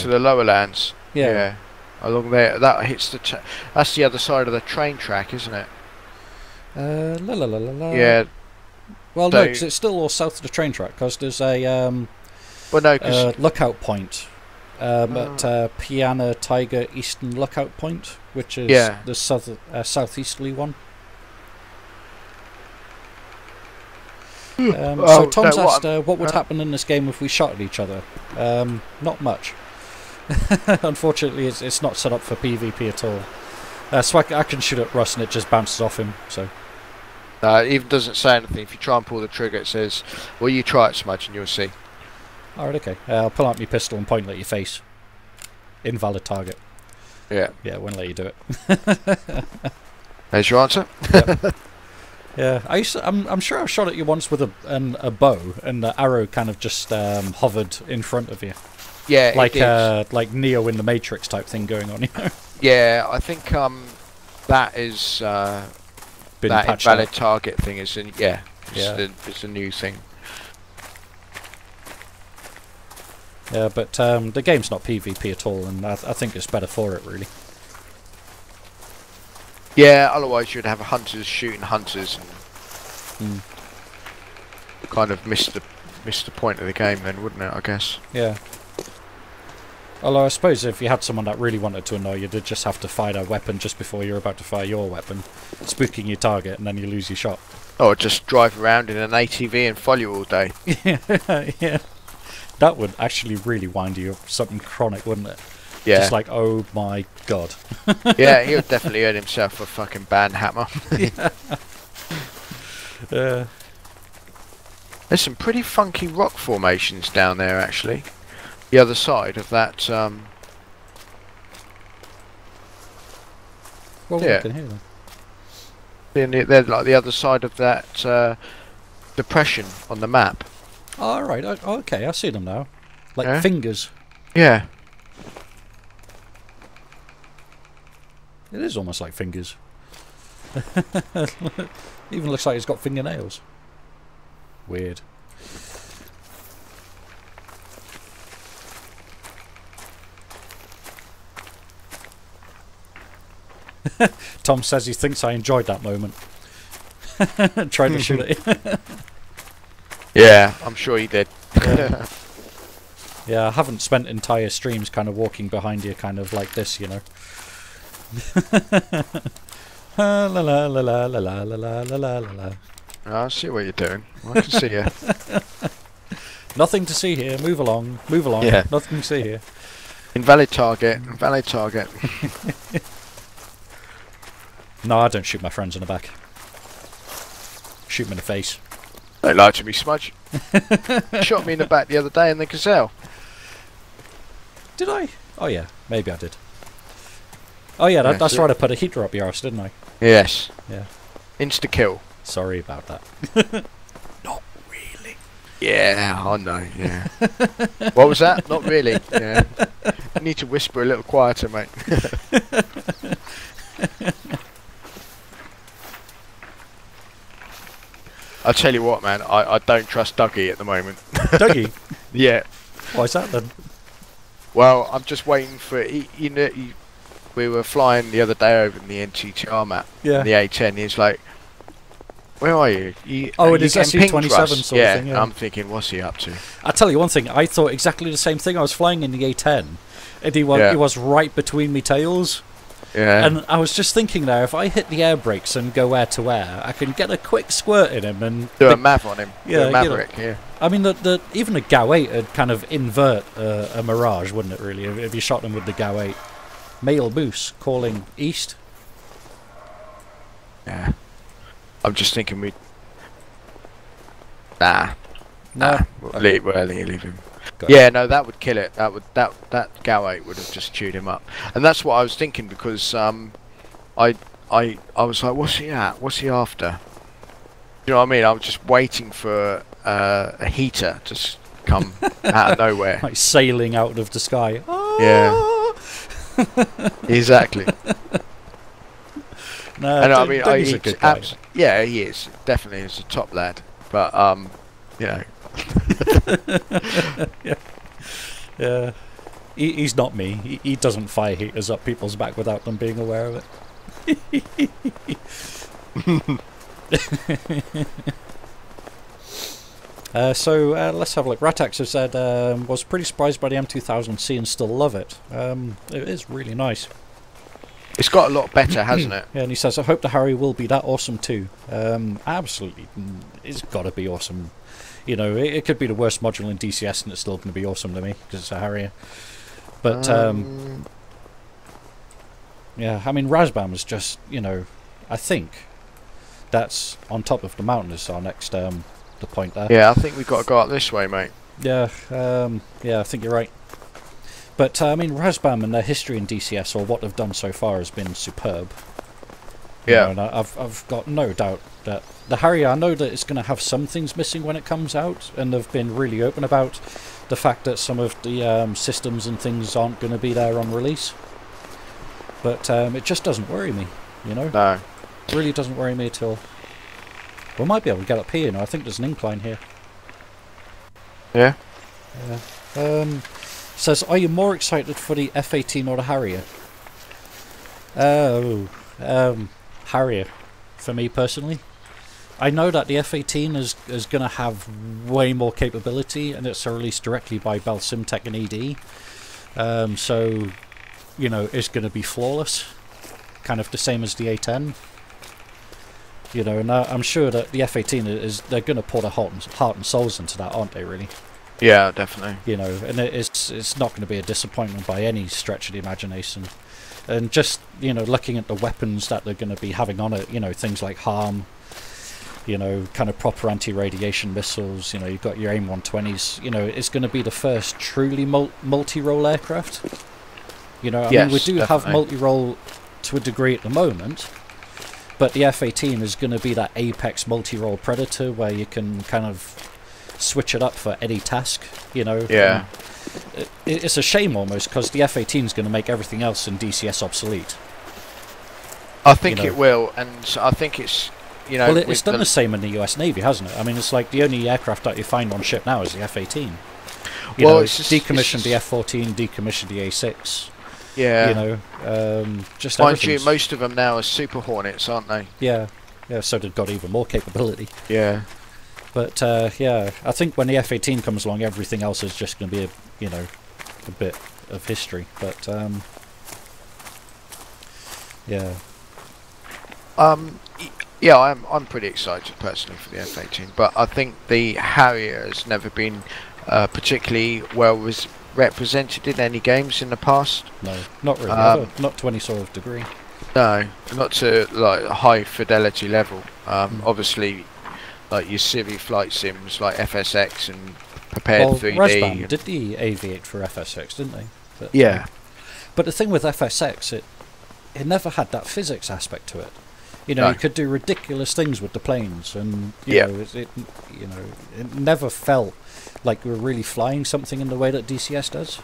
the lower lands. Yeah. Along there, that hits that's the other side of the train track, isn't it? La la la la la. Yeah. Well, no, because it's still all south of the train track. Because there's a lookout point at Piana Taiga Eastern Lookout Point, which is the southeasterly one. So Tom's no, asked what would happen in this game if we shot at each other. Not much. Unfortunately, it's not set up for PvP at all. So I can shoot at Russ and it just bounces off him. So it even doesn't say anything. If you try and pull the trigger, it says, well, you try it, Smudge, and you'll see. Alright, okay. I'll pull out my pistol and point it at your face. Invalid target. Yeah. Yeah, won't let you do it. There's your answer. Yep. Yeah, I'm sure I shot at you once with a bow, and the arrow kind of just hovered in front of you. Yeah, like Neo in the Matrix type thing going on. You know? Yeah, I think that is Been that patched invalid out. target thing is it's a new thing. Yeah, but the game's not PvP at all, and I think it's better for it, really. Yeah, otherwise you'd have hunters shooting hunters and kind of miss the point of the game then, wouldn't it, I guess? Yeah. Although I suppose if you had someone that really wanted to annoy you, they'd just have to fire their weapon just before you're about to fire your weapon, spooking your target, and then you lose your shot. Or just drive around in an ATV and follow you all day. Yeah. That would actually really wind you up something chronic, wouldn't it? Yeah. Just like, oh my god. Yeah, he would definitely earn himself a fucking band hammer. Yeah. There's some pretty funky rock formations down there, actually. The other side of that. Well, yeah. I can hear them. They're like the other side of that depression on the map. Oh, right. Okay, I see them now. Like Yeah? fingers. Yeah. It is almost like fingers. Even looks like it's got fingernails. Weird. Tom says he thinks I enjoyed that moment. Trying to shoot at you. Yeah, I'm sure he did. Yeah, I haven't spent entire streams kind of walking behind you kind of like this, you know. La la la la la la la la la la la. I see what you're doing. I can see you. Nothing to see here. Move along. Move along. Yeah. Nothing to see here. Invalid target. Invalid target. No, I don't shoot my friends in the back. Shoot them in the face. Don't lie to me, Smudge. Shot me in the back the other day in the Gazelle. Did I? Oh yeah, maybe I did. Oh yeah, that's right. I put a heater up your arse, didn't I? Yes. Yeah. Insta kill. Sorry about that. Not really. Yeah, I know. Yeah. What was that? Not really. Yeah. You need to whisper a little quieter, mate. I'll tell you what, man. I don't trust Dougie at the moment. Dougie? Yeah. Why is that then? Well, I'm just waiting for. We were flying the other day over in the NTTR map. Yeah. The A10. He's like, "Where are you? Oh, are it is you getting pinged, SU-27 Russ?" sort of thing. Yeah. I'm thinking, what's he up to? I'll tell you one thing. I thought exactly the same thing. I was flying in the A10, and he was right between me tails. Yeah. And I was just thinking now, if I hit the air brakes and go air to air, I can get a quick squirt in him and do a mav on him. Yeah, do a maverick. Yeah. I mean, even a GAU 8 would kind of invert a Mirage, wouldn't it? Really, if you shot them with the GAU 8. Male Moose calling east. Yeah. I'm just thinking we. Nah. We'll leave him. Yeah, no, that would kill it. That GAU 8 would have just chewed him up. And that's what I was thinking, because I was like, what's he at? What's he after? You know what I mean? I was just waiting for a heater to come out of nowhere. Like sailing out of the sky. Yeah. Exactly. No, and I mean, Dougie's a good guy. Yeah, he is. Definitely is a top lad. But you know. Yeah. He's not me. He doesn't fire heaters up people's back without them being aware of it. So let's have a look. Ratax has said, was pretty surprised by the M2000C and still love it. It is really nice. It's got a lot better, hasn't it? Yeah, and he says, I hope the Harrier will be that awesome too. Absolutely. It's got to be awesome. You know, it could be the worst module in DCS and it's still going to be awesome to me because it's a Harrier. But, yeah, I mean, Razbam is just, you know, I think that's on top of the mountain is our next, the point there. Yeah, I think we've got to go up this way, mate. Yeah, yeah, I think you're right. But, I mean, Razbam and their history in DCS, or what they've done so far, has been superb. Yeah. You know, and I've got no doubt that the Harrier, I know that it's going to have some things missing when it comes out, and they've been really open about the fact that some of the systems and things aren't going to be there on release. But it just doesn't worry me, you know? No. It really doesn't worry me at all. We might be able to get up here, you know, I think there's an incline here. Yeah? Yeah. Says, are you more excited for the F-18 or the Harrier? Harrier, for me personally. I know that the F-18 is going to have way more capability, and it's released directly by Bell Simtech and ED. So, you know, it's going to be flawless. Kind of the same as the A-10. You know, and I'm sure that the F-18 is, they're going to pour their heart and souls into that, aren't they, really? Yeah, definitely. You know, and it's not going to be a disappointment by any stretch of the imagination. And just, you know, looking at the weapons that they're going to be having on it, you know, things like HARM, you know, kind of proper anti-radiation missiles, you know, you've got your AIM-120s, you know, it's going to be the first truly multi-role aircraft. You know, I mean, we do have multi-role to a degree at the moment, but the F-18 is going to be that apex multi-role predator where you can kind of switch it up for any task, you know. Yeah. It's a shame almost, because the F-18 is going to make everything else in DCS obsolete. I think it will, and I think it's, you know... Well, it's done the same in the US Navy, hasn't it? I mean, it's like the only aircraft that you find on ship now is the F-18. You know, it's decommissioned the F-14, decommissioned the A-6. Yeah. You know, just mind you, most of them now are Super Hornets, aren't they? Yeah. Yeah, so they've got even more capability. Yeah. But, yeah, I think when the F-18 comes along, everything else is just going to be, you know, a bit of history. But, yeah. Yeah, I'm pretty excited personally for the F-18, but I think the Harrier has never been particularly well represented in any games in the past. No, not really, ever. Not to any sort of degree. No, not to like a high fidelity level. Obviously, like your Civi flight sims like FSX and Prepared 3D. Razbam did the Aviate for FSX, didn't they? But, yeah. But the thing with FSX, it never had that physics aspect to it. You know, No. you could do ridiculous things with the planes, and Yeah. you know, it never felt like we were really flying something in the way that DCS does.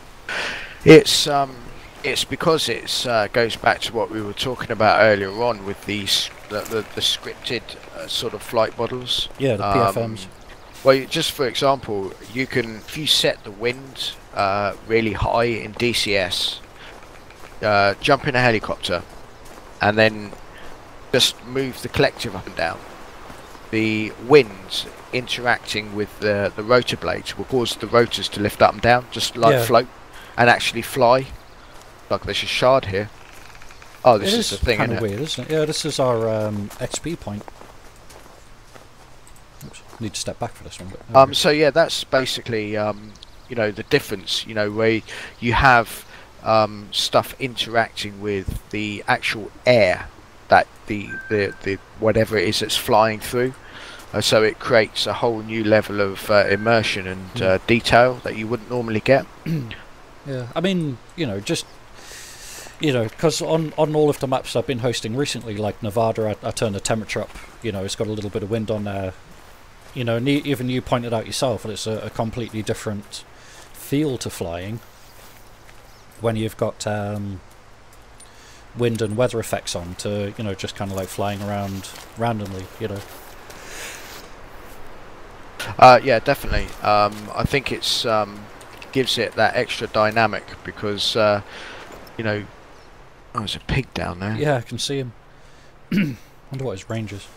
It's because it's goes back to what we were talking about earlier on with the scripted sort of flight models. Yeah, the PFMs. Well, just for example, you can, if you set the wind really high in DCS, jump in a helicopter, and then just move the collective up and down. The wind interacting with the rotor blades will cause the rotors to lift up and down, just like float, and actually fly. Like there's a shard here. Oh, this is the thing, isn't it? Weird, isn't it? Yeah, this is our XP point. Oops, need to step back for this one. But, so yeah, that's basically you know, the difference. You know, where you have stuff interacting with the actual air that the whatever it is that's flying through. So it creates a whole new level of immersion and detail that you wouldn't normally get. Yeah, I mean, you know, just, you know, because on all of the maps I've been hosting recently, like Nevada, I turned the temperature up. You know, it's got a little bit of wind on there. You know, and even you pointed out yourself that it's a completely different feel to flying when you've got wind and weather effects on to, you know, just kind of like flying around randomly, you know. Yeah, definitely. I think it's gives it that extra dynamic because you know, oh, there's a pig down there. Yeah, I can see him. Wonder what his range is.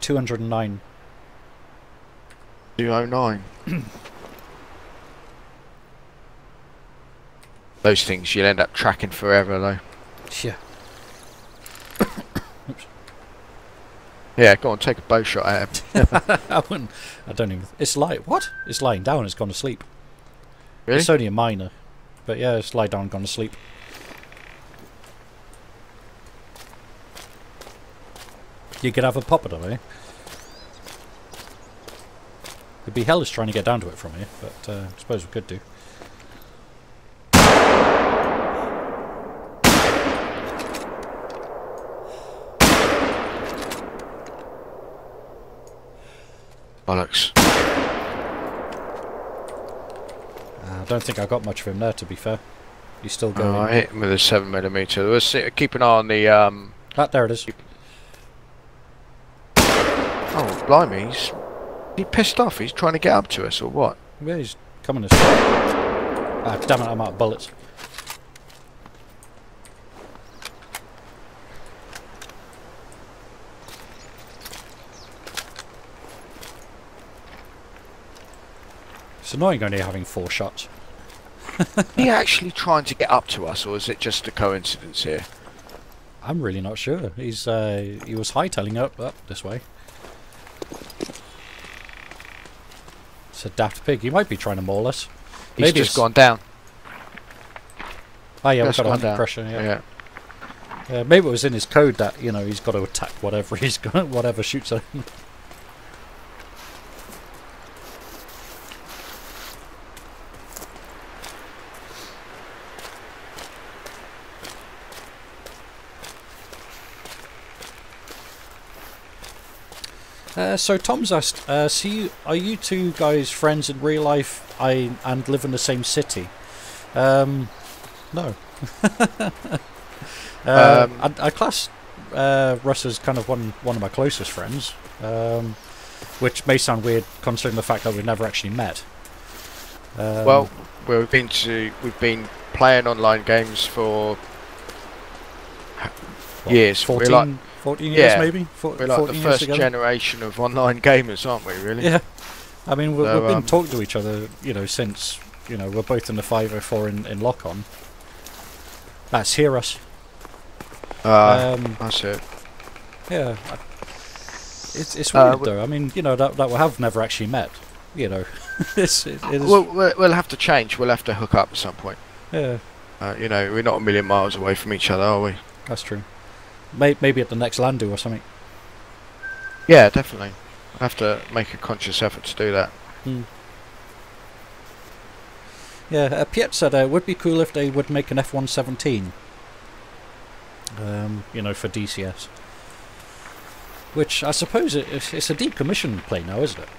209. 209. Those things you'll end up tracking forever, though. Yeah. Yeah, go on, take a bow shot at him. I wouldn't. I don't even. It's like what? It's lying down. It's gone to sleep. Really? It's only a minor, but yeah, it's lie down, gone to sleep. You could have a pop at it, eh? It'd be hellish trying to get down to it from here, but I suppose we could do. Bollocks. I don't think I got much of him there, to be fair. He's still going. Oh, I hit him with a 7mm. We'll see, keep an eye on the... there it is. Oh, blimey, he's pissed off. He's trying to get up to us, or what? Yeah, he's coming this way. Ah, damn it, I'm out of bullets. It's annoying only having 4 shots. Is he actually trying to get up to us, or is it just a coincidence here? I'm really not sure. He was hightailing up this way. It's a daft pig. He might be trying to maul us. He's just gone down. Oh yeah, we've Just got a gone 100 down. pressure. Yeah. Maybe it was in his code that he's got to attack whatever whatever shoots at him. So Tom's asked, are you two guys friends in real life and live in the same city? No. I class Russ as kind of one of my closest friends, which may sound weird considering the fact that we've never actually met. Well, we've been playing online games for years. 14 years maybe? We're like the first generation of online gamers, aren't we, really? Yeah. I mean, we've been talking to each other, since, we're both in the 504 in Lock-On. That's Hear Us. That's it. Yeah. It's weird, though. I mean, that we have never actually met. It is... We'll have to change. We'll have to hook up at some point. Yeah. We're not a million miles away from each other, are we? That's true. Maybe at the next Landu or something. Yeah, definitely. I'll have to make a conscious effort to do that. Yeah, Piet said it would be cool if they would make an F-117. For DCS. Which I suppose it's a decommissioned plane now, isn't it?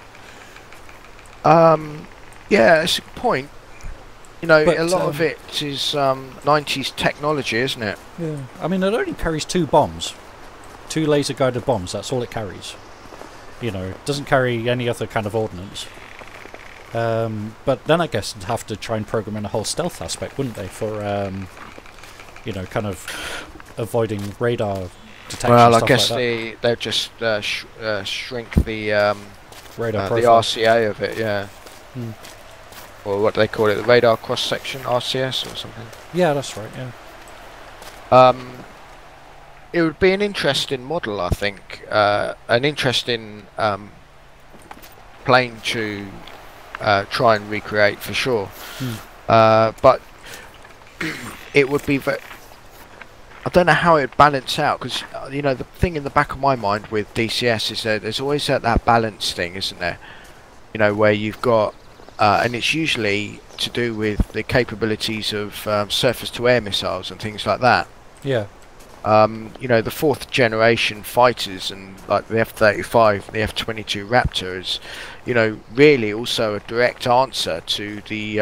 Yeah, it's a good point. But, a lot of it is 90s technology, isn't it? Yeah. I mean, it only carries 2 bombs. 2 laser-guided bombs, that's all it carries. It doesn't carry any other kind of ordnance. But then I guess they'd have to try and program in a whole stealth aspect, wouldn't they? For, kind of avoiding radar detection. Well, stuff I guess like they'll just shrink the radar the profile. RCA of it, yeah. Or what do they call it, the radar cross-section, RCS or something? Yeah, that's right, yeah. It would be an interesting model, I think. An interesting plane to try and recreate for sure. But it would be I don't know how it would balance out, because the thing in the back of my mind with DCS is that there's always that balance thing, isn't there? Where you've got and it's usually to do with the capabilities of surface-to-air missiles and things like that. Yeah. The 4th generation fighters and like the F-35, the F-22 Raptor is, really also a direct answer to the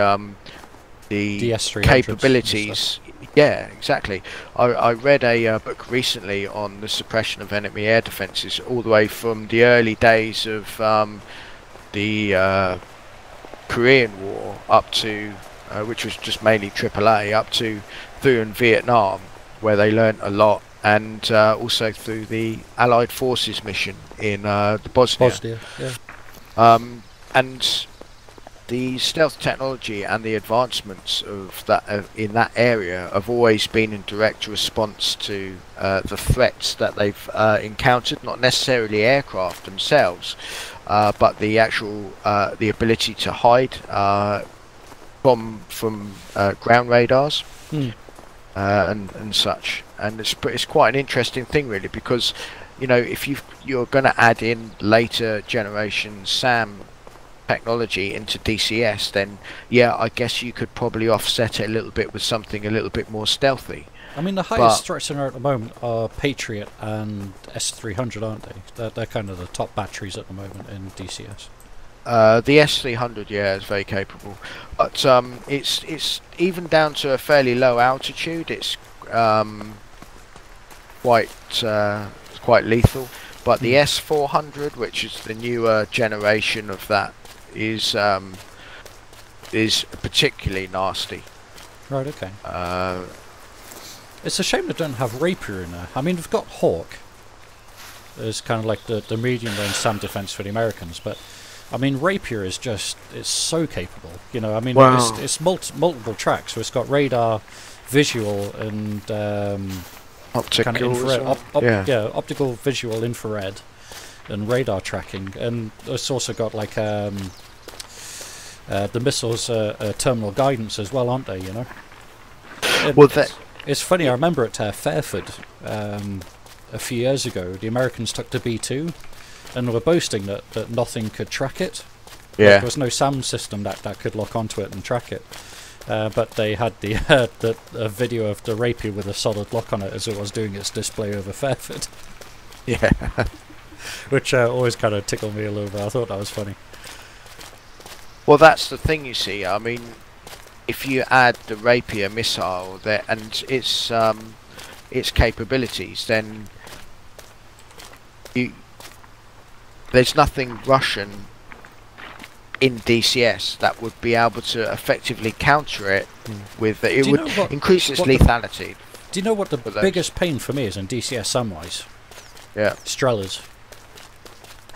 capabilities. Yeah, exactly. I read a book recently on the suppression of enemy air defences, all the way from the early days of the Korean War up to, which was just mainly AAA, up to through in Vietnam, where they learnt a lot, and also through the Allied Forces mission in Bosnia. Yeah. And the stealth technology and the advancements of that in that area have always been in direct response to the threats that they've encountered, not necessarily aircraft themselves, but the actual the ability to hide from ground radars. And such, and it's quite an interesting thing really, because you know, if you're going to add in later generation SAM technology into DCS, then yeah, I guess you could probably offset it a little bit with something a little bit more stealthy. I mean, the highest threats in there at the moment are Patriot and S300, aren't they? They're kind of the top batteries at the moment in DCS. The S300, yeah, is very capable, but it's even down to a fairly low altitude. It's quite lethal. But the S400, which is the newer generation of that, is particularly nasty. Right. Okay. It's a shame they don't have Rapier in there. I mean, they've got Hawk as kind of like the medium range SAM defense for the Americans, but I mean, Rapier is just, it's so capable, you know. I mean, wow. it's multiple tracks, so it's got radar, visual, and optical, kind of infrared, optical, visual, infrared, and radar tracking, and it's also got like the missiles terminal guidance as well, aren't they? You know. It's funny. I remember at Fairford a few years ago, the Americans took the B2. And were boasting that nothing could track it. Yeah. Like, there was no SAM system that could lock onto it and track it. But they had the video of the Rapier with a solid lock on it as it was doing its display over Fairford. Yeah. Which always kind of tickled me a little bit. I thought that was funny. Well, that's the thing, you see. I mean, if you add the Rapier missile there and its capabilities, then there's nothing Russian in DCS that would be able to effectively counter it with it. It would increase its lethality. Do you know what the biggest pain for me is in DCS Samwise? Yeah. Strellas.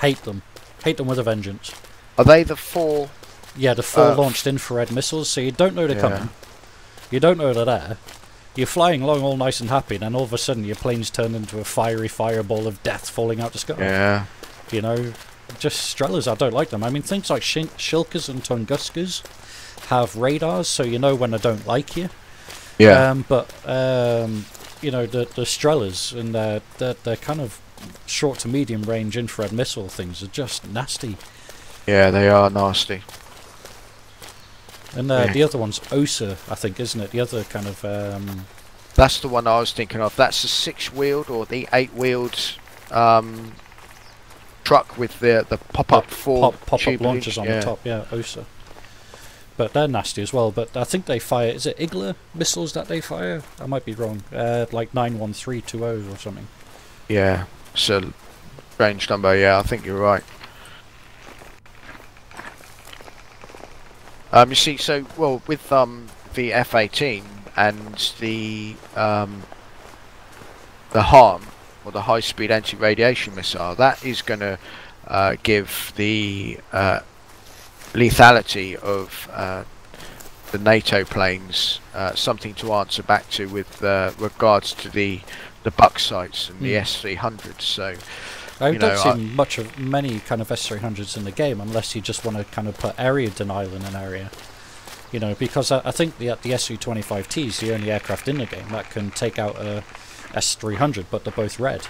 Hate them. Hate them with a vengeance. Are they the 4? Yeah, the 4 launched infrared missiles, so you don't know they're coming. You don't know they're there. You're flying along all nice and happy, and then all of a sudden your plane's turned into a fiery fireball of death falling out the sky. Yeah. You know, just Strellas, I don't like them. I mean, things like Shilkas and Tunguskas have radars, so you know when they don't like you. Yeah. But you know, the Strellas and they're kind of short to medium range infrared missile things are just nasty. Yeah, they are nasty. And the other one's OSA, I think, isn't it? The other kind of... That's the one I was thinking of. That's the 6-wheeled or the 8-wheeled truck with the pop-up pop-up launchers on the top, yeah, OSA. But they're nasty as well. But I think they fire... Is it Igla missiles that they fire? I might be wrong. Like 91320 or something. Yeah, it's a range number. Yeah, I think you're right. You see, so well with the F-18 and the HARM or the high-speed anti-radiation missile, that is going to give the lethality of the NATO planes something to answer back to with regards to the buck sites and the S-300s. So I don't see many kind of S-300s in the game unless you just want to kind of put area denial in an area. You know, because I think the Su-25T is the only aircraft in the game that can take out a S-300, but they're both red.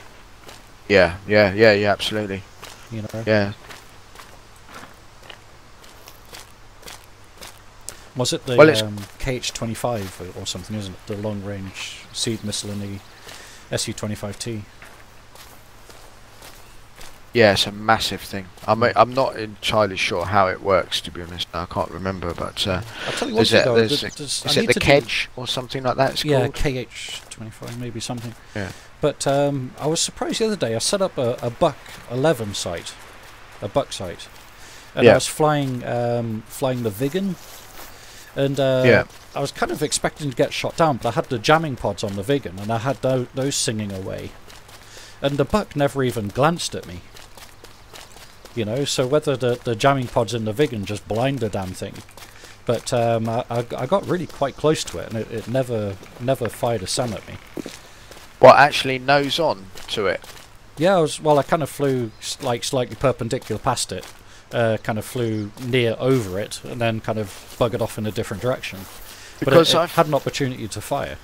Yeah, absolutely. You know. Yeah. Was it the KH-25 or something, isn't it? The long-range seed missile in the Su-25T. Yeah, it's a massive thing. I'm not entirely sure how it works, to be honest. I can't remember, but I'll tell you what to go. Is it the Kedge or something like that? It's called? KH-25, maybe something. Yeah. But I was surprised the other day. I set up a Buck 11 site, and I was flying the Vigan, and I was kind of expecting to get shot down, but I had the jamming pods on the Vigan, and I had those singing away, and the Buck never even glanced at me. you know. So whether the jamming pods in the Viggen just blind the damn thing, but I got really quite close to it, and it never fired a SAM at me. What, actually nose on to it? Yeah, I kind of flew like slightly perpendicular past it, kind of flew near over it, and then kind of buggered off in a different direction. Because but I've had an opportunity to fire.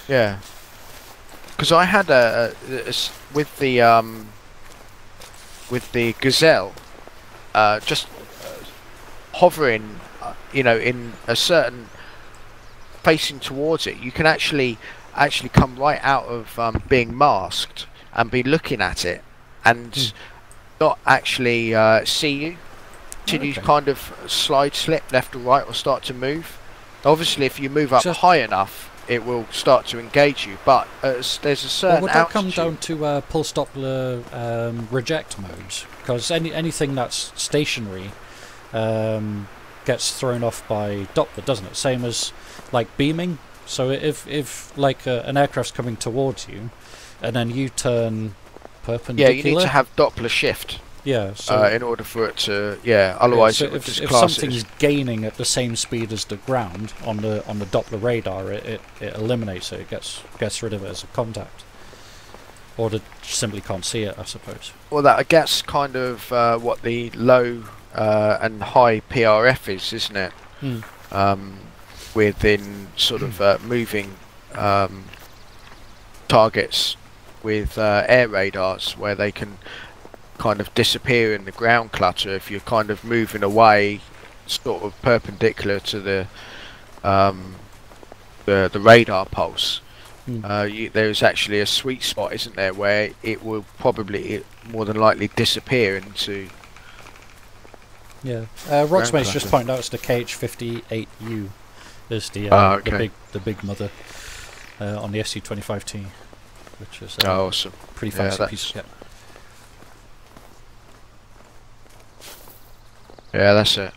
Yeah. Because I had with the Gazelle, just hovering, you know, in a certain facing towards it, you can actually come right out of being masked and be looking at it and not actually see you till you kind of slip left or right or start to move. Obviously, if you move up high enough, it will start to engage you, but there's a certain would that come altitude. down to pulse Doppler reject modes? Because anything that's stationary gets thrown off by Doppler, doesn't it? Same as like beaming. So if like an aircraft's coming towards you, and then you turn perpendicular. Yeah, you need to have Doppler shift. Yeah, so in order for it to, otherwise so it would if just class something's gaining at the same speed as the ground on the Doppler radar, it eliminates it. It gets rid of it as a contact, or they simply can't see it, I suppose. Well, that I guess kind of what the low and high PRF is, isn't it? Within sort of moving targets with air radars, where they can kind of disappear in the ground clutter if you're kind of moving away, sort of perpendicular to the radar pulse. There's actually a sweet spot, isn't there, where it will probably more than likely disappear into. Yeah, Rocksmate's just pointed out it's the KH-58U is the big mother on the SC-25T, which is awesome. Pretty fancy piece of kit. Yeah, that's it.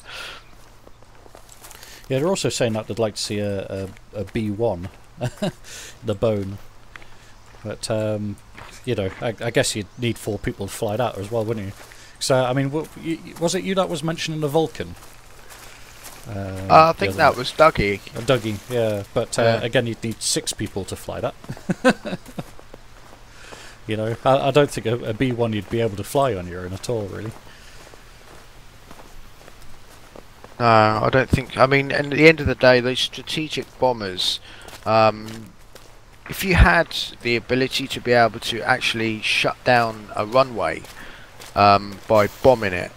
Yeah, they're also saying that they'd like to see a B1, the bone. But, you know, I guess you'd need 4 people to fly that as well, wouldn't you? So, I mean, was it you that was mentioning the Vulcan? I think that was Dougie. Dougie, yeah. But, again, you'd need 6 people to fly that. You know, I don't think a B1 you'd be able to fly on your own at all, really. No, I don't think. I mean, at the end of the day, those strategic bombers, if you had the ability to be able to actually shut down a runway by bombing it,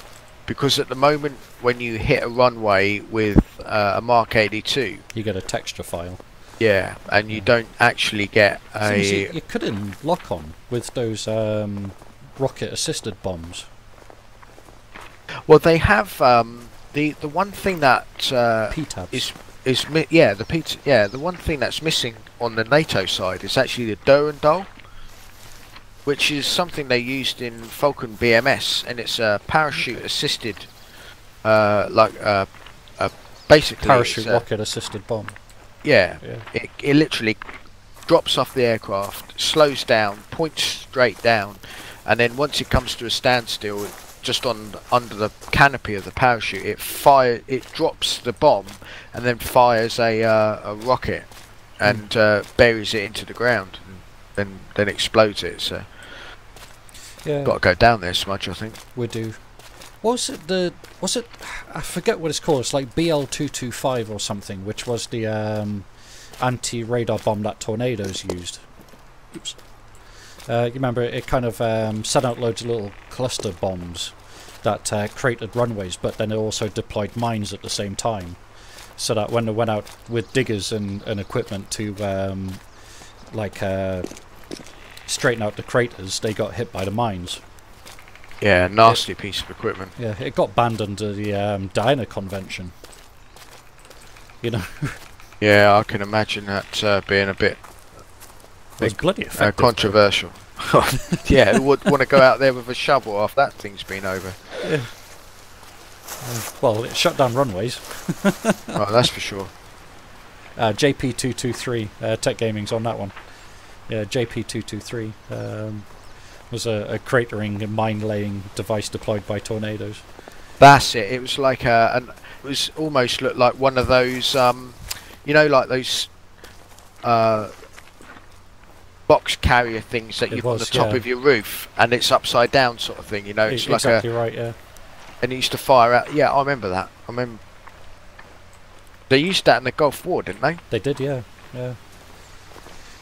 because at the moment when you hit a runway with a Mark 82, you get a texture file. Yeah, and you don't actually get a. You couldn't lock on with those rocket-assisted bombs. Well, they have. The one thing that PTABs. the one thing that's missing on the NATO side is actually the Durandal, which is something they used in Falcon BMS, and it's a parachute assisted, basically parachute rocket assisted bomb. Yeah. It literally drops off the aircraft, slows down, points straight down, and then once it comes to a standstill, just under the canopy of the parachute, it drops the bomb and then fires a rocket and buries it into the ground and then explodes it. So got to go down there, Smudge, I think. We do. Was it I forget what it's called. It's like BL-225 or something, which was the anti-radar bomb that Tornadoes used. Oops. You remember it kind of sent out loads of little cluster bombs that created runways, but then it also deployed mines at the same time, so that when they went out with diggers and equipment to straighten out the craters, they got hit by the mines. Yeah, nasty piece of equipment. Yeah, it got banned under the Diana Convention. You know. Yeah, I can imagine that being a bit. It was bloody effective, controversial. Yeah, who would want to go out there with a shovel after that thing's been over? Yeah. Well, it shut down runways. Oh, that's for sure. JP223, Tech Gaming's on that one. Yeah, JP223. Was a cratering and mine-laying device deployed by tornadoes. That's it. It was like it was almost looked like one of those, you know, like those box carrier things that you put on the top of your roof, and it's upside down sort of thing. You know, it's like exactly right. Yeah. And it used to fire out. Yeah, I remember that. I remember. They used that in the Gulf War, didn't they? They did, yeah. Yeah.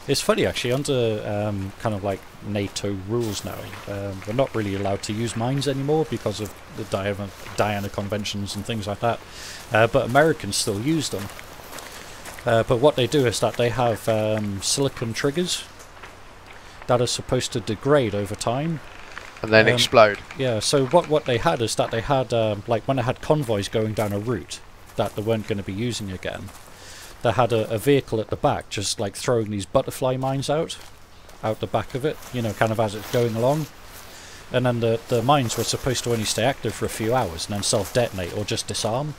It's funny actually, under kind of like NATO rules now, we're not really allowed to use mines anymore because of the Diana conventions and things like that. But Americans still use them. But what they do is that they have silicon triggers that are supposed to degrade over time. And then explode. Yeah, so what they had is that they had, like when they had convoys going down a route that they weren't going to be using again, they had a vehicle at the back just like throwing these butterfly mines out the back of it, you know, kind of as it's going along. And then the mines were supposed to only stay active for a few hours and then self-detonate or just disarm.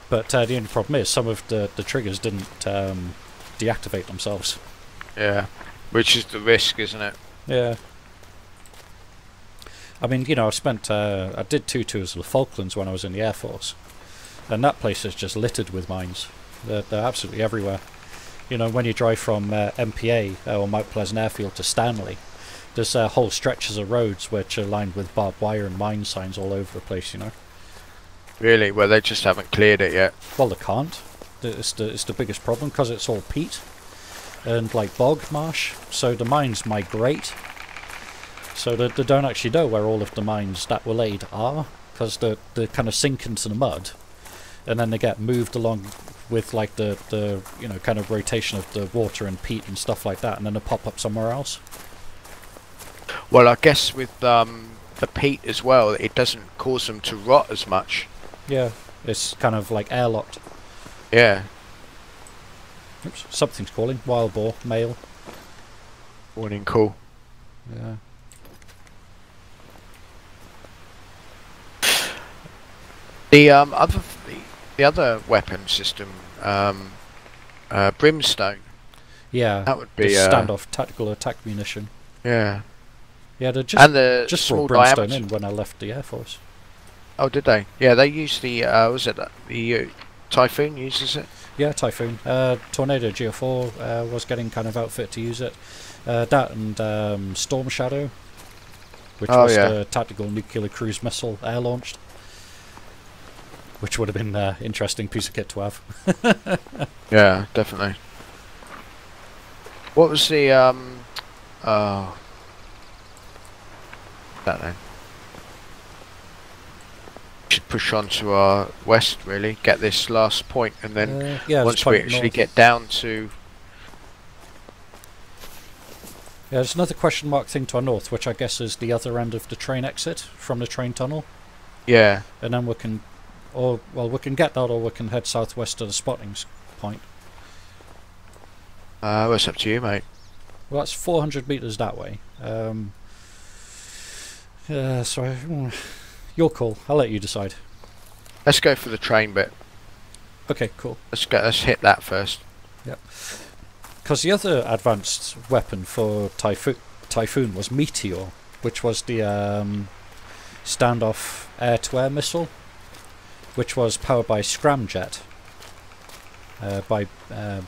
But the only problem is some of the triggers didn't deactivate themselves. Yeah, which is the risk, isn't it? Yeah. I mean, you know, I did 2 tours of the Falklands when I was in the Air Force. And that place is just littered with mines. They're absolutely everywhere. You know, when you drive from MPA or Mount Pleasant Airfield to Stanley, there's whole stretches of roads which are lined with barbed wire and mine signs all over the place, you know. Really? Well, they just haven't cleared it yet. Well, they can't. It's the biggest problem because it's all peat and like bog marsh. So the mines migrate. So they don't actually know where all of the mines that were laid are, because they kind of sink into the mud. And then they get moved along with like the you know, kind of rotation of the water and peat and stuff like that, and then they pop up somewhere else. Well, I guess with the peat as well, it doesn't cause them to rot as much. Yeah, it's kind of like airlocked. Yeah. Oops, something's calling. Wild boar, male. Warning call. Yeah. The other weapon system, Brimstone. Yeah, that would be standoff tactical attack munition. Yeah. Yeah, they just small brought Brimstone diameter in when I left the Air Force. Oh, did they? Yeah, they used the was it the Typhoon uses it? Yeah, Typhoon. Tornado GO4 was getting kind of outfit to use it. That and Storm Shadow, which was the tactical nuclear cruise missile air launched. Which would have been an interesting piece of kit to have. Yeah, definitely. What was the that then? Should push on to our west, really. Get this last point, and then once we actually get down to... Yeah, there's another question mark thing to our north, which I guess is the other end of the train exit from the train tunnel. Yeah. And then we can... Or, well, we can get that, or we can head southwest to the spotting point. Well, it's up to you, mate. Well, that's 400 metres that way. Sorry. Your call. I'll let you decide. Let's go for the train bit. Okay, cool. Let's hit that first. Yep. Because the other advanced weapon for Typhoon was Meteor, which was the standoff air-to-air missile, which was powered by Scramjet. By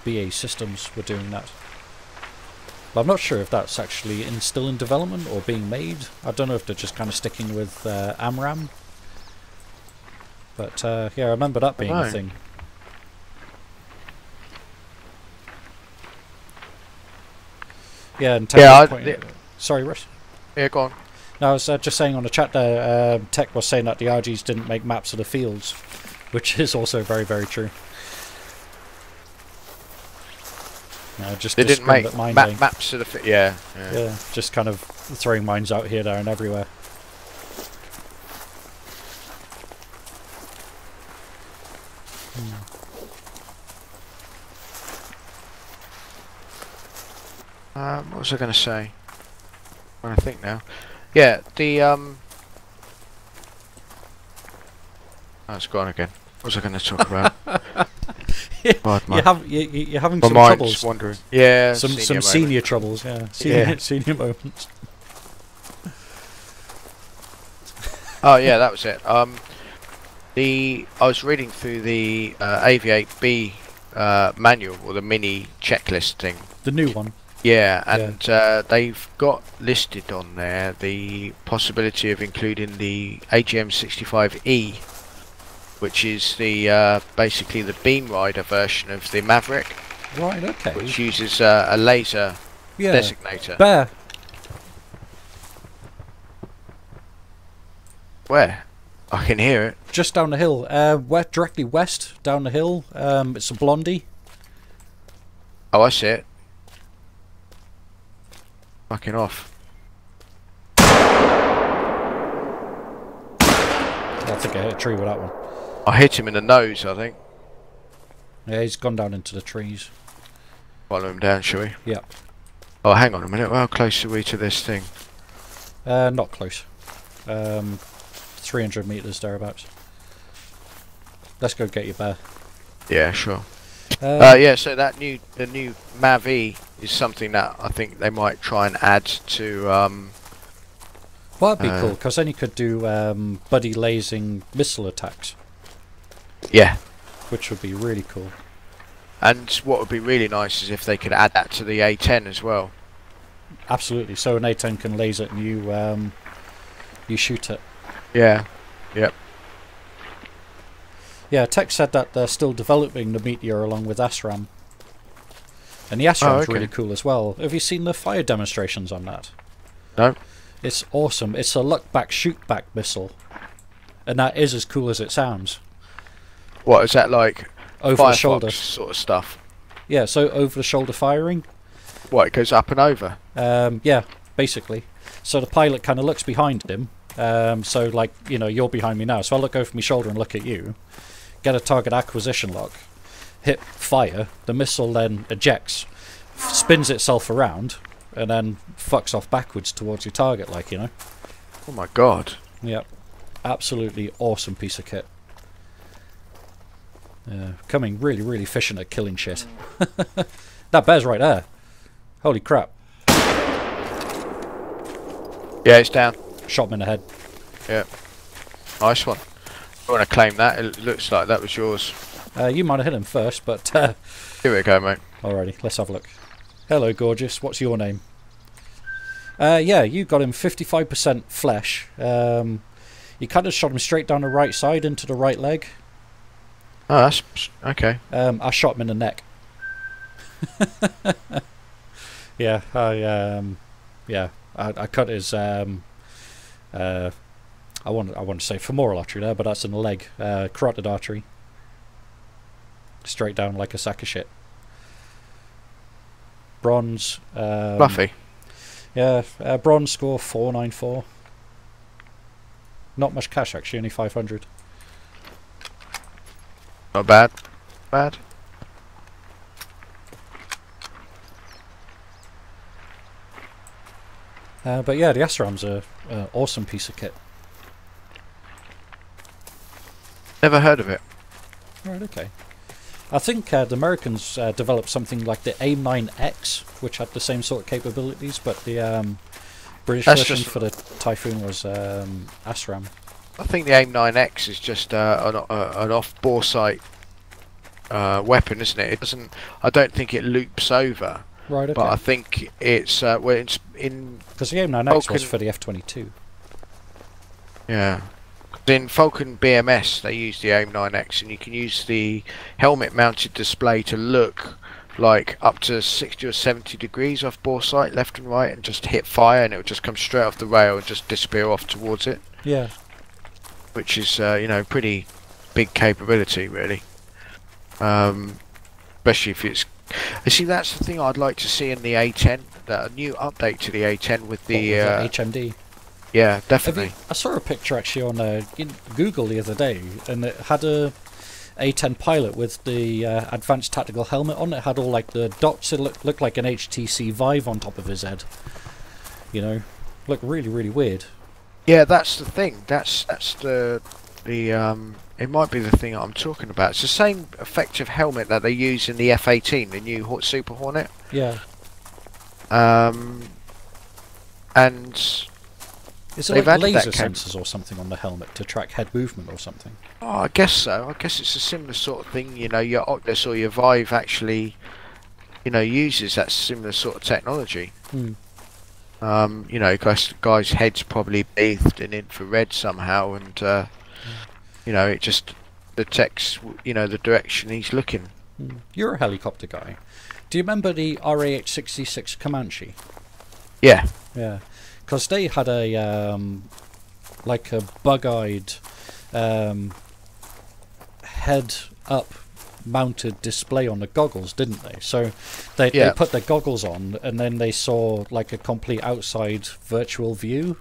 BA Systems were doing that. But I'm not sure if that's actually still in development or being made. I don't know if they're just kind of sticking with AMRAAM. But yeah, I remember that being a thing. Yeah, and sorry, Russ. Yeah, go on. No, I was just saying on the chat there, Tech was saying that the RGs didn't make maps of the fields, which is also very, very true. Just they didn't make maps of the field. Yeah. Yeah, just kind of throwing mines out here, there, and everywhere. What was I going to say? I think now. Yeah, the oh, it's gone again. What was I going to talk about? You're having my some mind's troubles. Wandering. Yeah, some senior troubles. Yeah, senior moments. Oh yeah, that was it. I was reading through the Aviate B manual, or the mini checklist thing. The new one. Yeah, and they've got listed on there the possibility of including the AGM-65E, which is the basically the beam rider version of the Maverick. Right. Okay. Which uses a laser Yeah. designator. Bear. Where? I can hear it. Just down the hill. Directly west down the hill. It's a blondie. Oh, I see it. Fucking off. I think I hit a tree with that one. I hit him in the nose, I think. Yeah, he's gone down into the trees. Follow him down, shall we? Yeah. Oh, hang on a minute. How close are we to this thing? Not close. 300 meters thereabouts. Let's go get you, Bear. Yeah, sure. Yeah, so the new Mav-E is something that I think they might try and add to. Well, that'd be cool, because then you could do buddy lasing missile attacks. Yeah. Which would be really cool. And what would be really nice is if they could add that to the A10 as well. Absolutely. So an A10 can laser it and you shoot it. Yeah. Yep. Yeah, Tech said that they're still developing the Meteor along with ASRAM. And the ASRAM's really cool as well. Have you seen the fire demonstrations on that? No. It's awesome. It's a look-back, shoot-back missile. And that is as cool as it sounds. What, is that like over Firefox the shoulder sort of stuff? Yeah, so over the shoulder firing. What, it goes up and over? Yeah, basically. So the pilot kind of looks behind him. So like, you know, you're behind me now. So I look over my shoulder and look at you. Get a target acquisition lock. Hit fire. The missile then ejects. Spins itself around. And then fucks off backwards towards your target, like, you know. Oh my god. Yep. Absolutely awesome piece of kit. Coming really, really efficient at killing shit. That bear's right there. Holy crap. Yeah, it's down. Shot him in the head. Yeah. Nice one. I want to claim that. It looks like that was yours. You might have hit him first, but... Here we go, mate. Alrighty, let's have a look. Hello, gorgeous. What's your name? Yeah, you got him 55% flesh. You kind of shot him straight down the right side into the right leg. Oh, that's... okay. I shot him in the neck. Yeah, I cut his... I want to say femoral artery there, but that's in the leg. Carotid artery. Straight down like a sack of shit. Bronze. Fluffy. Yeah, bronze score 494. Not much cash actually, only 500. Not bad. Bad. But yeah, the ASRAM's an awesome piece of kit. Never heard of it. Right, okay. I think the Americans developed something like the AIM-9X, which had the same sort of capabilities, but the British version for the Typhoon was ASRAM. I think the AIM-9X is just an off-bore sight weapon, isn't it? It doesn't. I don't think it loops over. Right, okay. But I think it's well, it's in because the AIM-9X was for the F-22. Yeah. In Falcon BMS they use the AIM-9X, and you can use the helmet-mounted display to look like up to 60 or 70 degrees off bore sight, left and right, and just hit fire, and it will just come straight off the rail and just disappear off towards it. Yeah. Which is, you know, pretty big capability, really. Especially if it's... You see, that's the thing I'd like to see in the A10, a new update to the A10 with the... HMD. Yeah, definitely. I saw a picture actually on Google the other day, and it had a A10 pilot with the advanced tactical helmet on. It had all like the dots. It looked like an HTC Vive on top of his head. You know, looked really, really weird. Yeah, that's the thing. That's the it might be the thing I'm talking about. It's the same effective helmet that they use in the F-18, the new Super Hornet. Yeah. And Is it They've like added laser that sensors or something on the helmet to track head movement or something? Oh, I guess so. I guess it's a similar sort of thing. You know, your Oculus or your Vive actually, you know, uses that similar sort of technology. Hmm. You know, guy's head's probably bathed in infrared somehow, and you know, it just detects, you know, the direction he's looking. You're a helicopter guy. Do you remember the RAH-66 Comanche? Yeah. Yeah, because they had a like a bug-eyed head-up mounted display on the goggles, didn't they? So they put their goggles on, and then they saw like a complete outside virtual view.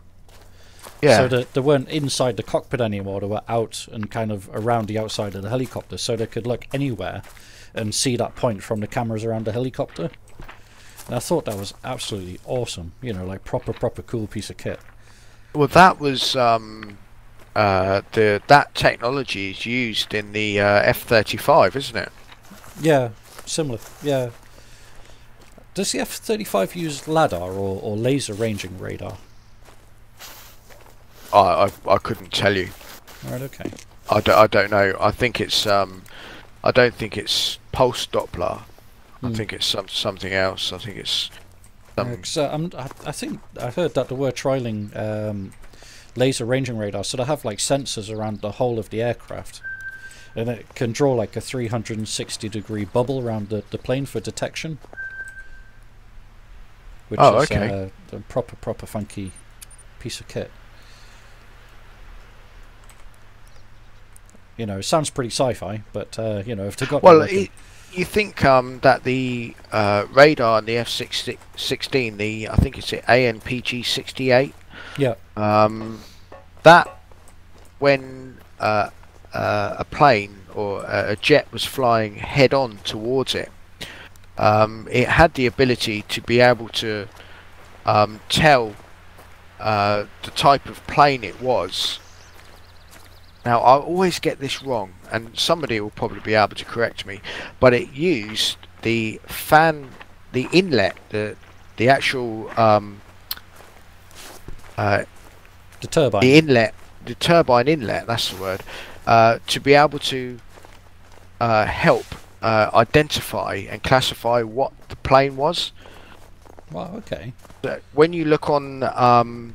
Yeah. So that they weren't inside the cockpit anymore; they were out and kind of around the outside of the helicopter, so they could look anywhere and see that point from the cameras around the helicopter. And I thought that was absolutely awesome. You know, like proper cool piece of kit. Well, that was that technology is used in the F-35, isn't it? Yeah, similar. Yeah. Does the F-35 use LADAR or laser ranging radar? I couldn't tell you. Right. Okay. I don't know. I think it's I don't think it's pulse Doppler. I think it's something else. I think it's. I think I heard that they were trialing laser ranging radar, so they have like sensors around the whole of the aircraft, and it can draw like a 360-degree bubble around the plane for detection. Which is a proper funky piece of kit. You know, it sounds pretty sci-fi, but you know, if they got you think that the radar in the F-16, I think it's the ANPG-68. Yeah. That when a plane or a jet was flying head-on towards it, it had the ability to be able to tell the type of plane it was. Now, I always get this wrong, and somebody will probably be able to correct me, but it used the inlet, the actual the turbine. The turbine inlet, that's the word, to be able to help identify and classify what the plane was. Wow, okay. When you look on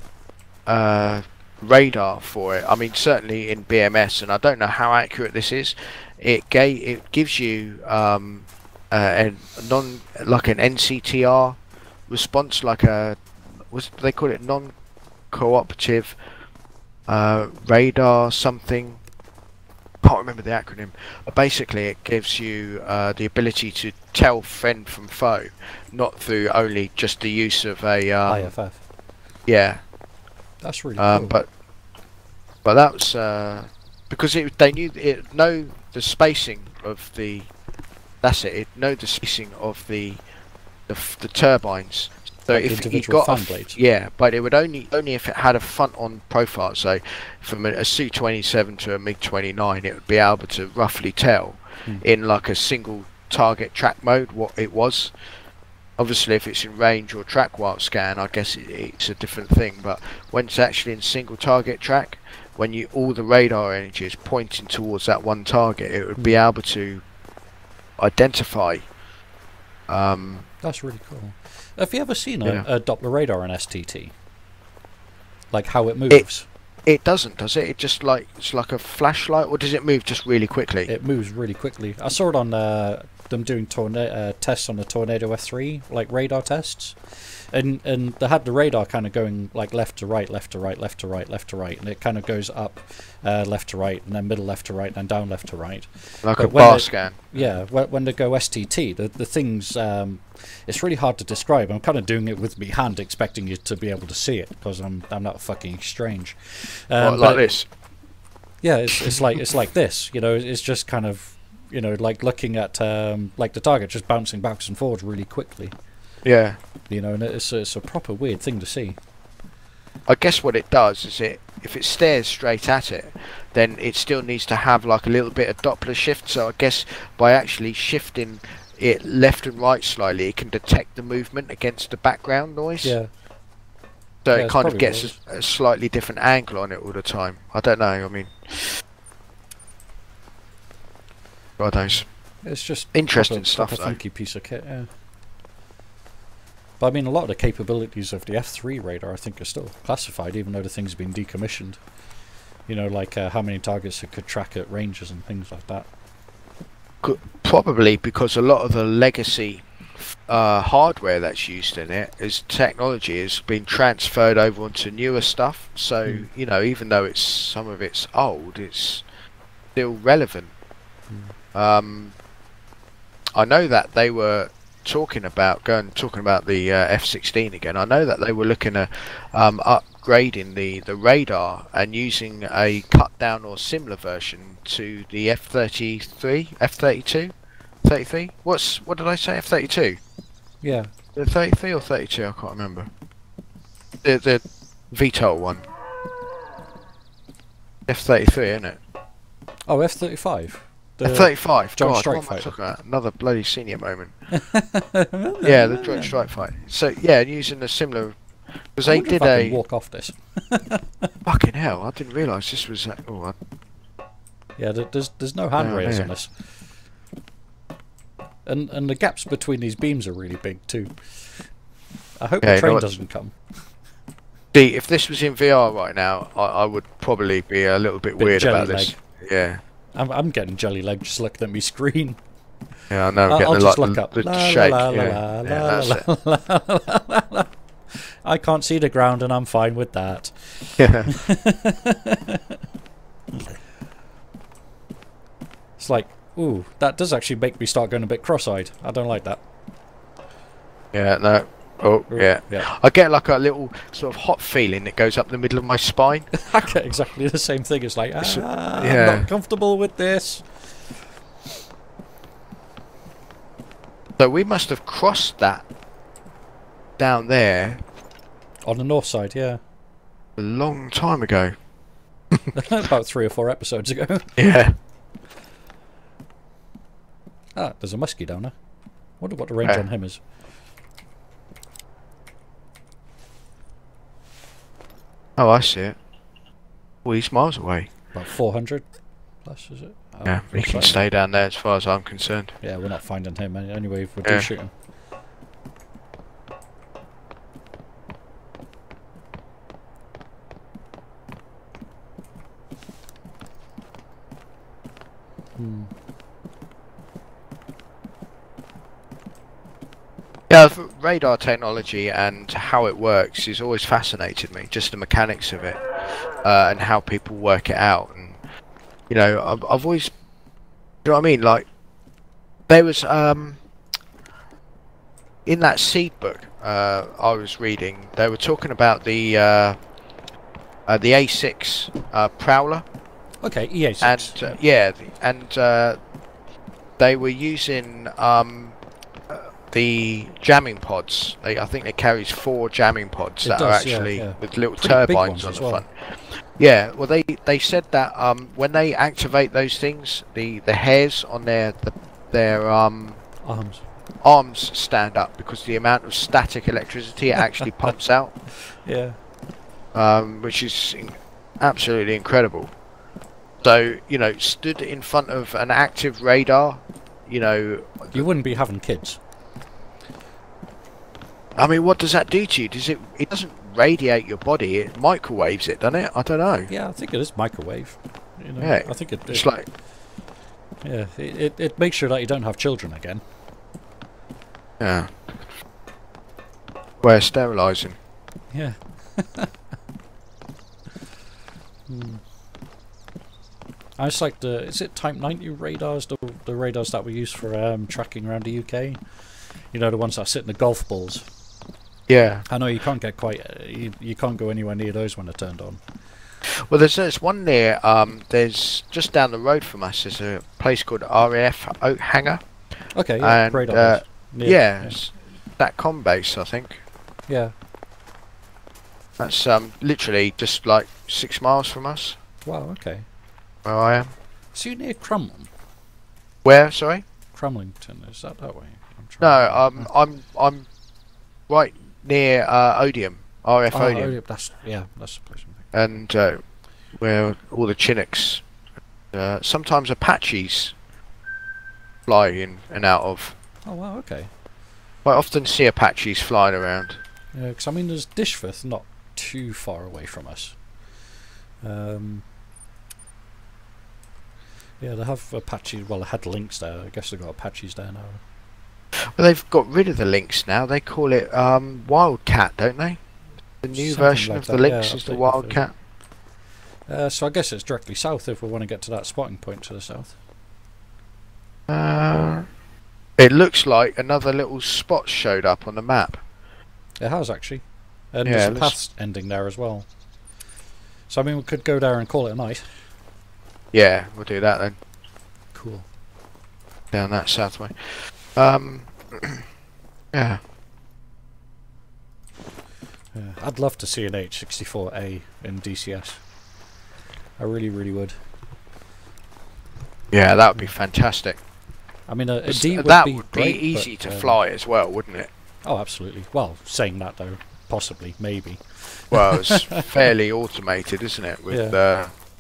radar for it, I mean, certainly in BMS, and I don't know how accurate this is, it gives you like an NCTR response, like they call it non-cooperative radar something. Can't remember the acronym, but basically it gives you the ability to tell friend from foe, not through only just the use of a IFF. Yeah. That's really cool. But that was because they knew it know the spacing of the. That's it. It know the spacing of the turbines. So like if you individual got fan blades. Yeah, but it would only if it had a front-on profile. So from a Su-27 to a MiG-29, it would be able to roughly tell in like a single target track mode what it was. Obviously, if it's in range or track while scan, I guess it's a different thing. But when it's actually in single target track, when all the radar energy is pointing towards that one target, it would be able to identify. That's really cool. Have you ever seen a Doppler radar in STT? Like how it moves? It doesn't, does it? It just it's like a flashlight, or does it move just really quickly? It moves really quickly. I saw it on them doing tests on the Tornado F3, like radar tests, and they had the radar kind of going like left to right, left to right, left to right, left to right, and it kind of goes up left to right, and then middle left to right, and then down left to right. Like a bar scan. Yeah, when they go STT, the things, it's really hard to describe. I'm kind of doing it with my hand, expecting you to be able to see it, because I'm not fucking strange. Like this. Yeah, it's like this. You know, it's just kind of, you know, like looking at like the target just bouncing backwards and forwards really quickly. Yeah. You know, and it's a proper weird thing to see. I guess what it does is if it stares straight at it, then it still needs to have like a little bit of Doppler shift. So I guess by actually shifting it left and right slightly, it can detect the movement against the background noise. Yeah. So Yeah, it it's kind of probably gets was. a slightly different angle on it all the time. I don't know. I mean, God knows. It's just Interesting stuff, proper though. funky piece of kit. Yeah. But I mean, a lot of the capabilities of the F3 radar, I think, are still classified, even though the thing's been decommissioned. You know, like how many targets it could track at ranges and things like that. Probably because a lot of the legacy hardware that's used in it is technology has been transferred over onto newer stuff. So you know, even though some of it's old, it's still relevant. I know that they were talking about the F-16 again. I know that they were looking at upgrading the radar and using a cut down or similar version to the F-33, F-32, 33. What did I say? F-32. Yeah. The 33 or 32? I can't remember. The VTOL one. F-33, isn't it? Oh, F-35. F-35. Joint God, Strike what am I Fighter. talking about? Another bloody senior moment. Yeah, the Joint Strike Fighter. So yeah, using a similar, because they did I can walk off this. Fucking hell! I didn't realise this was. Yeah, there's no handrails on this. And the gaps between these beams are really big too. I hope the train doesn't come. See, if this was in VR right now, I would probably be a little bit weird about this. Yeah. I'm getting jelly leg just looking at me screen. Yeah, I know. I'll getting just look up. The shake. Yeah, I can't see the ground, and I'm fine with that. Yeah. It's like, ooh, that does actually make me start going a bit cross-eyed. I don't like that. Yeah. No. Oh, yeah. I get like a little sort of hot feeling that goes up the middle of my spine. I get exactly the same thing. It's like, I'm not comfortable with this. So we must have crossed that down there on the north side, yeah. A long time ago. About 3 or 4 episodes ago. Yeah. Ah, there's a muskie down there. Wonder what the range on him is. Oh, I see it. Well, he's miles away. About 400 plus, is it? Yeah, he can stay down there as far as I'm concerned. Yeah, we're not finding him anyway if we do shoot him. Yeah, radar technology and how it works has always fascinated me. Just the mechanics of it and how people work it out. And you know, I've always, you know what I mean? Like there was in that seed book I was reading, they were talking about the A6 Prowler. Okay, EA6. And yeah, and they were using the jamming pods. I think it carries 4 jamming pods that are actually with little turbines on the front. Yeah, well they said that when they activate those things, the hairs on their arms stand up because the amount of static electricity it actually pumps out. Yeah. Which is absolutely incredible. So, you know, stood in front of an active radar, you know, you wouldn't be having kids. I mean, what does that do to you? Does it doesn't radiate your body, it microwaves it, doesn't it? I don't know. Yeah, I think it is microwave. You know, yeah, I think it's like... Yeah, it makes sure that you don't have children again. Yeah. We're sterilising. Yeah. I just like is it Type 90 radars, the radars that we use for tracking around the UK? You know, the ones that sit in the golf balls. Yeah. I know you can't get you can't go anywhere near those when they're turned on. Well, there's one near, there's just down the road from us, there's a place called RAF Oak Hangar. Okay, yeah, and, radar yeah, that com base, I think. Yeah. That's literally just like 6 miles from us. Wow, okay. Where I am. So you're near Crumlin? Where, sorry? Crumlington, is that way? No, I'm right near Odium. RF Oh, Odeon, that's the place. and where all the Chinooks, sometimes Apaches, fly in and out of. Oh wow, okay. I often see Apaches flying around. Yeah, because I mean, there's Dishforth not too far away from us. Yeah, they have Apaches. Well, they had Lynx there. I guess they've got Apaches there now. Well, they've got rid of the Lynx now. They call it Wildcat, don't they? The new Something version like of that, the Lynx yeah, is the updated Wildcat. So I guess it's directly south if we want to get to that spotting point to the south. It looks like another little spot showed up on the map. It has actually, and Yeah, there's a path ending there as well. So I mean, we could go there and call it a night. Yeah, we'll do that then. Cool. Down that south way. Yeah. Yeah, I'd love to see an H-64A in DCS. I really, really would. Yeah, that would be fantastic. I mean, a D would that be would be great, easy but, to fly as well, wouldn't it? Oh, absolutely. Well, saying that though, possibly, maybe. Well, it's fairly automated, isn't it, with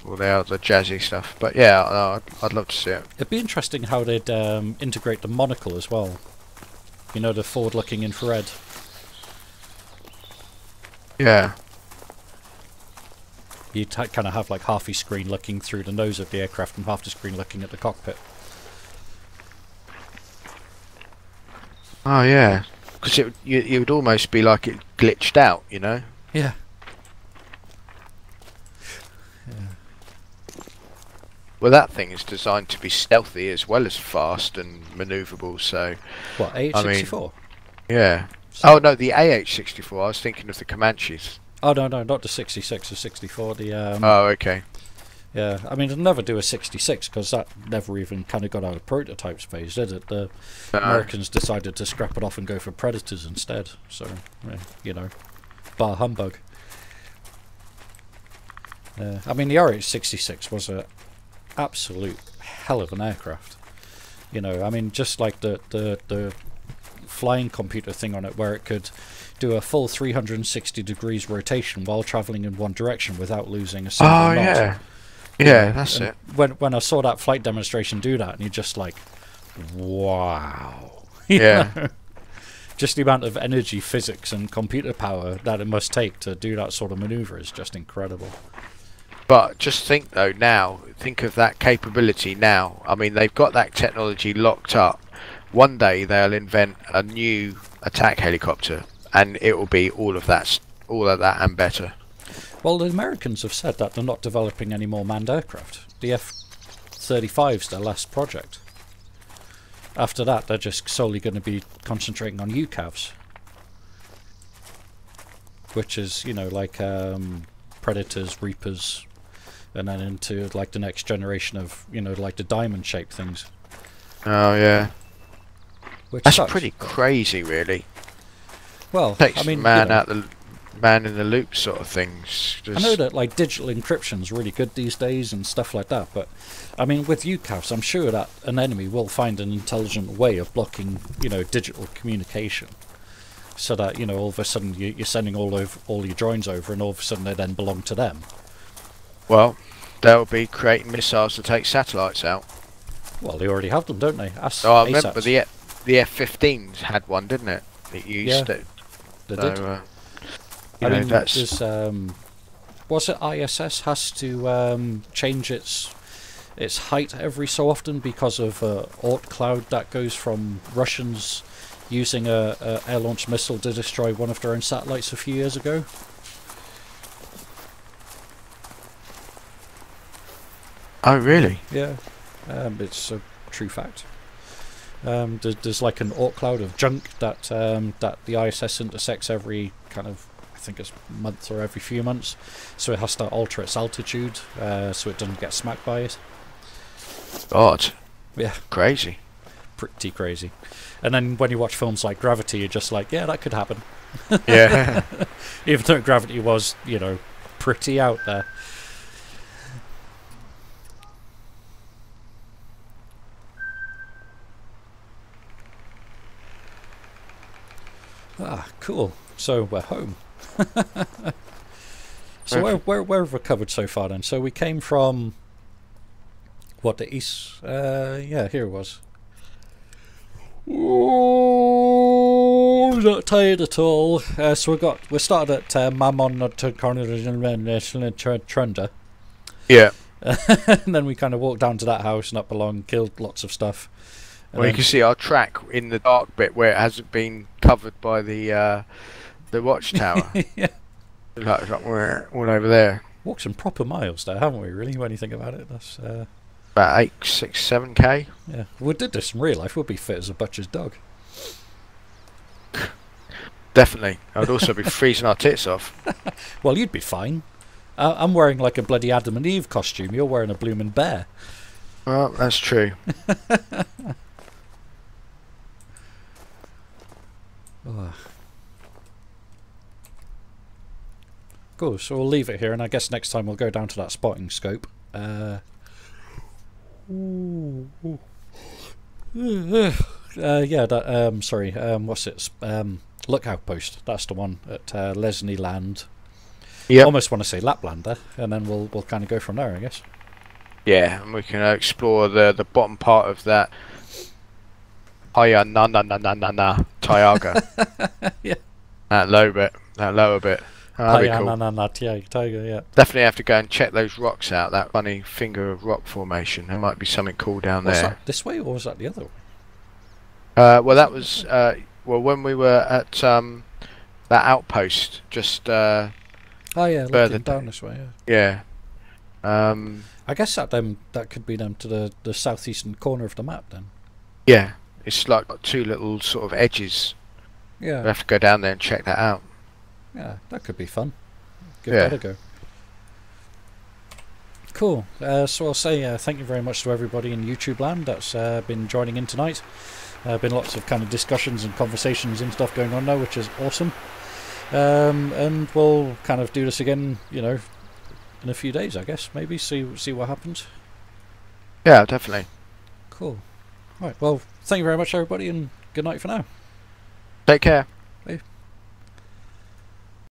all the other jazzy stuff. But yeah, I'd love to see it. It'd be interesting how they'd integrate the monocle as well. You know, the forward-looking infrared. Yeah. You'd kind of have like half your screen looking through the nose of the aircraft and half the screen looking at the cockpit. Oh yeah, because it would almost be like it glitched out, you know. Yeah. Well, that thing is designed to be stealthy as well as fast and manoeuvrable. So. What, AH-64? Yeah. Oh no, the AH-64. I was thinking of the Comanches. Oh no, not the 66 or 64. The Oh okay. Yeah, I mean, they'll never do a 66 because that never even kind of got out of prototypes phase, did it? The Americans decided to scrap it off and go for Predators instead. So, you know, bar humbug. I mean, the RH-66 was a absolute hell of an aircraft. You know, I mean, just like the flying computer thing on it, where it could do a full 360 degrees rotation while travelling in one direction without losing a single knot. Yeah. Yeah, that's it. When I saw that flight demonstration do that, and you're just like, wow. Yeah. Just the amount of energy, physics, and computer power that it must take to do that sort of manoeuvre is just incredible. But just think though, now, think of that capability now. I mean, they've got that technology locked up. One day they'll invent a new attack helicopter, and it will be all of that and better. Well, the Americans have said that they're not developing any more manned aircraft. The F-35's their last project. After that, they're just solely going to be concentrating on UCAVs, which is, you know, like Predators, Reapers, and then into like the next generation of, you know, like the diamond-shaped things. Oh yeah. Which That's sucks. pretty crazy, really. Well, Takes I mean, man in the loop sort of things. I know that like digital encryption's really good these days and stuff like that, but I mean, with UCAVs, I'm sure that an enemy will find an intelligent way of blocking, you know, digital communication, so that, you know, all of a sudden you're sending all your drones over, and all of a sudden they then belong to them. Well, they'll be creating missiles to take satellites out. Well, they already have them, don't they? I remember the F-15s had one, didn't it? It used it. They did. I mean, there's was it ISS has to change its height every so often because of AUT cloud that goes from Russians using a air-launched missile to destroy one of their own satellites a few years ago. Oh really? Yeah, it's a true fact. There's like an AUT cloud of junk that that the ISS intersects every kind of, I think it's month or every few months, so it has to alter its altitude so it doesn't get smacked by it. God. Yeah. Crazy. Pretty crazy. And then when you watch films like Gravity, you're just like, yeah, that could happen. Yeah. Even though Gravity was, you know, pretty out there. Ah, Cool. So we're home. So where have we covered so far then? So we came from what, the east? Yeah, here it was. Oh, not tired at all. So we started at Mammon Tundra. Yeah. And then we kind of walked down to that house and up along, killed lots of stuff. And Well, you can see our track in the dark bit where it hasn't been covered by the watchtower. yeah. Like we're all over there. Walked some proper miles there, haven't we, really, when you think about it? That's About 8, 6, 7k. yeah. If we did this in real life, we'd be fit as a butcher's dog. Definitely. I'd also be freezing our tits off. Well, you'd be fine. I'm wearing like a bloody Adam and Eve costume. You're wearing a bloomin' bear. Well, that's true. Oh. Cool, so we'll leave it here, and I guess next time we'll go down to that spotting scope. Yeah, that, sorry, what's it? Lookout post. That's the one at Lesney Land. Yeah. Almost want to say Laplander, and then we'll kind of go from there, I guess. Yeah, and we can explore the bottom part of that Taiga. Yeah. That lower bit. That'd be cool. Taiga, yeah. Definitely have to go and check those rocks out. That funny finger of rock formation. There might be something cool down Was there. that this way or was that the other way? Well, that was when we were at that outpost just. Oh yeah, further looking down this way. Yeah. Yeah. I guess that could be them to the southeastern corner of the map then. Yeah, it's like got two little sort of edges. Yeah. We have to go down there and check that out. Yeah, that could be fun. Give Yeah. that a go. Cool. So I'll say thank you very much to everybody in YouTube land that's been joining in tonight. Been lots of kind of discussions and conversations and stuff going on now, which is awesome. And we'll kind of do this again, you know, in a few days, I guess. Maybe see what happens. Yeah, definitely. Cool. Right. Well, thank you very much, everybody, and good night for now. Take care.